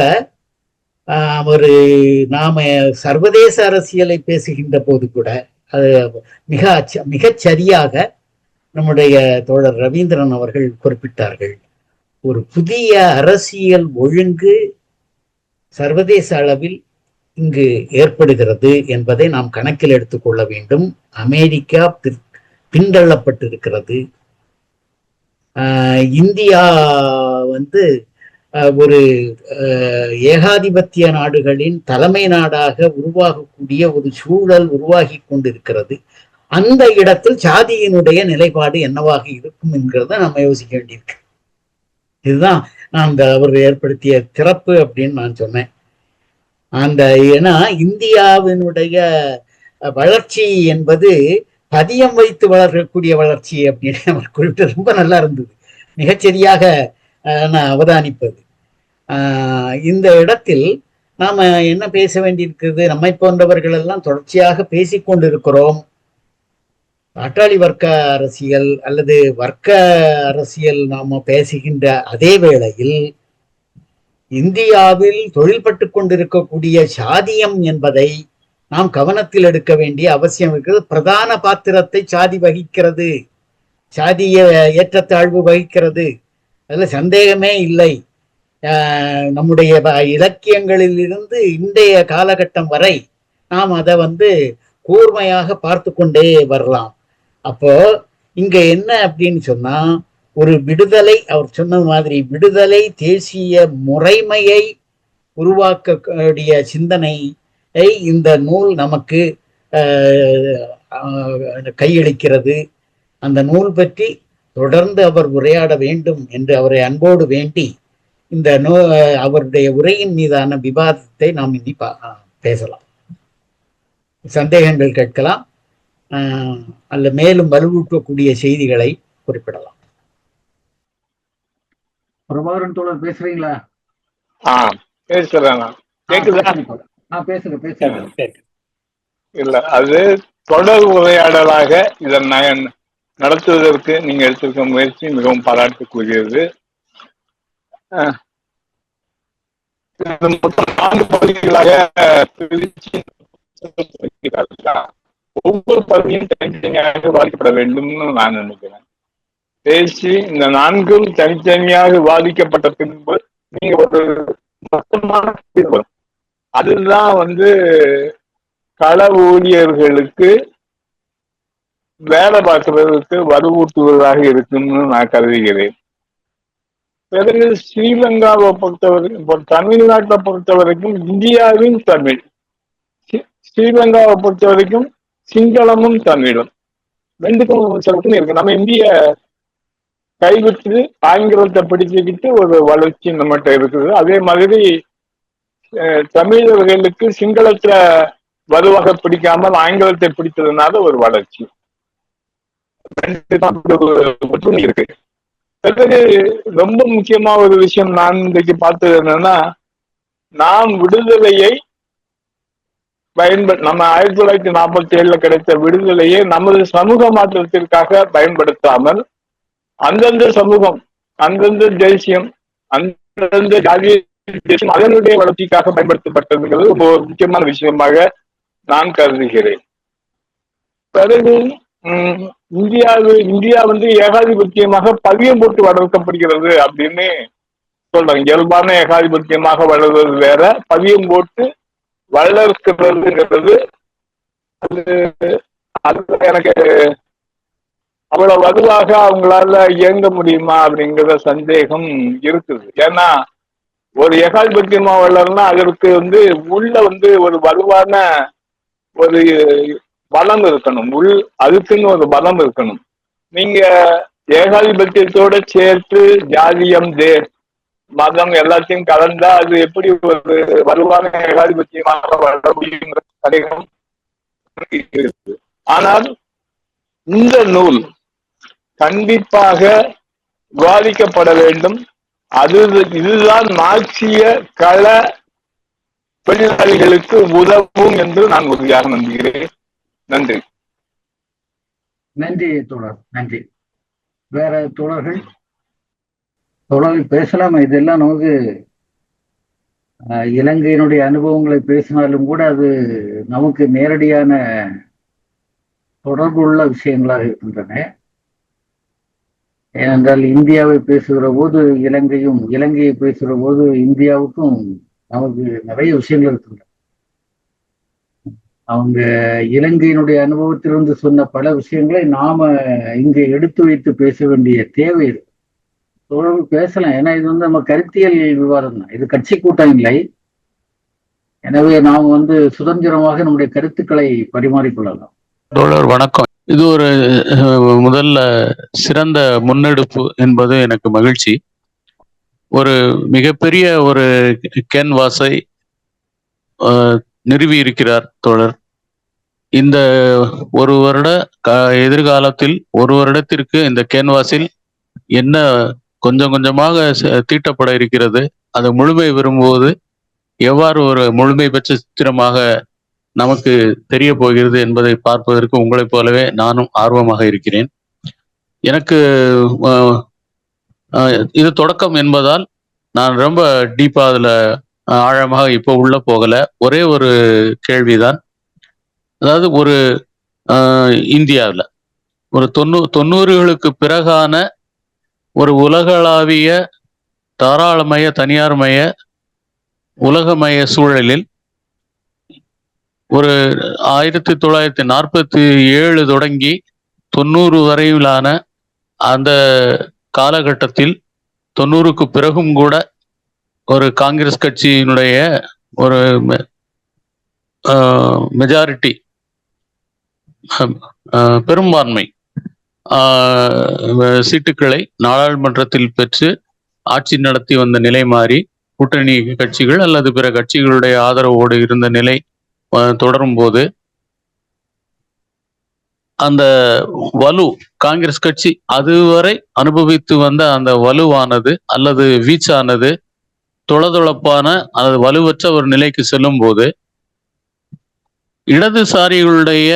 நாம சர்வதேச அரசியலை பேசுகின்ற போது கூட அது மிகச் சரியாக நம்முடைய தோழர் ரவீந்திரன் அவர்கள் குறிப்பிட்டார்கள். ஒரு புதிய அரசியல் ஒழுங்கு சர்வதேச அளவில் இங்கு ஏற்படுகிறது என்பதை நாம் கணக்கில் எடுத்துக்கொள்ள வேண்டும். அமெரிக்கா பின்தள்ளப்பட்டிருக்கிறது. இந்தியா ஒரு ஏகாதிபத்திய நாடுகளின் தலைமை நாடாக உருவாகக்கூடிய ஒரு சூழல் உருவாகி கொண்டிருக்கிறது. அந்த இடத்தில் சாதியினுடைய நிலைப்பாடு என்னவாக இருக்கும் என்கிறத நம்ம யோசிக்க வேண்டியிருக்கு. இதுதான் நான் அவர் ஏற்படுத்திய திறப்பு அப்படின்னு நான் சொன்னேன். ஏன்னா இந்தியாவினுடைய வளர்ச்சி என்பது பதியம் வைத்து வளரக்கூடிய வளர்ச்சி அப்படின்னு அவர் குறிப்பிட்டு ரொம்ப நல்லா இருந்தது. மிகச்சரியாக நான் அவதானிப்பது. இந்த இடத்தில் நாம என்ன பேச வேண்டியிருக்கிறது? நம்மை போன்றவர்கள் எல்லாம் தொடர்ச்சியாக பேசிக்கொண்டிருக்கிறோம். பாட்டாளி வர்க்க அரசியல் அல்லது வர்க்க அரசியல் நாம பேசுகின்ற அதே வேளையில் இந்தியாவில் தொழில்பட்டு கொண்டிருக்கக்கூடிய சாதியம் என்பதை நாம் கவனத்தில் எடுக்க வேண்டிய அவசியம் இருக்கிறது. பிரதான பாத்திரத்தை சாதி வகிக்கிறது, சாதிய ஏற்றத்தாழ்வு வகிக்கிறது, அதுல சந்தேகமே இல்லை. நம்முடைய இலக்கியங்களில் இருந்து இன்றைய காலகட்டம் வரை நாம் அதை கூர்மையாக பார்த்து கொண்டே வரலாம். அப்போ இங்க என்ன அப்படின்னு சொன்னா, ஒரு விடுதலை, அவர் சொன்ன மாதிரி விடுதலை தேசிய முறைமையை உருவாக்கக்கூடிய சிந்தனையை இந்த நூல் நமக்கு கையளிக்கிறது. அந்த நூல் பற்றி தொடர்ந்து அவர் உரையாட வேண்டும் என்று அவரை அன்போடு வேண்டி இந்த அவருடைய உரையின் மீதான விவாதத்தை நாம் இனி பேசலாம். சந்தேகங்கள் கேட்கலாம், அல்ல மேலும் வலுவூட்டக்கூடிய செய்திகளை குறிப்பிடலாம். பிரபாகரன் தோழர் பேசுறீங்களா? பேசுறேன். பேசுங்க. இல்ல, அது தொடர் உரையாடலாக இதை நடத்துவதற்கு நீங்க எடுத்திருக்க முயற்சி மிகவும் பாராட்டுக்குரியது. 4 பகுதிகளாக பிரிச்சு ஒவ்வொரு பகுதியும் தனித்தனியாக பாதிக்கப்பட வேண்டும்னு நான் நினைக்கிறேன். பேசி இந்த 4ம் தனித்தனியாக பாதிக்கப்பட்ட பின்பு நீங்க ஒரு மொத்தமான தீர்வு, அதுதான் கள ஊழியர்களுக்கு வேலை பார்க்கிறதுக்கு வலுவூட்டுவதாக இருக்கும்னு நான் கருதுகிறேன். பிறகு ஸ்ரீலங்காவை பொறுத்தவரைக்கும், தமிழ்நாட்டை பொறுத்த வரைக்கும் இந்தியாவின் தமிழ், ஸ்ரீலங்காவை பொறுத்த வரைக்கும் சிங்களமும் தமிழும் 2க்கும் இருக்கு. நம்ம இந்திய கைவிட்டு ஆங்கிலத்தை பிடிச்சுக்கிட்டு ஒரு வளர்ச்சி நம்மகிட்ட இருக்குது. அதே மாதிரி தமிழர்களுக்கு சிங்களத்தை வலுவாக பிடிக்காமல் ஆங்கிலத்தை பிடித்ததுனால ஒரு வளர்ச்சி இருக்கு. பிறகு ரொம்ப முக்கியமா ஒரு விஷயம் நான் இன்றைக்கு பார்த்தது என்னன்னா, நாம் விடுதலையை நம்ம 1947 கிடைத்த விடுதலையை நமது சமூக மாற்றத்திற்காக பயன்படுத்தாமல் அந்தந்த சமூகம், அந்தந்த தேசியம், அந்தந்த ஜாதிய தேசியம் அதனுடைய வளர்ச்சிக்காக பயன்படுத்தப்பட்டதுங்கிறது ஒரு முக்கியமான விஷயமாக நான் கருதுகிறேன். பிறகு இந்தியா ஏகாதிபத்தியமாக பதியம் போட்டு வளர்க்கப்படுகிறது அப்படின்னு சொல்றாங்க. இயல்பான ஏகாதிபத்தியமாக வளர்வது வேற, பதியம் போட்டு வளர்க்கிறதுங்கிறது அது எனக்கு அவ்வளவு வலுவாக அவங்களால இயங்க முடியுமா அப்படிங்கிற சந்தேகம் இருக்குது. ஏன்னா ஒரு ஏகாதிபத்தியமா வளர்னா அதற்கு உள்ள ஒரு வலுவான ஒரு பலம் இருக்கணும், அதுக்குன்னு ஒரு பலம் இருக்கணும். நீங்க ஏகாதிபத்தியத்தோட சேர்த்து ஜாதியம், மதம் எல்லாத்தையும் கலந்தா அது எப்படி ஒரு வலுவான ஏகாதிபத்தியமாக வளர முடியுங்கிற சந்தேகம் இருக்கு. ஆனால் இந்த நூல் கண்டிப்பாக விவாதிக்கப்பட வேண்டும். இதுதான் மார்க்சிய கள தொழிலாளிகளுக்கு உதவும் என்று நான் உறுதியாக நம்புகிறேன். நன்றி. நன்றி தோழர், நன்றி. வேற தோழர்கள் பேசலாம். இதெல்லாம் நமக்கு இலங்கையினுடைய அனுபவங்களை பேசினாலும் கூட அது நமக்கு நேரடியான தொடர்புள்ள விஷயங்களாக இருக்கின்றன. ஏனென்றால் இந்தியாவை பேசுகிற போது இலங்கையை பேசுகிற போது இந்தியாவுக்கும் நமக்கு நிறைய விஷயங்கள் இருக்கின்றன. அவங்க இலங்கையினுடைய அனுபவத்திலிருந்து சொன்ன பல விஷயங்களை நாம இங்கே எடுத்து வைத்து பேச வேண்டிய தேவை இருக்கு. தொடர்பு பேசலாம். ஏன்னா இது நம்ம கருத்தியல் விவாதம் தான், இது கட்சி கூட்டம் இல்லை. எனவே நாம் சுதந்திரமாக நம்முடைய கருத்துக்களை பரிமாறிக்கொள்ளலாம். தோழர் வணக்கம். இது ஒரு முதல்ல சிறந்த முன்னெடுப்பு என்பது எனக்கு மகிழ்ச்சி. ஒரு மிகப்பெரிய ஒரு கேன்வாஸை நிறுவி இருக்கிறார் தோழர். இந்த ஒரு வருட எதிர்காலத்தில் ஒரு வருடத்திற்கு இந்த கேன்வாஸில் என்ன கொஞ்சம் கொஞ்சமாக தீட்டப்பட இருக்கிறது, அது முழுமை வரும்போது எவ்வாறு ஒரு முழுமை பெற்ற சித்திரமாக நமக்கு தெரிய போகிறது என்பதை பார்ப்பதற்கு உங்களைப் போலவே நானும் ஆர்வமாக இருக்கிறேன். எனக்கு இது தொடக்கம் என்பதால் நான் ரொம்ப டீப்பா அதுல ஆழமாக இப்போ உள்ள போகல. ஒரே ஒரு கேள்விதான். அதாவது ஒரு இந்தியாவில் ஒரு 90களுக்கு பிறகான ஒரு உலகளாவிய தாராளமய தனியார்மய உலகமய சூழலில் ஒரு 1947 தொடங்கி 90 வரையிலான அந்த காலகட்டத்தில் 90க்கு பிறகும் கூட ஒரு காங்கிரஸ் கட்சியினுடைய ஒரு மெஜாரிட்டி பெரும்பான்மை சீட்டுக்களை நாடாளுமன்றத்தில் பெற்று ஆட்சி நடத்தி வந்த நிலை மாறி கூட்டணி கட்சிகள் அல்லது பிற கட்சிகளுடைய ஆதரவோடு இருந்த நிலை தொடரும் போது அந்த வலு காங்கிரஸ் கட்சி அதுவரை அனுபவித்து வந்த அந்த வலுவானது அல்லது வீச்சானது தொளதொளப்பான அல்லது வலுவற்ற ஒரு நிலைக்கு செல்லும் போது இடதுசாரிகளுடைய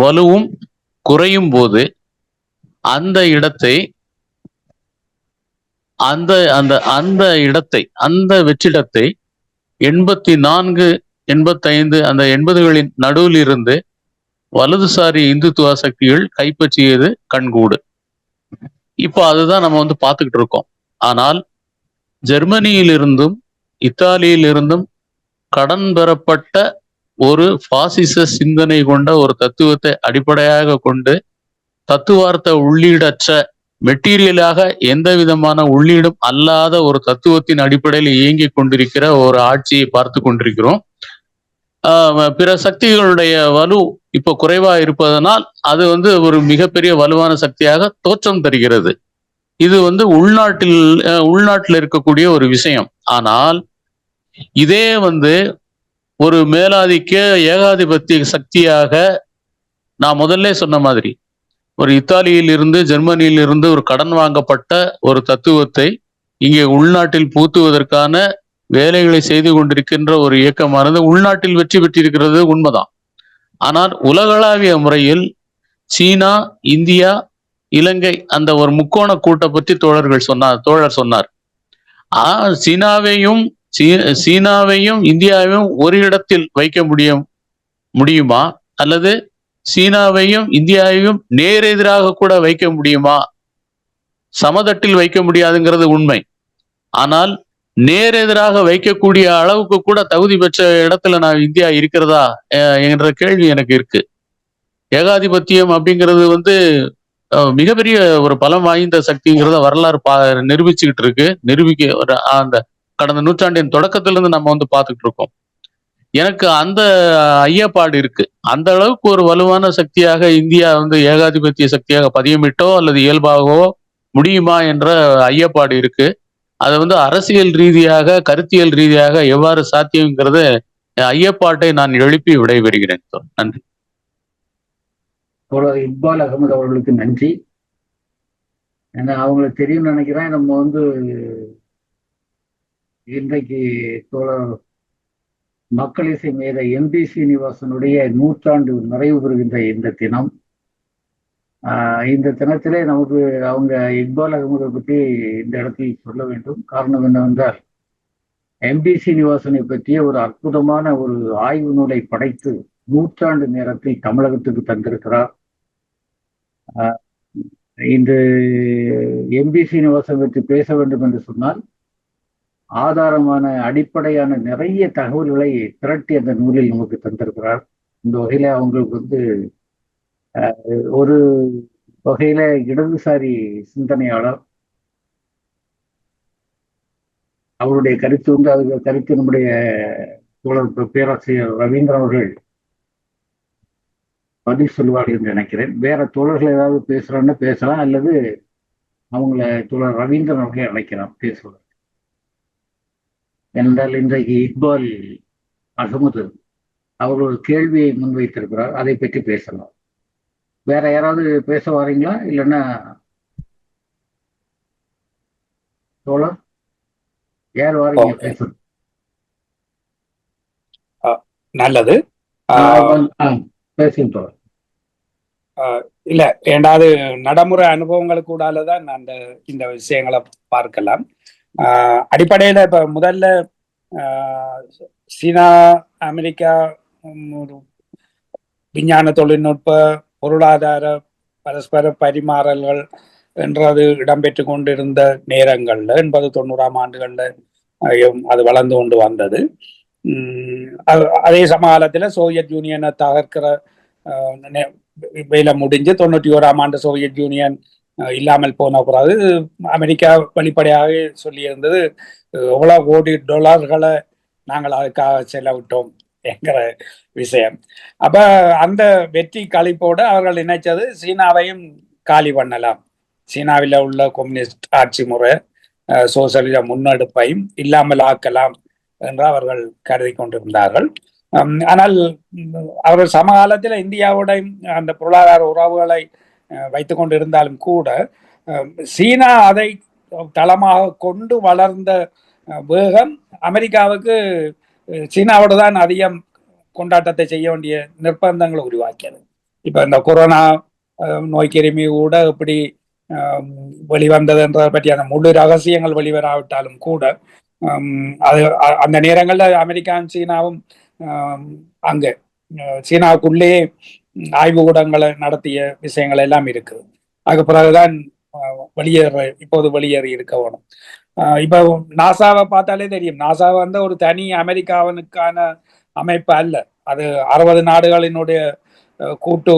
வலுவும் குறையும் போது அந்த இடத்தை அந்த வெற்றிடத்தை 84, 85 அந்த 80களின் நடுவில் இருந்து வலதுசாரி இந்துத்துவ சக்திகள் கைப்பற்றியது கண்கூடு. இப்போ அதுதான் நம்ம பார்த்துக்கிட்டு இருக்கோம். ஆனால் ஜெர்மனியிலிருந்தும் இத்தாலியிலிருந்தும் கடன் பெறப்பட்ட ஒரு பாசிச சிந்தனை கொண்ட ஒரு தத்துவத்தை அடிப்படையாக கொண்டு தத்துவார்த்த உள்ளீடற்ற மெட்டீரியலாக எந்த விதமான உள்ளீடும் அல்லாத ஒரு தத்துவத்தின் அடிப்படையில் இயங்கிக் கொண்டிருக்கிற ஒரு ஆட்சியை பார்த்து கொண்டிருக்கிறோம். பிற சக்திகளுடைய வலு இப்போ குறைவா இருப்பதனால் அது ஒரு மிகப்பெரிய வலுவான சக்தியாக தோற்றம் தருகிறது. இது உள்நாட்டில் இருக்கக்கூடிய ஒரு விஷயம். ஆனால் இதே ஒரு மேலாதிக்க ஏகாதிபத்திய சக்தியாக நான் முதல்ல சொன்ன மாதிரி ஒரு இத்தாலியில் இருந்து ஜெர்மனியில் இருந்து ஒரு கடன் வாங்கப்பட்ட ஒரு தத்துவத்தை இங்கே உள்நாட்டில் பூத்துவதற்கான வேலைகளை செய்து கொண்டிருக்கின்ற ஒரு இயக்கமானது உள்நாட்டில் வெற்றி பெற்றிருக்கிறது உண்மைதான். ஆனால் உலகளாவிய முறையில் சீனா, இந்தியா, இலங்கை அந்த ஒரு முக்கோண கூட்டை பற்றி தோழர் சொன்னார். சீனாவையும் இந்தியாவையும் ஒரு இடத்தில் வைக்க முடியுமா அல்லது சீனாவையும் இந்தியாவையும் நேரெதிராக கூட வைக்க முடியுமா? சமதட்டில் வைக்க முடியாதுங்கிறது உண்மை. ஆனால் நேரெதிராக வைக்கக்கூடிய அளவுக்கு கூட தகுதி பெற்ற இடத்துல இந்தியா இருக்கிறதா என்ற கேள்வி எனக்கு இருக்கு. ஏகாதிபத்தியம் அப்படிங்கிறது மிகப்பெரிய ஒரு பலம் வாய்ந்த சக்திங்கிறத வரலாறு நிரூபிச்சுக்கிட்டு இருக்கு. அந்த கடந்த நூற்றாண்டின் தொடக்கத்திலிருந்து நம்ம பார்த்துக்கிட்டு இருக்கோம். எனக்கு அந்த ஐயப்பாடு இருக்கு. அந்த அளவுக்கு ஒரு வலுவான சக்தியாக இந்தியா ஏகாதிபத்திய சக்தியாக பதியமிட்டோ அல்லது இயல்பாகவோ முடியுமா என்ற ஐயப்பாடு இருக்கு. அது அரசியல் ரீதியாக கருத்தியல் ரீதியாக எவ்வாறு சாத்தியங்கிறது ஐயப்பாட்டை நான் எழுப்பி விடைபெறுகிறேன். நன்றி. இக்பால் அகமது அவர்களுக்கு நன்றி. ஏன்னா அவங்களுக்கு தெரியும்னு நினைக்கிறேன். நம்ம இன்றைக்கு தோழர் மக்கள் இசை மேத எம்பி சீனிவாசனுடைய 100 நிறைவு பெறுகின்ற இந்த தினம். இந்த தினத்திலே நமக்கு அவங்க இக்பால் அகமதை பற்றி இந்த இடத்தில் சொல்ல வேண்டும். காரணம் என்னவென்றால், எம்பி சீனிவாசனை பற்றிய ஒரு அற்புதமான ஒரு ஆய்வு நூலை படைத்து 100 நேரத்தில் தமிழகத்துக்கு தந்திருக்கிறார். இந்த எம்பி சீனிவாசன் பற்றி பேச வேண்டும் என்று சொன்னால், ஆதாரமான அடிப்படையான நிறைய தகவல்களை திரட்டி அந்த நூலில் நமக்கு தந்திருக்கிறார். இந்த வகையில அவங்களுக்கு ஒரு வகையில இடதுசாரி சிந்தனையாளர். அவருடைய கருத்து அது கருத்து நம்முடைய தோழர் பேராசிரியர் ரவீந்திரன் அவர்கள் பதில் சொல்லுவார்கள் என்று நினைக்கிறேன். வேற தோழர்கள் ஏதாவது பேசுறான்னு பேசலாம், அல்லது அவங்கள தோழர் ரவீந்திரன் அவர்களே அழைக்கலாம் பேசுவார். என்றால் இன்றைக்கு இக்பால் அகமது அவர் ஒரு கேள்வியை முன்வைத்திருக்கிறார், அதை பற்றி பேசலாம். வேற யாராவது பேச வாரீங்களா? இல்லைன்னா தோழர் யார் வாரீங்க பேச? நல்லது. பேசுங்க தோழர். இல்ல, ஏண்டாவது நடைமுறை அனுபவங்களுக்கு கூடாலதான் இந்த விஷயங்களை பார்க்கலாம். அடிப்படையில இப்ப முதல்ல சீனா அமெரிக்கா விஞ்ஞான தொழில்நுட்ப பொருளாதார பரஸ்பர பரிமாறல்கள் என்றது இடம்பெற்று கொண்டிருந்த நேரங்கள்ல 80-90 ஆண்டுகள்ல அது வளர்ந்து கொண்டு வந்தது. அதே சமகாலத்துல சோவியத் யூனியனை தகர்க்கிற வேலை முடிஞ்சு 91ஆம் ஆண்டு சோவியத் யூனியன் இல்லாமல் போன பிறகு அமெரிக்கா வெளிப்படையாக சொல்லியிருந்தது, எவ்வளவு கோடி டாலர்களை நாங்கள் அதுக்காக செலவிட்டோம் என்கிற விஷயம். அப்ப அந்த வெற்றி களிப்போட அவர்கள் நினைச்சது சீனாவையும் காலி பண்ணலாம், சீனாவில் உள்ள கம்யூனிஸ்ட் ஆட்சி முறை சோசலிச முன்னெடுப்பையும் இல்லாமல் ஆக்கலாம் என்று அவர்கள் கருதி கொண்டிருந்தார்கள். ஆனால் அவர்கள் சமகாலத்தில் இந்தியாவோட அந்த பொருளாதார உறவுகளை வைத்துக் கொண்டிருந்தாலும் கூட சீனா அதை தளமாக கொண்டு வளர்ந்த வேகம் அமெரிக்காவுக்கு சீனாவோடு தான் அதிகம் கொண்டாட்டத்தை செய்ய வேண்டிய நிர்பந்தங்களை உருவாக்கியது. இப்ப இந்த கொரோனா நோய் கிருமி கூட எப்படி வெளிவந்ததுன்றதை பற்றியான முழு ரகசியங்கள் வெளிவராவிட்டாலும் கூட அது அந்த நேரங்களில் அமெரிக்காவும் சீனாவும் அங்க சீனாவுக்குள்ளேயே ஆய்வுக்கூடங்களை நடத்திய விஷயங்கள் எல்லாம் இருக்குது. அதுக்கு பிறகுதான் இப்போது வெளியேறி இருக்க வேணும். இப்ப நாசாவை பார்த்தாலே தெரியும், நாசா ஒரு தனி அமெரிக்காவனுக்கான அமைப்பு அல்ல, அது 60 நாடுகளினுடைய கூட்டு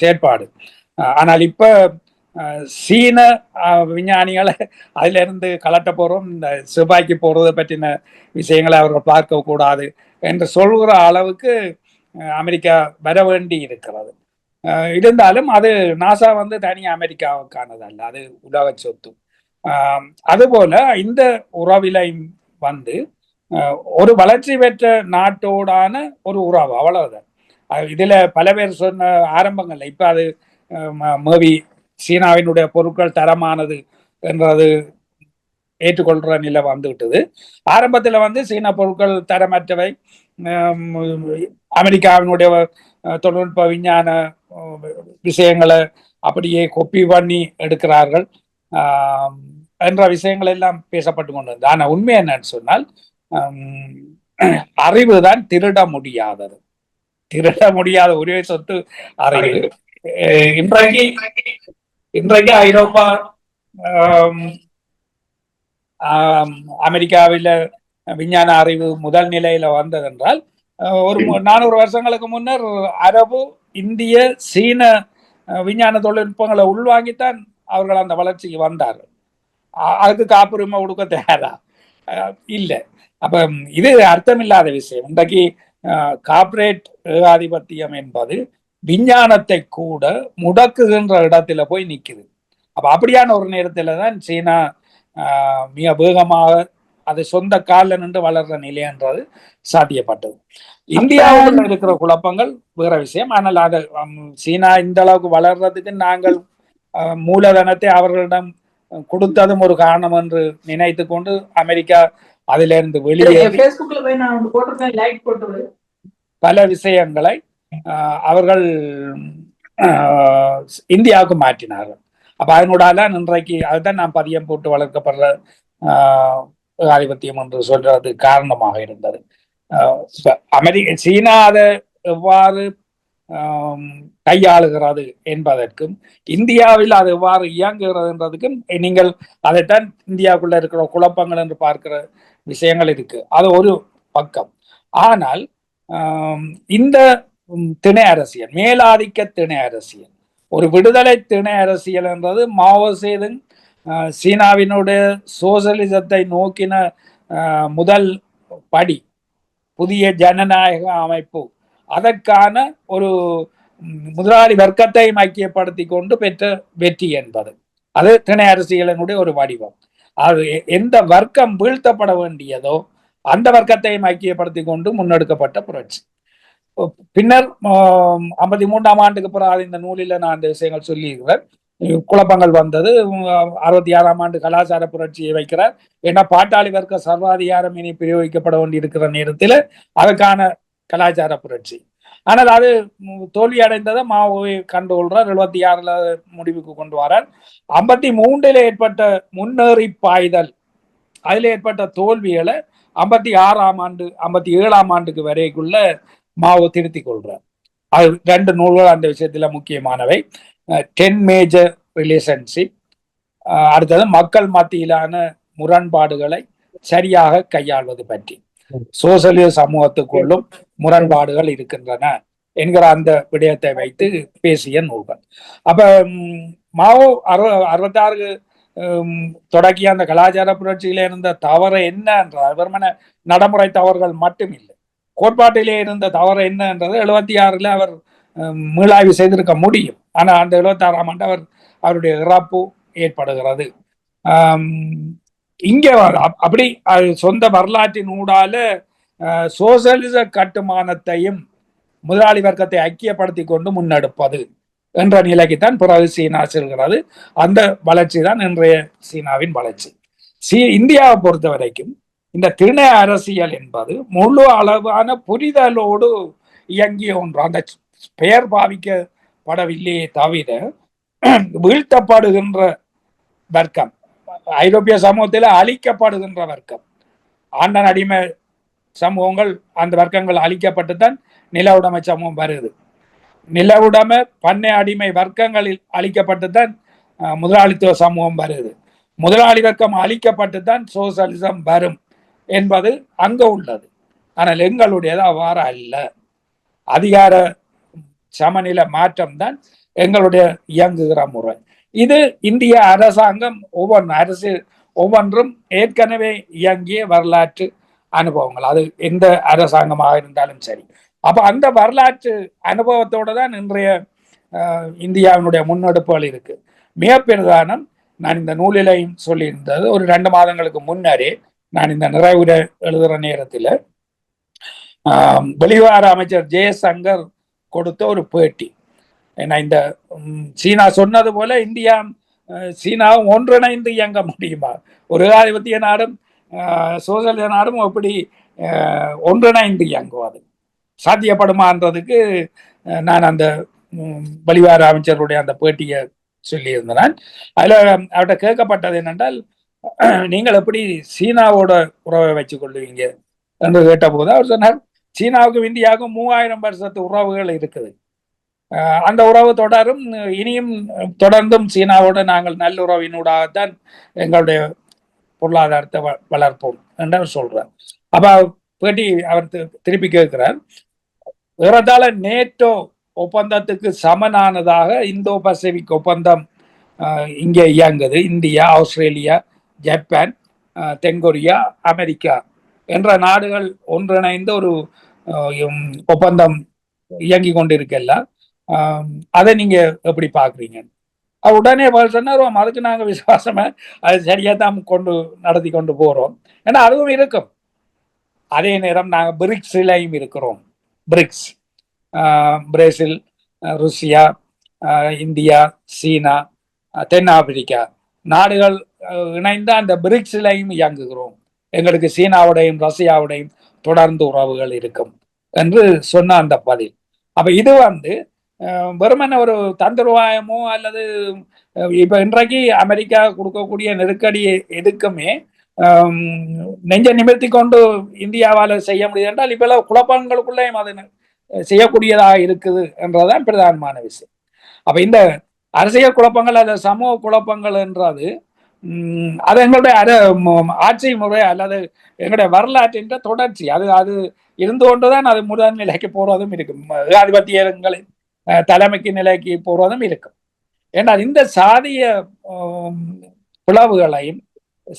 செயற்பாடு. ஆனால் இப்ப சீன விஞ்ஞானிகளை அதுல இருந்து கலட்ட போறோம், இந்த செவ்வாய்க்கு போறதை பற்றின விஷயங்களை அவர்கள் பார்க்க கூடாது என்று சொல்கிற அளவுக்கு அமெரிக்கா வர வேண்டி இருக்கிறது. இருந்தாலும் அது நாசா தனி அமெரிக்காவுக்கானது அல்ல, அது உலக சொத்து. அதுபோல இந்த உறவிலையும் ஒரு வளர்ச்சி பெற்ற நாட்டோடான ஒரு உறவு, அவ்வளவுதான். இதுல பல பேர் சொன்ன ஆரம்பங்கள்ல இப்ப அது மேபி சீனாவினுடைய பொருட்கள் தரமானது என்றது ஏற்றுக்கொள்ற நிலை வந்துவிட்டது. ஆரம்பத்துல சீனா பொருட்கள் தரமற்றவை, அமெரிக்காவினுடைய தொழில்நுட்ப விஞ்ஞான விஷயங்களை அப்படியே கொப்பி பண்ணி எடுக்கிறார்கள் என்ற விஷயங்கள் எல்லாம் பேசப்பட்டு கொண்டிருந்தது. ஆனா உண்மை என்னன்னு சொன்னால், அறிவு தான் திருட முடியாத ஒரே சொத்து அறிவு. இன்றைக்கு ஐரோப்பா அமெரிக்காவில விஞ்ஞான அறிவு முதல் நிலையில வந்ததென்றால் ஒரு 400 வருஷங்களுக்கு முன்னர் அரபு, இந்திய, சீன விஞ்ஞான தொழில்நுட்பங்களை உள்வாங்கித்தான் அவர்கள் அந்த வளர்ச்சிக்கு வந்தார்கள். அதுக்கு காப்புரிமை கொடுக்க தயாரா இல்லை. அப்ப இது அர்த்தமில்லாத விஷயம். இன்றைக்கு கார்ப்பரேட் ஏகாதிபத்தியம் என்பது விஞ்ஞானத்தை கூட முடக்குகின்ற இடத்துல போய் நிக்குது. அப்ப அப்படியான ஒரு நேரத்துல தான் சீனா மிக வேகமாக அது சொந்த காலில் நின்று வளர்ற நிலைன்றது சாத்தியப்பட்டது. இந்தியாவில் இருக்கிற குழப்பங்கள் வேற விஷயம். ஆனால் அது சீனா இந்த அளவுக்கு வளர்றதுக்கு நாங்கள் மூலதனத்தை அவர்களிடம் கொடுத்ததும் ஒரு காரணம் என்று நினைத்து கொண்டு அமெரிக்கா அதிலிருந்து வெளியேறி பல விஷயங்களை அவர்கள் இந்தியாவுக்கு மாற்றினார்கள். அப்ப அதனோட இன்றைக்கு அதுதான் நான் பதியம் போட்டு வளர்க்கப்படுற ஆதிபத்தியம் என்று சொல்றது காரணமாக இருந்தது. சீனா அதை எவ்வாறு கையாளுகிறது என்பதற்கும் இந்தியாவில் அது எவ்வாறு இயங்குகிறது என்றதுக்கும் நீங்கள் அதைத்தான் இந்தியாவுக்குள்ள இருக்கிற குழப்பங்கள் என்று பார்க்கிற விஷயங்கள் இருக்கு. அது ஒரு பக்கம். ஆனால் இந்த திணை அரசியல், மேலாதிக்க திணை அரசியல், ஒரு விடுதலை திணை அரசியல் என்றது மாவோ சேதுங் சீனாவினுடைய சோசலிசத்தை நோக்கின முதல் படி, புதிய ஜனநாயக அமைப்பு, அதற்கான ஒரு முதலாளி வர்க்கத்தை ஐக்கியப்படுத்தி கொண்டு பெற்ற வெற்றி என்பது அது திணை அரசியலினுடைய ஒரு வடிவம். அது எந்த வர்க்கம் வீழ்த்தப்பட வேண்டியதோ அந்த வர்க்கத்தையும் ஐக்கியப்படுத்தி கொண்டு முன்னெடுக்கப்பட்ட புரட்சி. பின்னர் 53ஆம் ஆண்டுக்கு பிறகு இந்த நூலில நான் அந்த விஷயங்கள் சொல்லியிருக்கிறேன். குழப்பங்கள் வந்தது. 66ஆம் ஆண்டு கலாச்சார புரட்சியை வைக்கிறார். ஏன்னா பாட்டாளி வர்க்க சர்வாதிகாரம் இனி பிரயோகிக்கப்பட வேண்டி இருக்கிற நேரத்தில் அதுக்கான கலாச்சார புரட்சி. ஆனால் அது தோல்வி அடைந்ததை மாவோவை கண்டுகொள்றார். 76ல முடிவுக்கு கொண்டு வரார். 53 ஏற்பட்ட முன்னேறி பாய்தல், அதுல ஏற்பட்ட தோல்விகளை 56ஆம் ஆண்டு 57ஆம் ஆண்டுக்கு வரைக்குள்ள மாவோ திருத்தி கொள்றார். அது 2 நூல்கள் அந்த விஷயத்துல முக்கியமானவை. 10 மேஜர் ரிலேஷன்ஷிப், அடுத்தது மக்கள் மத்தியிலான முரண்பாடுகளை சரியாக கையாள்வது பற்றி, சோசலிச சமூகத்துக்குள்ளும் முரண்பாடுகள் இருக்கின்றன என்கிற அந்த விடயத்தை வைத்து பேசிய நூல்கள். அப்ப மாவோ 66 தொடங்கிய அந்த கலாச்சார புரட்சியில இருந்த தவறு என்ன என்றால் வெறுமன நடைமுறை தவறுகள் மட்டும் இல்லை, கோட்பாட்டிலே இருந்த தவறு என்ன என்றது 76ல அவர் மீளாய்வு செய்திருக்க முடியும். ஆனா அந்த 76ஆம் ஆண்டு அவருடைய இறப்பு ஏற்படுகிறது. இங்கே அப்படி சொந்த வரலாற்றின் ஊடால சோசலிச கட்டுமானத்தையும் முதலாளி வர்க்கத்தை ஐக்கியப்படுத்தி கொண்டு முன்னெடுப்பது என்ற நிலைக்குத்தான் பிறகு சீனா செல்கிறது. அந்த வளர்ச்சி தான் இன்றைய சீனாவின் வளர்ச்சி. இந்தியாவை பொறுத்த வரைக்கும் இந்த திணை அரசியல் என்பது முழு அளவான புரிதலோடு இயங்கிய ஒன்று. அந்த பெயர் பாவிக்கப்படவில்லையே தவிர வீழ்த்தப்படுகின்ற வர்க்கம், ஐரோப்பிய சமூகத்தில் அழிக்கப்படுகின்ற வர்க்கம், ஆண்டன் அடிமை சமூகங்கள், அந்த வர்க்கங்கள் அழிக்கப்பட்டுத்தான் நில உடைமை சமூகம் வருது. நில உடைமை பண்ணை அடிமை வர்க்கங்களில் அழிக்கப்பட்டுத்தான் முதலாளித்துவ சமூகம் வருது. முதலாளி வர்க்கம் அழிக்கப்பட்டுத்தான் சோசலிசம் வரும் என்பது அங்க உள்ளது. ஆனால் எங்களுடையது அவ்வாறு அல்ல. அதிகார சமநிலை மாற்றம் தான் எங்களுடைய இயங்குகிற முறை. இது இந்திய அரசாங்கம் ஒவ்வொன்றும் ஏற்கனவே இயங்கிய வரலாற்று அனுபவங்கள், அது எந்த அரசாங்கமாக இருந்தாலும் சரி. அப்ப அந்த வரலாற்று அனுபவத்தோட தான் இன்றைய இந்தியாவினுடைய முன்னெடுப்புகள் இருக்கு. மிக பிரதானம், நான் இந்த நூலிலையும் சொல்லியிருந்தது, ஒரு 2 மாதங்களுக்கு முன்னரே நான் இந்த நிறைவுரை எழுதுகிற நேரத்தில் வெளிவார அமைச்சர் ஜெயசங்கர் கொடுத்த ஒரு பேட்டி. ஏன்னா இந்த சீனா சொன்னது போல இந்தியா சீனாவும் ஒன்றிணைந்து இயங்க முடியுமா, ஒரு ஏகாதிபத்திய நாடும் சோசலிச நாடும் அப்படி ஒன்றிணைந்து இயங்குவது சாத்தியப்படுமான்றதுக்கு நான் அந்த வெளிவார அமைச்சருடைய அந்த பேட்டியை சொல்லியிருந்தேன். அதுல அவர்கிட்ட கேட்கப்பட்டது என்னென்றால், நீங்கள் எப்படி சீனாவோட உறவை வச்சுக் கொள்ளுவீங்க என்று கேட்டபோது அவர் சொன்னார், சீனாவுக்கும் இந்தியாவுக்கும் 3000 வருஷத்து உறவுகள் இருக்குது, அந்த உறவு தொடரும், இனியும் தொடர்ந்தும் சீனாவோட நாங்கள் நல்லுறவினூடாகத்தான் எங்களுடைய பொருளாதாரத்தை வளர்ப்போம் என்று அவர் சொல்றார். அப்ப பேட்டி அவர் திருப்பி கேட்கிறார், ஏறத்தாழ நேட்டோ ஒப்பந்தத்துக்கு சமனானதாக இந்தோ பசிபிக் ஒப்பந்தம் இங்கே இயங்குது. இந்தியா, ஆஸ்திரேலியா, ஜப்பான், தென்கொரியா, அமெரிக்கா என்ற நாடுகள் ஒன்றிணைந்து ஒரு ஒப்பந்தம் இயங்கி கொண்டிருக்கல, அதை நீங்க எப்படி பாக்குறீங்க? உடனே சொன்னார், அதுக்கு நாங்க விசுவாசமா அது சரியா தான் நடத்தி கொண்டு போறோம். ஏன்னா அதுவும் இருக்கும். அதே நேரம் நாங்க பிரிக்ஸ்லையும் இருக்கிறோம். பிரிக்ஸ், பிரேசில், ருசியா, இந்தியா, சீனா, தென்னாப்பிரிக்கா நாடுகள் இணைந்து அந்த பிரிக்ஸ்லையும் இயங்குகிறோம். எங்களுக்கு சீனாவுடையும் ரஷ்யாவுடையும் தொடர்ந்து உறவுகள் இருக்கும் என்று சொன்ன அந்த பதில். அப்ப இது வெறுமன ஒரு தந்திரவாயமோ அல்லது இப்ப இன்றைக்கு அமெரிக்கா கொடுக்கக்கூடிய நெருக்கடி எதுக்குமே நெஞ்ச நிமிர்த்தி கொண்டு இந்தியாவால செய்ய முடியாது என்றால் இப்ப குழப்பங்களுக்குள்ளேயும் அது செய்யக்கூடியதாக இருக்குது என்றதான் பிரதானமான விஷயம். அப்ப இந்த அரசியல் குழப்பங்கள் அல்லது சமூக குழப்பங்கள் என்றது அது எங்களுடைய ஆட்சி முறை அல்லது எங்களுடைய வரலாற்றின் தொடர்ச்சி. அது இருந்து கொண்டுதான் அது முதல் நிலைக்கு போறதும் இருக்கும், ஏகாதிபத்தியங்களின் தலைமைக்கு நிலைக்கு போறதும் இருக்கும். ஏன்னால் இந்த சாதிய பிளவுகளையும்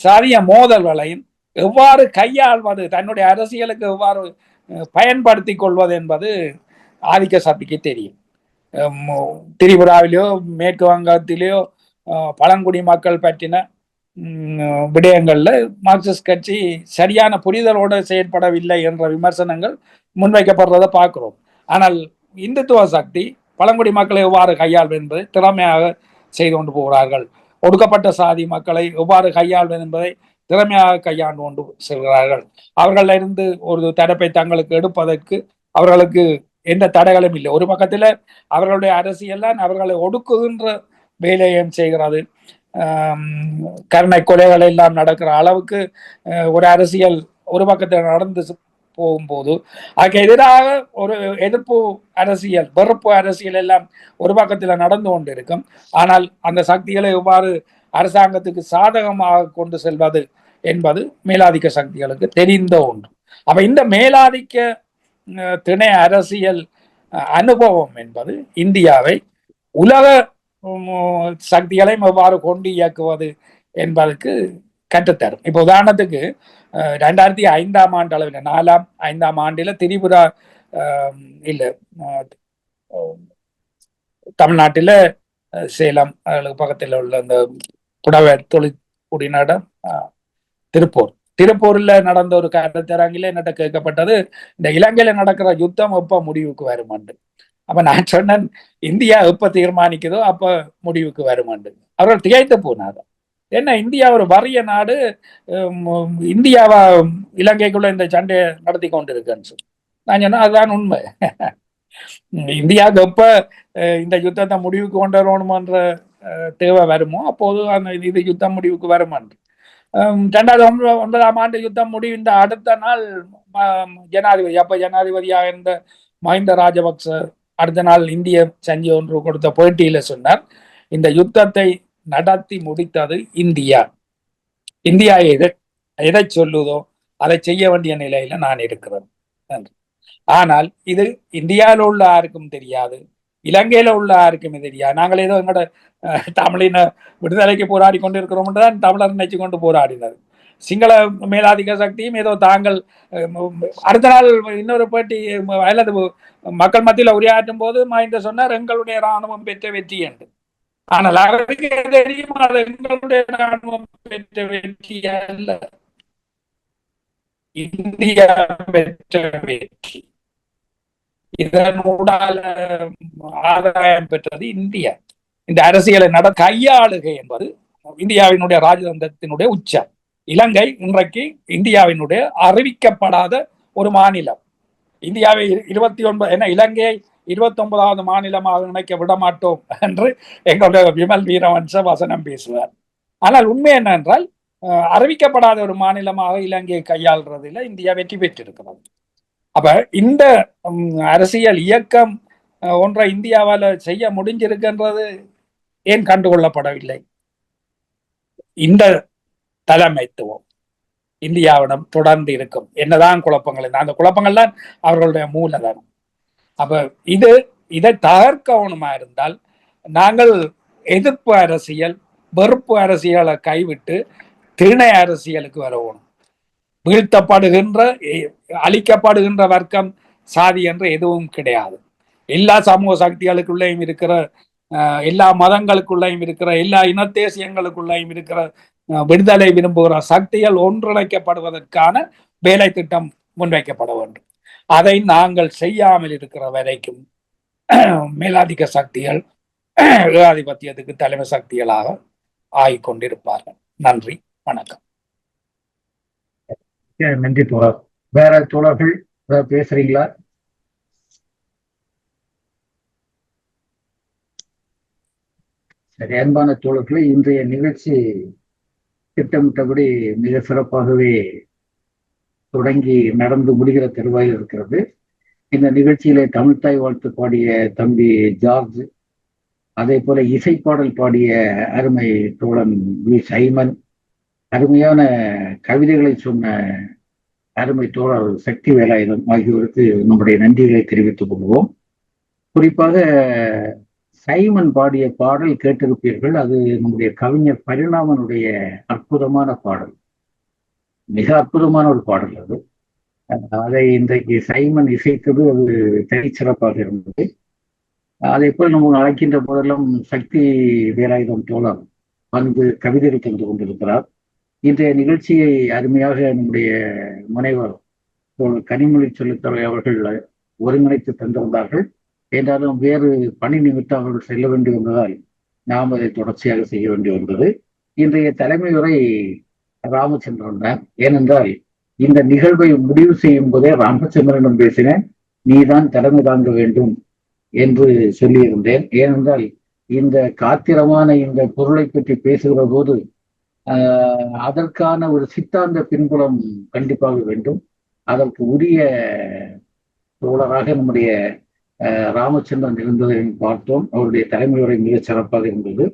சாதிய மோதல்களையும் எவ்வாறு கையாள்வது, தன்னுடைய அரசியலுக்கு எவ்வாறு பயன்படுத்தி கொள்வது என்பது ஆதிக்க சக்திக்கு தெரியும். திரிபுராவிலேயோ மேற்கு வங்கத்திலேயோ பழங்குடி மக்கள் பற்றின விடயங்கள்ல மார்க்சிஸ்ட் கட்சி சரியான புரிதலோடு செயற்படவில்லை என்ற விமர்சனங்கள் முன்வைக்கப்படுறதை பார்க்கிறோம். ஆனால் இந்துத்துவ சக்தி பழங்குடி மக்களை எவ்வாறு கையாள்வது என்பதை திறமையாக செய்து கொண்டு போகிறார்கள். ஒடுக்கப்பட்ட சாதி மக்களை எவ்வாறு கையாள்வது என்பதை திறமையாக கையாண்டு கொண்டு செல்கிறார்கள். அவர்களிருந்து ஒரு தரப்பை தங்களுக்கு எடுப்பதற்கு அவர்களுக்கு எந்த தடைகளும் இல்லை. ஒரு பக்கத்துல அவர்களுடைய அரசியல் அவர்களை ஒடுக்குகின்ற வேலையும் செய்கிறது. கருணை கொலைகள் எல்லாம் நடக்கிற அளவுக்கு ஒரு அரசியல் ஒரு பக்கத்தில் நடந்து போகும்போது அதுக்கு எதிராக ஒரு எதிர்ப்பு அரசியல், வெறுப்பு அரசியல் எல்லாம் ஒரு பக்கத்தில் நடந்து கொண்டு இருக்கும். ஆனால் அந்த சக்திகளை எவ்வாறு அரசாங்கத்துக்கு சாதகமாக கொண்டு செல்வது என்பது மேலாதிக்க சக்திகளுக்கு தெரிந்த ஒன்று. அப்ப இந்த மேலாதிக்க திணை அரசியல் அனுபவம் என்பது இந்தியாவை உலக சக்திகளையும் எவ்வாறு கொண்டு இயக்குவது என்பதற்கு கற்றுத்தரும். இப்ப உதாரணத்துக்கு 2005ஆம் ஆண்டு அளவில் 4ஆம் 5ஆம் ஆண்டில திரிபுரா தமிழ்நாட்டில சேலம் பக்கத்தில் உள்ள அந்த புடவை தொழிற்குடியிடம் திருப்பூர்ல நடந்த ஒரு கருத்தரங்கில என்னட்ட கேட்கப்பட்டது, இந்த இலங்கையில நடக்கிற யுத்தம் எப்ப முடிவுக்கு வருமாண்டு. அப்ப நான் சொன்னேன், இந்தியா எப்ப தீர்மானிக்குதோ அப்ப முடிவுக்கு வருமாண்டு. அவர்கள் திகைத்து போனார். என்ன இந்தியா ஒரு வறிய நாடு, இந்தியாவா இலங்கைக்குள்ள இந்த சண்டையை நடத்தி கொண்டிருக்குன்னு சொல்லி நான் சொன்னேன், அதுதான் உண்மை. இந்தியாவுக்கு எப்ப இந்த யுத்தத்தை முடிவுக்கு கொண்டு வரணுமன்ற தேவை வருமோ அப்போது அந்த இது யுத்தம் முடிவுக்கு வருமான்று. 2009ஆம் ஆண்டு யுத்தம் முடிந்த அடுத்த நாள் ஜனாதிபதியாக இருந்த மஹிந்த ராஜபக்ச அடுத்த நாள் இந்திய சஞ்சி ஒன்று கொடுத்த பேட்டியில சொன்னார், இந்த யுத்தத்தை நடத்தி முடித்தது இந்தியா. இந்தியா எதை சொல்லுதோ அதை செய்ய வேண்டிய நிலையில நான் இருக்கிறேன். ஆனால் இது இந்தியாவில் உள்ள யாருக்கும் தெரியாது, இலங்கையில உள்ள யாருக்குமே தெரியாது. நாங்கள் ஏதோ எங்களோட தமிழின விடுதலைக்கு போராடி கொண்டு இருக்கிறோம் தான் தமிழர் நினைச்சு கொண்டு போராடினது. சிங்கள மேலாதிக்க சக்தியும் ஏதோ தாங்கள் அடுத்த நாள் இன்னொரு பேட்டி அல்லது மக்கள் மத்தியில் உரையாற்றும் போது மஹிந்த சொன்னார், எங்களுடைய இராணுவம் பெற்ற வெற்றி என்று. ஆனால் அவருக்கு தெரியும் அது எங்களுடைய இராணுவம் பெற்ற வெற்றி அல்ல, இந்தியா பெற்ற வெற்றி. இதனூடால ஆதாயம் பெற்றது இந்தியா. இந்த அரசியலை கையாளுகை என்பது இந்தியாவினுடைய ராஜதந்திரத்தினுடைய உச்சம். இலங்கை இன்றைக்கு இந்தியாவினுடைய அறிவிக்கப்படாத ஒரு மாநிலம். இந்தியாவை 29 என்ன இலங்கையை 29வது மாநிலமாக நினைக்க விடமாட்டோம் என்று எங்களுடைய விமல் வீரவன்ச வசனம் பேசுவார். ஆனால் உண்மை என்னென்றால் அறிவிக்கப்படாத ஒரு மாநிலமாக இலங்கையை கையாள்றதுல இந்தியா வெற்றி பெற்றிருக்கிறது. அப்ப இந்த அரசியல் இயக்கம் ஒன்றை இந்தியாவால செய்ய முடிஞ்சிருக்கின்றது ஏன் கண்டுகொள்ளப்படவில்லை? இந்த தலைமைத்துவம் இந்தியாவிடம் தொடர்ந்து இருக்கும். என்னதான் குழப்பங்கள், அந்த குழப்பங்கள் தான் அவர்களுடைய மூலதனம். அப்ப இதை தகர்க்கணுமா இருந்தால் நாங்கள் எதிர்ப்பு அரசியல், வெறுப்பு அரசியலை கைவிட்டு திணை அரசியலுக்கு வரணும். வீழ்த்தப்படுகின்ற அழிக்கப்படுகின்ற வர்க்கம் சாதி என்று எதுவும் கிடையாது. எல்லா சமூக சக்திகளுக்குள்ளேயும் இருக்கிற, எல்லா மதங்களுக்குள்ளேயும் இருக்கிற, எல்லா இனத்தேசியங்களுக்குள்ளேயும் இருக்கிற விடுதலை விரும்புகிற சக்திகள் ஒன்றிணைக்கப்படுவதற்கான வேலை திட்டம் முன்வைக்கப்பட வேண்டும். அதை நாங்கள் செய்யாமல் இருக்கிற வரைக்கும் மேலாதிக்க சக்திகள் ஏகாதிபத்தியத்துக்கு தலைமை சக்திகளாக ஆகிக்கொண்டிருப்பார்கள். நன்றி, வணக்கம். நன்றி தோழர். வேற தோழர்கள் ஏதாவது பேசுறீங்களா? சரி, அன்பான தோழர்களே, இன்றைய நிகழ்ச்சி திட்டமிட்டபடி மிக சிறப்பாகவே தொடங்கி நடந்து முடிகிற தருவாயில் இருக்கிறது. இந்த நிகழ்ச்சியிலே தமிழ்த்தாய் வாழ்த்து பாடிய தம்பி ஜார்ஜ், அதே போல இசைப்பாடல் பாடிய அருமை தோழன் வி சைமன், அருமையான கவிதைகளை சொன்ன அருமை தோழர் சக்தி வேலாயுதம் ஆகியோருக்கு நம்முடைய நன்றிகளை தெரிவித்துக் கொள்வோம். குறிப்பாக சைமன் பாடிய பாடல் கேட்டிருப்பீர்கள். அது நம்முடைய கவிஞர் பரிணாமனுடைய அற்புதமான பாடல், மிக அற்புதமான ஒரு பாடல் அது. அதை இன்றைக்கு சைமன் இசைத்தது அது தனிச்சிறப்பாக இருந்தது. அதே போல் நம்ம அழைக்கின்ற போதெல்லாம் சக்தி வேலாயுதம் தோழர் வந்து கவிதைகள் தந்து கொண்டிருக்கிறார். இன்றைய நிகழ்ச்சியை அருமையாக நம்முடைய முனைவர் கனிமொழி சொல்லித்தலை அவர்கள் ஒருங்கிணைத்து தந்திருந்தார்கள். என்றாலும் வேறு பணி நிமித்தம் அவர்கள் செல்ல வேண்டி வந்ததால் நாம் அதை தொடர்ச்சியாக செய்ய வேண்டி வந்தது. இன்றைய தலைமை உரை ராமச்சந்திரன் தான். ஏனென்றால் இந்த நிகழ்வை முடிவு செய்யும் போதே ராமச்சந்திரனிடம் பேசினேன், நீதான் தலைமை தாங்க வேண்டும் என்று சொல்லியிருந்தேன். ஏனென்றால் இந்த காத்திரமான இந்த பொருளை பற்றி பேசுகிற போது அதற்கான ஒரு சித்தாந்த பின்புலம் கண்டிப்பாக வேண்டும். அதற்கு உரிய தோழராக நம்முடைய ராமச்சந்திரன் இருந்ததை பார்த்தோம். அவருடைய தலைமை உரை மிக சிறப்பாக இருந்தது.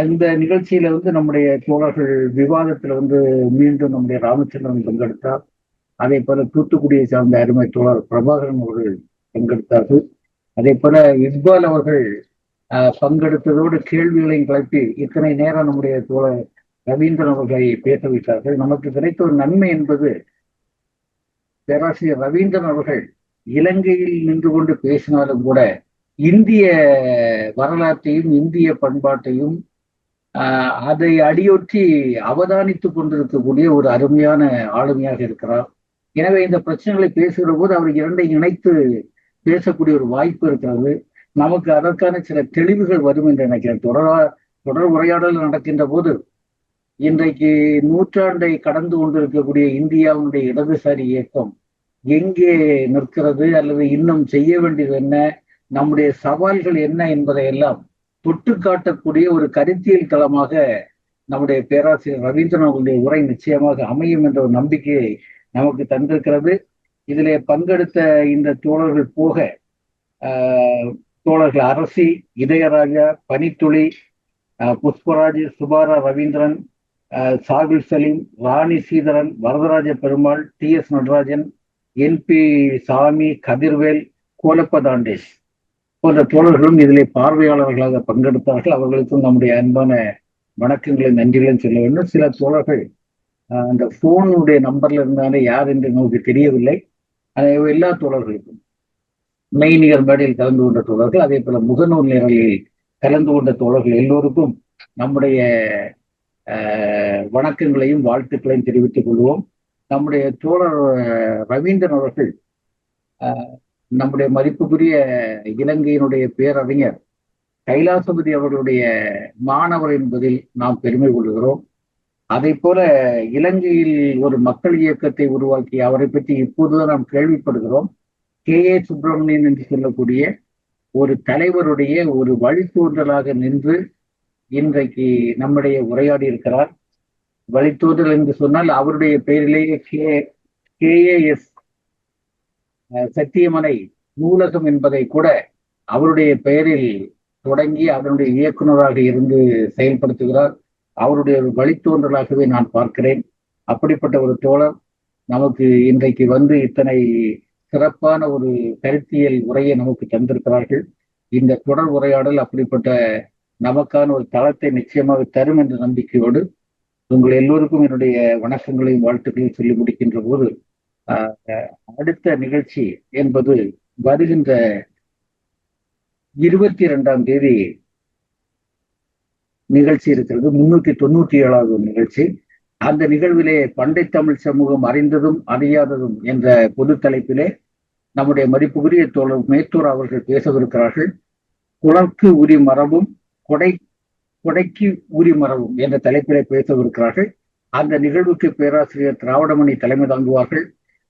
இந்த நிகழ்ச்சியில நம்முடைய தோழர்கள் விவாதத்துல மீண்டும் நம்முடைய ராமச்சந்திரன் பங்கெடுத்தார். அதே போல தூத்துக்குடியை சார்ந்த அருமை தோழர் பிரபாகரன் அவர்கள் பங்கெடுத்தார்கள். அதே போல இக்பால் அவர்கள் பங்கெடுத்ததோடு கேள்விகளையும் கிளப்பி இத்தனை நேரம் நம்முடைய தோழர் ரவீந்திரன் அவர்களை பேச வைத்தார்கள். நமக்கு கிடைத்த ஒரு நன்மை என்பது, பேராசிரியர் ரவீந்திரன் அவர்கள் இலங்கையில் நின்று கொண்டு பேசினாலும் கூட இந்திய வரலாற்றையும் இந்திய பண்பாட்டையும் அதை அடியொற்றி அவதானித்துக் கொண்டிருக்கக்கூடிய ஒரு அருமையான ஆளுமையாக இருக்கிறார். எனவே இந்த பிரச்சனைகளை பேசுகிற போது அவர் இரண்டையும் இணைத்து பேசக்கூடிய ஒரு வாய்ப்பு இருக்கிறது. நமக்கு அதற்கான சில தெளிவுகள் வரும் என்று நினைக்கிறேன். தொடர் உரையாடல் நடக்கின்ற போது இன்றைக்கு நூற்றாண்டை கடந்து கொண்டிருக்கக்கூடிய இந்தியாவுடைய இடதுசாரி இயக்கம் எங்கே நிற்கிறது, அல்லது இன்னும் செய்ய வேண்டியது என்ன, நம்முடைய சவால்கள் என்ன என்பதை எல்லாம் தொட்டு காட்டக்கூடிய ஒரு கருத்தியல் தளமாக நம்முடைய பேராசிரியர் ரவீந்திரன் அவர்களுடைய உரை நிச்சயமாக அமையும் என்ற ஒரு நம்பிக்கையை நமக்கு தந்திருக்கிறது. இதிலே பங்கெடுத்த இந்த தோழர்கள் போக தோழர்கள் அரசி, இதயராஜா, பனித்துளி, புஷ்பராஜ், சுபாரா ரவீந்திரன், சாகுல் சலீம், ராணி சீதரன், வரதராஜ பெருமாள், TS நடராஜன், NP சாமி, கதிர்வேல், கோலப்பதாண்டேஷ் போன்ற தோழர்களும் இதிலே பார்வையாளர்களாக பங்கெடுத்தார்கள். அவர்களுக்கும் நம்முடைய அன்பான வணக்கங்களை நன்றிகளையும் சொல்ல வேண்டும். சில தோழர்கள் அந்த போனுடைய நம்பர்ல இருந்தாலே யார் என்று நமக்கு தெரியவில்லை. எல்லா தோழர்களுக்கும் மெய்நிகர் மேடையில் கலந்து கொண்ட தோழர்கள், அதே போல முகநூல் நேரலில் கலந்து கொண்ட தோழர்கள் எல்லோருக்கும் நம்முடைய வணக்கங்களையும் வாழ்த்துக்களையும் தெரிவித்துக் கொள்வோம். நம்முடைய தோழர் ரவீந்திரன் அவர்கள் நம்முடைய மதிப்புக்குரிய இலங்கையினுடைய பேரறிஞர் கைலாசபதி அவர்களுடைய மாணவர் என்பதில் நாம் பெருமை கொள்கிறோம். அதை போல இலங்கையில் ஒரு மக்கள் இயக்கத்தை உருவாக்கி அவரை பற்றி இப்போதுதான் நாம் கேள்விப்படுகிறோம். KA சுப்பிரமணியன் என்று சொல்லக்கூடிய ஒரு தலைவருடைய ஒரு வழித்தோன்றலாக நின்று இன்றைக்கு நம்முடைய உரையாடி இருக்கிறார். வழித்தோன்றல் என்று சொன்னால் அவருடைய பெயரிலேயே KAS சத்தியமனை நூலகம் என்பதை கூட அவருடைய பெயரில் தொடங்கி அதனுடைய இயக்குநராக இருந்து செயல்படுத்துகிறார். அவருடைய ஒரு வழித்தோன்றலாகவே நான் பார்க்கிறேன். அப்படிப்பட்ட ஒரு தோழர் நமக்கு இன்றைக்கு இத்தனை சிறப்பான ஒரு கருத்தியல் உரையை நமக்கு தந்திருக்கிறார்கள். இந்த தொடர் உரையாடல் அப்படிப்பட்ட நமக்கான ஒரு தளத்தை நிச்சயமாக தரும் என்ற நம்பிக்கையோடு உங்கள் எல்லோருக்கும் என்னுடைய வணக்கங்களையும் வாழ்த்துக்களையும் சொல்லி முடிக்கின்ற போது, அடுத்த நிகழ்ச்சி என்பது வருகின்ற 22ஆம் தேதி நிகழ்ச்சி இருக்கிறது. 397வது நிகழ்ச்சி. அந்த நிகழ்விலே பண்டை தமிழ் சமூகம் அறிந்ததும் அறியாததும் என்ற பொது தலைப்பிலே நம்முடைய மதிப்புக்குரிய தோழர் மேத்தூர் அவர்கள் பேசவிருக்கிறார்கள். குளர்க்கு உரி மரபும் கொடைக்கு உரி மரபும் என்ற தலைப்பிலே பேசவிருக்கிறார்கள். அந்த நிகழ்வுக்கு பேராசிரியர் திராவிடமணி தலைமை தாங்குவார்கள்.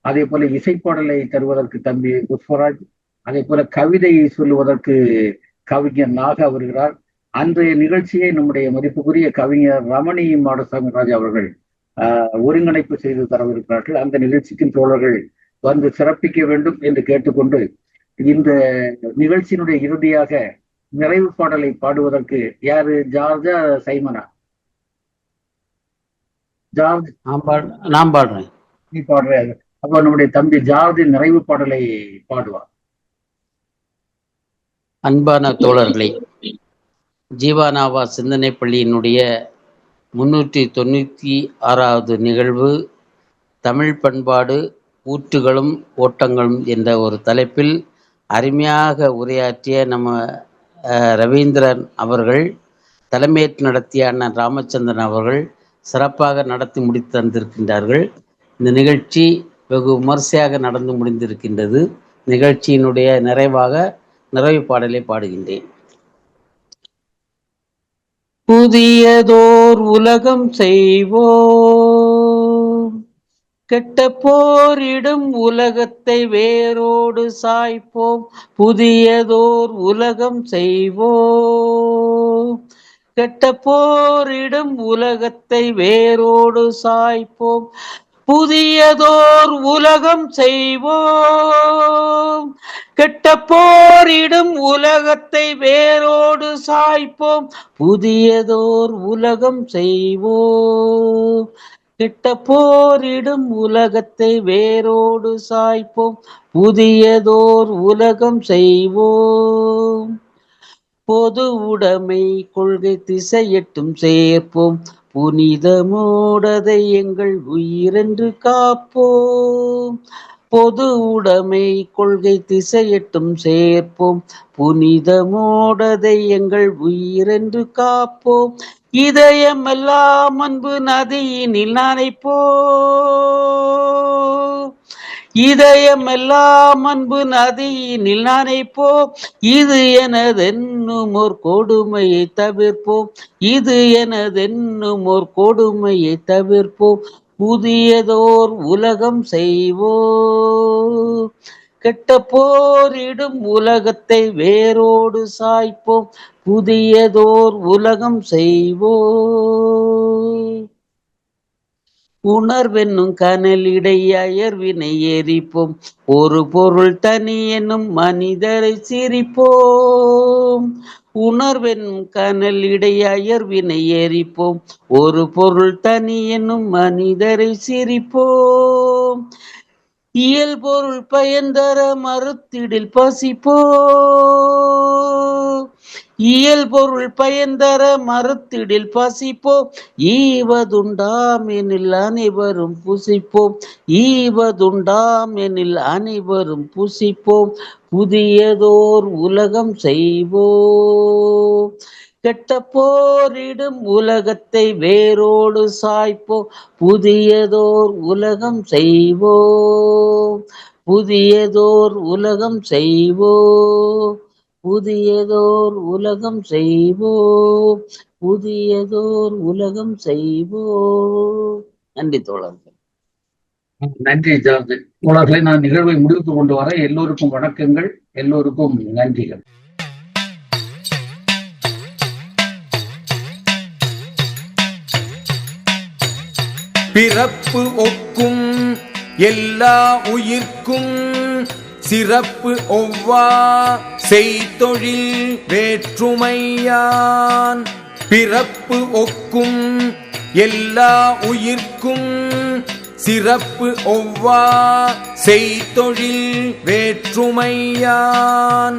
அதே போல இசைப்பாடலை தருவதற்கு தம்பி புஷ்பராஜ், அதே போல கவிதையை சொல்லுவதற்கு கவிஞர் நாகா வருகிறார். அன்றைய நிகழ்ச்சியை நம்முடைய மதிப்புக்குரிய கவிஞர் ரமணி மாடசாமி ராஜா அவர்கள் ஒருங்கிணைப்பு செய்து தரவிருக்கிறார்கள். அந்த நிகழ்ச்சிக்கும் தோழர்கள் வந்து சிறப்பிக்க வேண்டும் என்று கேட்டுக்கொண்டு இந்த நிகழ்ச்சியினுடைய இறுதியாக நிறைவு பாடலை பாடுவதற்கு யாரு, ஜார்ஜா சைமனா? ஜார்ஜ், நான் பாடுறேன். நீ பாடுற. அப்ப நம்முடைய தம்பி ஜார்ஜ் நிறைவு பாடலை பாடுவார். அன்பான தோழர்களே, ஜீவானாவா சிந்தனை பள்ளியினுடைய 396வது நிகழ்வு தமிழ் பண்பாடு ஊற்றுகளும் ஓட்டங்களும் என்ற ஒரு தலைப்பில் அருமையாக உரையாற்றிய நம்ம ரவீந்திரன் அவர்கள், தலைமையேற்று நடத்திய அண்ணன் ராமச்சந்திரன் அவர்கள் சிறப்பாக நடத்தி முடித்து தந்திருக்கின்றார்கள். இந்த நிகழ்ச்சி வெகு விமர்சையாக நடந்து முடிந்திருக்கின்றது. நிகழ்ச்சியினுடைய நிறைவு பாடலை பாடுகின்றேன். புதியதோர் உலகம் செய்வோம், கெட்ட போரிடும் உலகத்தை வேரோடு சாய்ப்போம். புதியதோர் உலகம் செய்வோம், கெட்ட போரிடும் உலகத்தை வேரோடு சாய்ப்போம். புதியதோர் உலகம் செய்வோம், கெட்ட போரிடும் உலகத்தை வேரோடு சாய்ப்போம். புதியதோர் உலகம் செய்வோம், கெட்ட போரிடும் உலகத்தை வேரோடு சாய்ப்போம். புதியதோர் உலகம் செய்வோம். பொது உடைமை கொள்கை திசையட்டும் சேர்ப்போம். புனிதமோடதை எங்கள் உயிரென்று காப்போம். பொது உடைமை கொள்கை திசையட்டும் சேர்ப்போம். புனிதமோடதை எங்கள் உயிரென்று காப்போம். இதயமெல்லாம் அன்பு நதியினில் நனைப்போம். இதயமெல்லாம் அன்பு நதியினில் நனைப்போம். இது எனதென்னும் ஓர் கொடுமையை தவிர்ப்போம். இது எனதென்னும் ஓர் கொடுமையை தவிர்ப்போம். புதியதோர் உலகம் செய்வோம், கெட்ட போரிடும் உலகத்தை வேரோடு சாய்ப்போம். புதியதோர் உலகம் செய்வோம். உணர்வென்னும் கனலிடை அயர்வினை எரிப்போம். ஒரு பொருள் தனி என்னும் மனிதரை சிரிப்போம். உணர்வென்னும் கனலிடை அயர்வினை எரிப்போம். ஒரு பொருள் தனி என்னும் மனிதரை சிரிப்போம். இயல்பொருள் பயன்தர மறுத்திடில் பசிப்போம். இயல்பொருள் பயன்தர மறுத்திடில் பசிப்போம். ஈவதுண்டாம் எனில் அனைவரும் புசிப்போம். ஈவதுண்டாம் எனில் அனைவரும் புசிப்போம். புதியதோர் உலகம் செய்வோம், கெட்ட போரிடும் உலகத்தை வேரோடு சாய்ப்போம். புதியதோர் உலகம் செய்வோம், புதியதோர் உலகம் செய்வோம். புதியதோர் உலகம் செய்வோம், புதியதோர் உலகம் செய்வோம். நன்றி தோழர்கள். நன்றி ஜார்ஜ். தோழர்களை நான் நிகழ்வை முடிவுக்கு கொண்டு வர எல்லோருக்கும் வணக்கங்கள், எல்லோருக்கும் நன்றிகள். பிறப்பு ஒக்கும் எல்லா உயிர்க்கும் சிறப்பு ஒவ்வா செய்தொழில் வேற்றுமையான். பிறப்பு ஒக்கும் எல்லா உயிர்க்கும் சிறப்பு ஒவ்வா செய்தொழில் வேற்றுமையான்.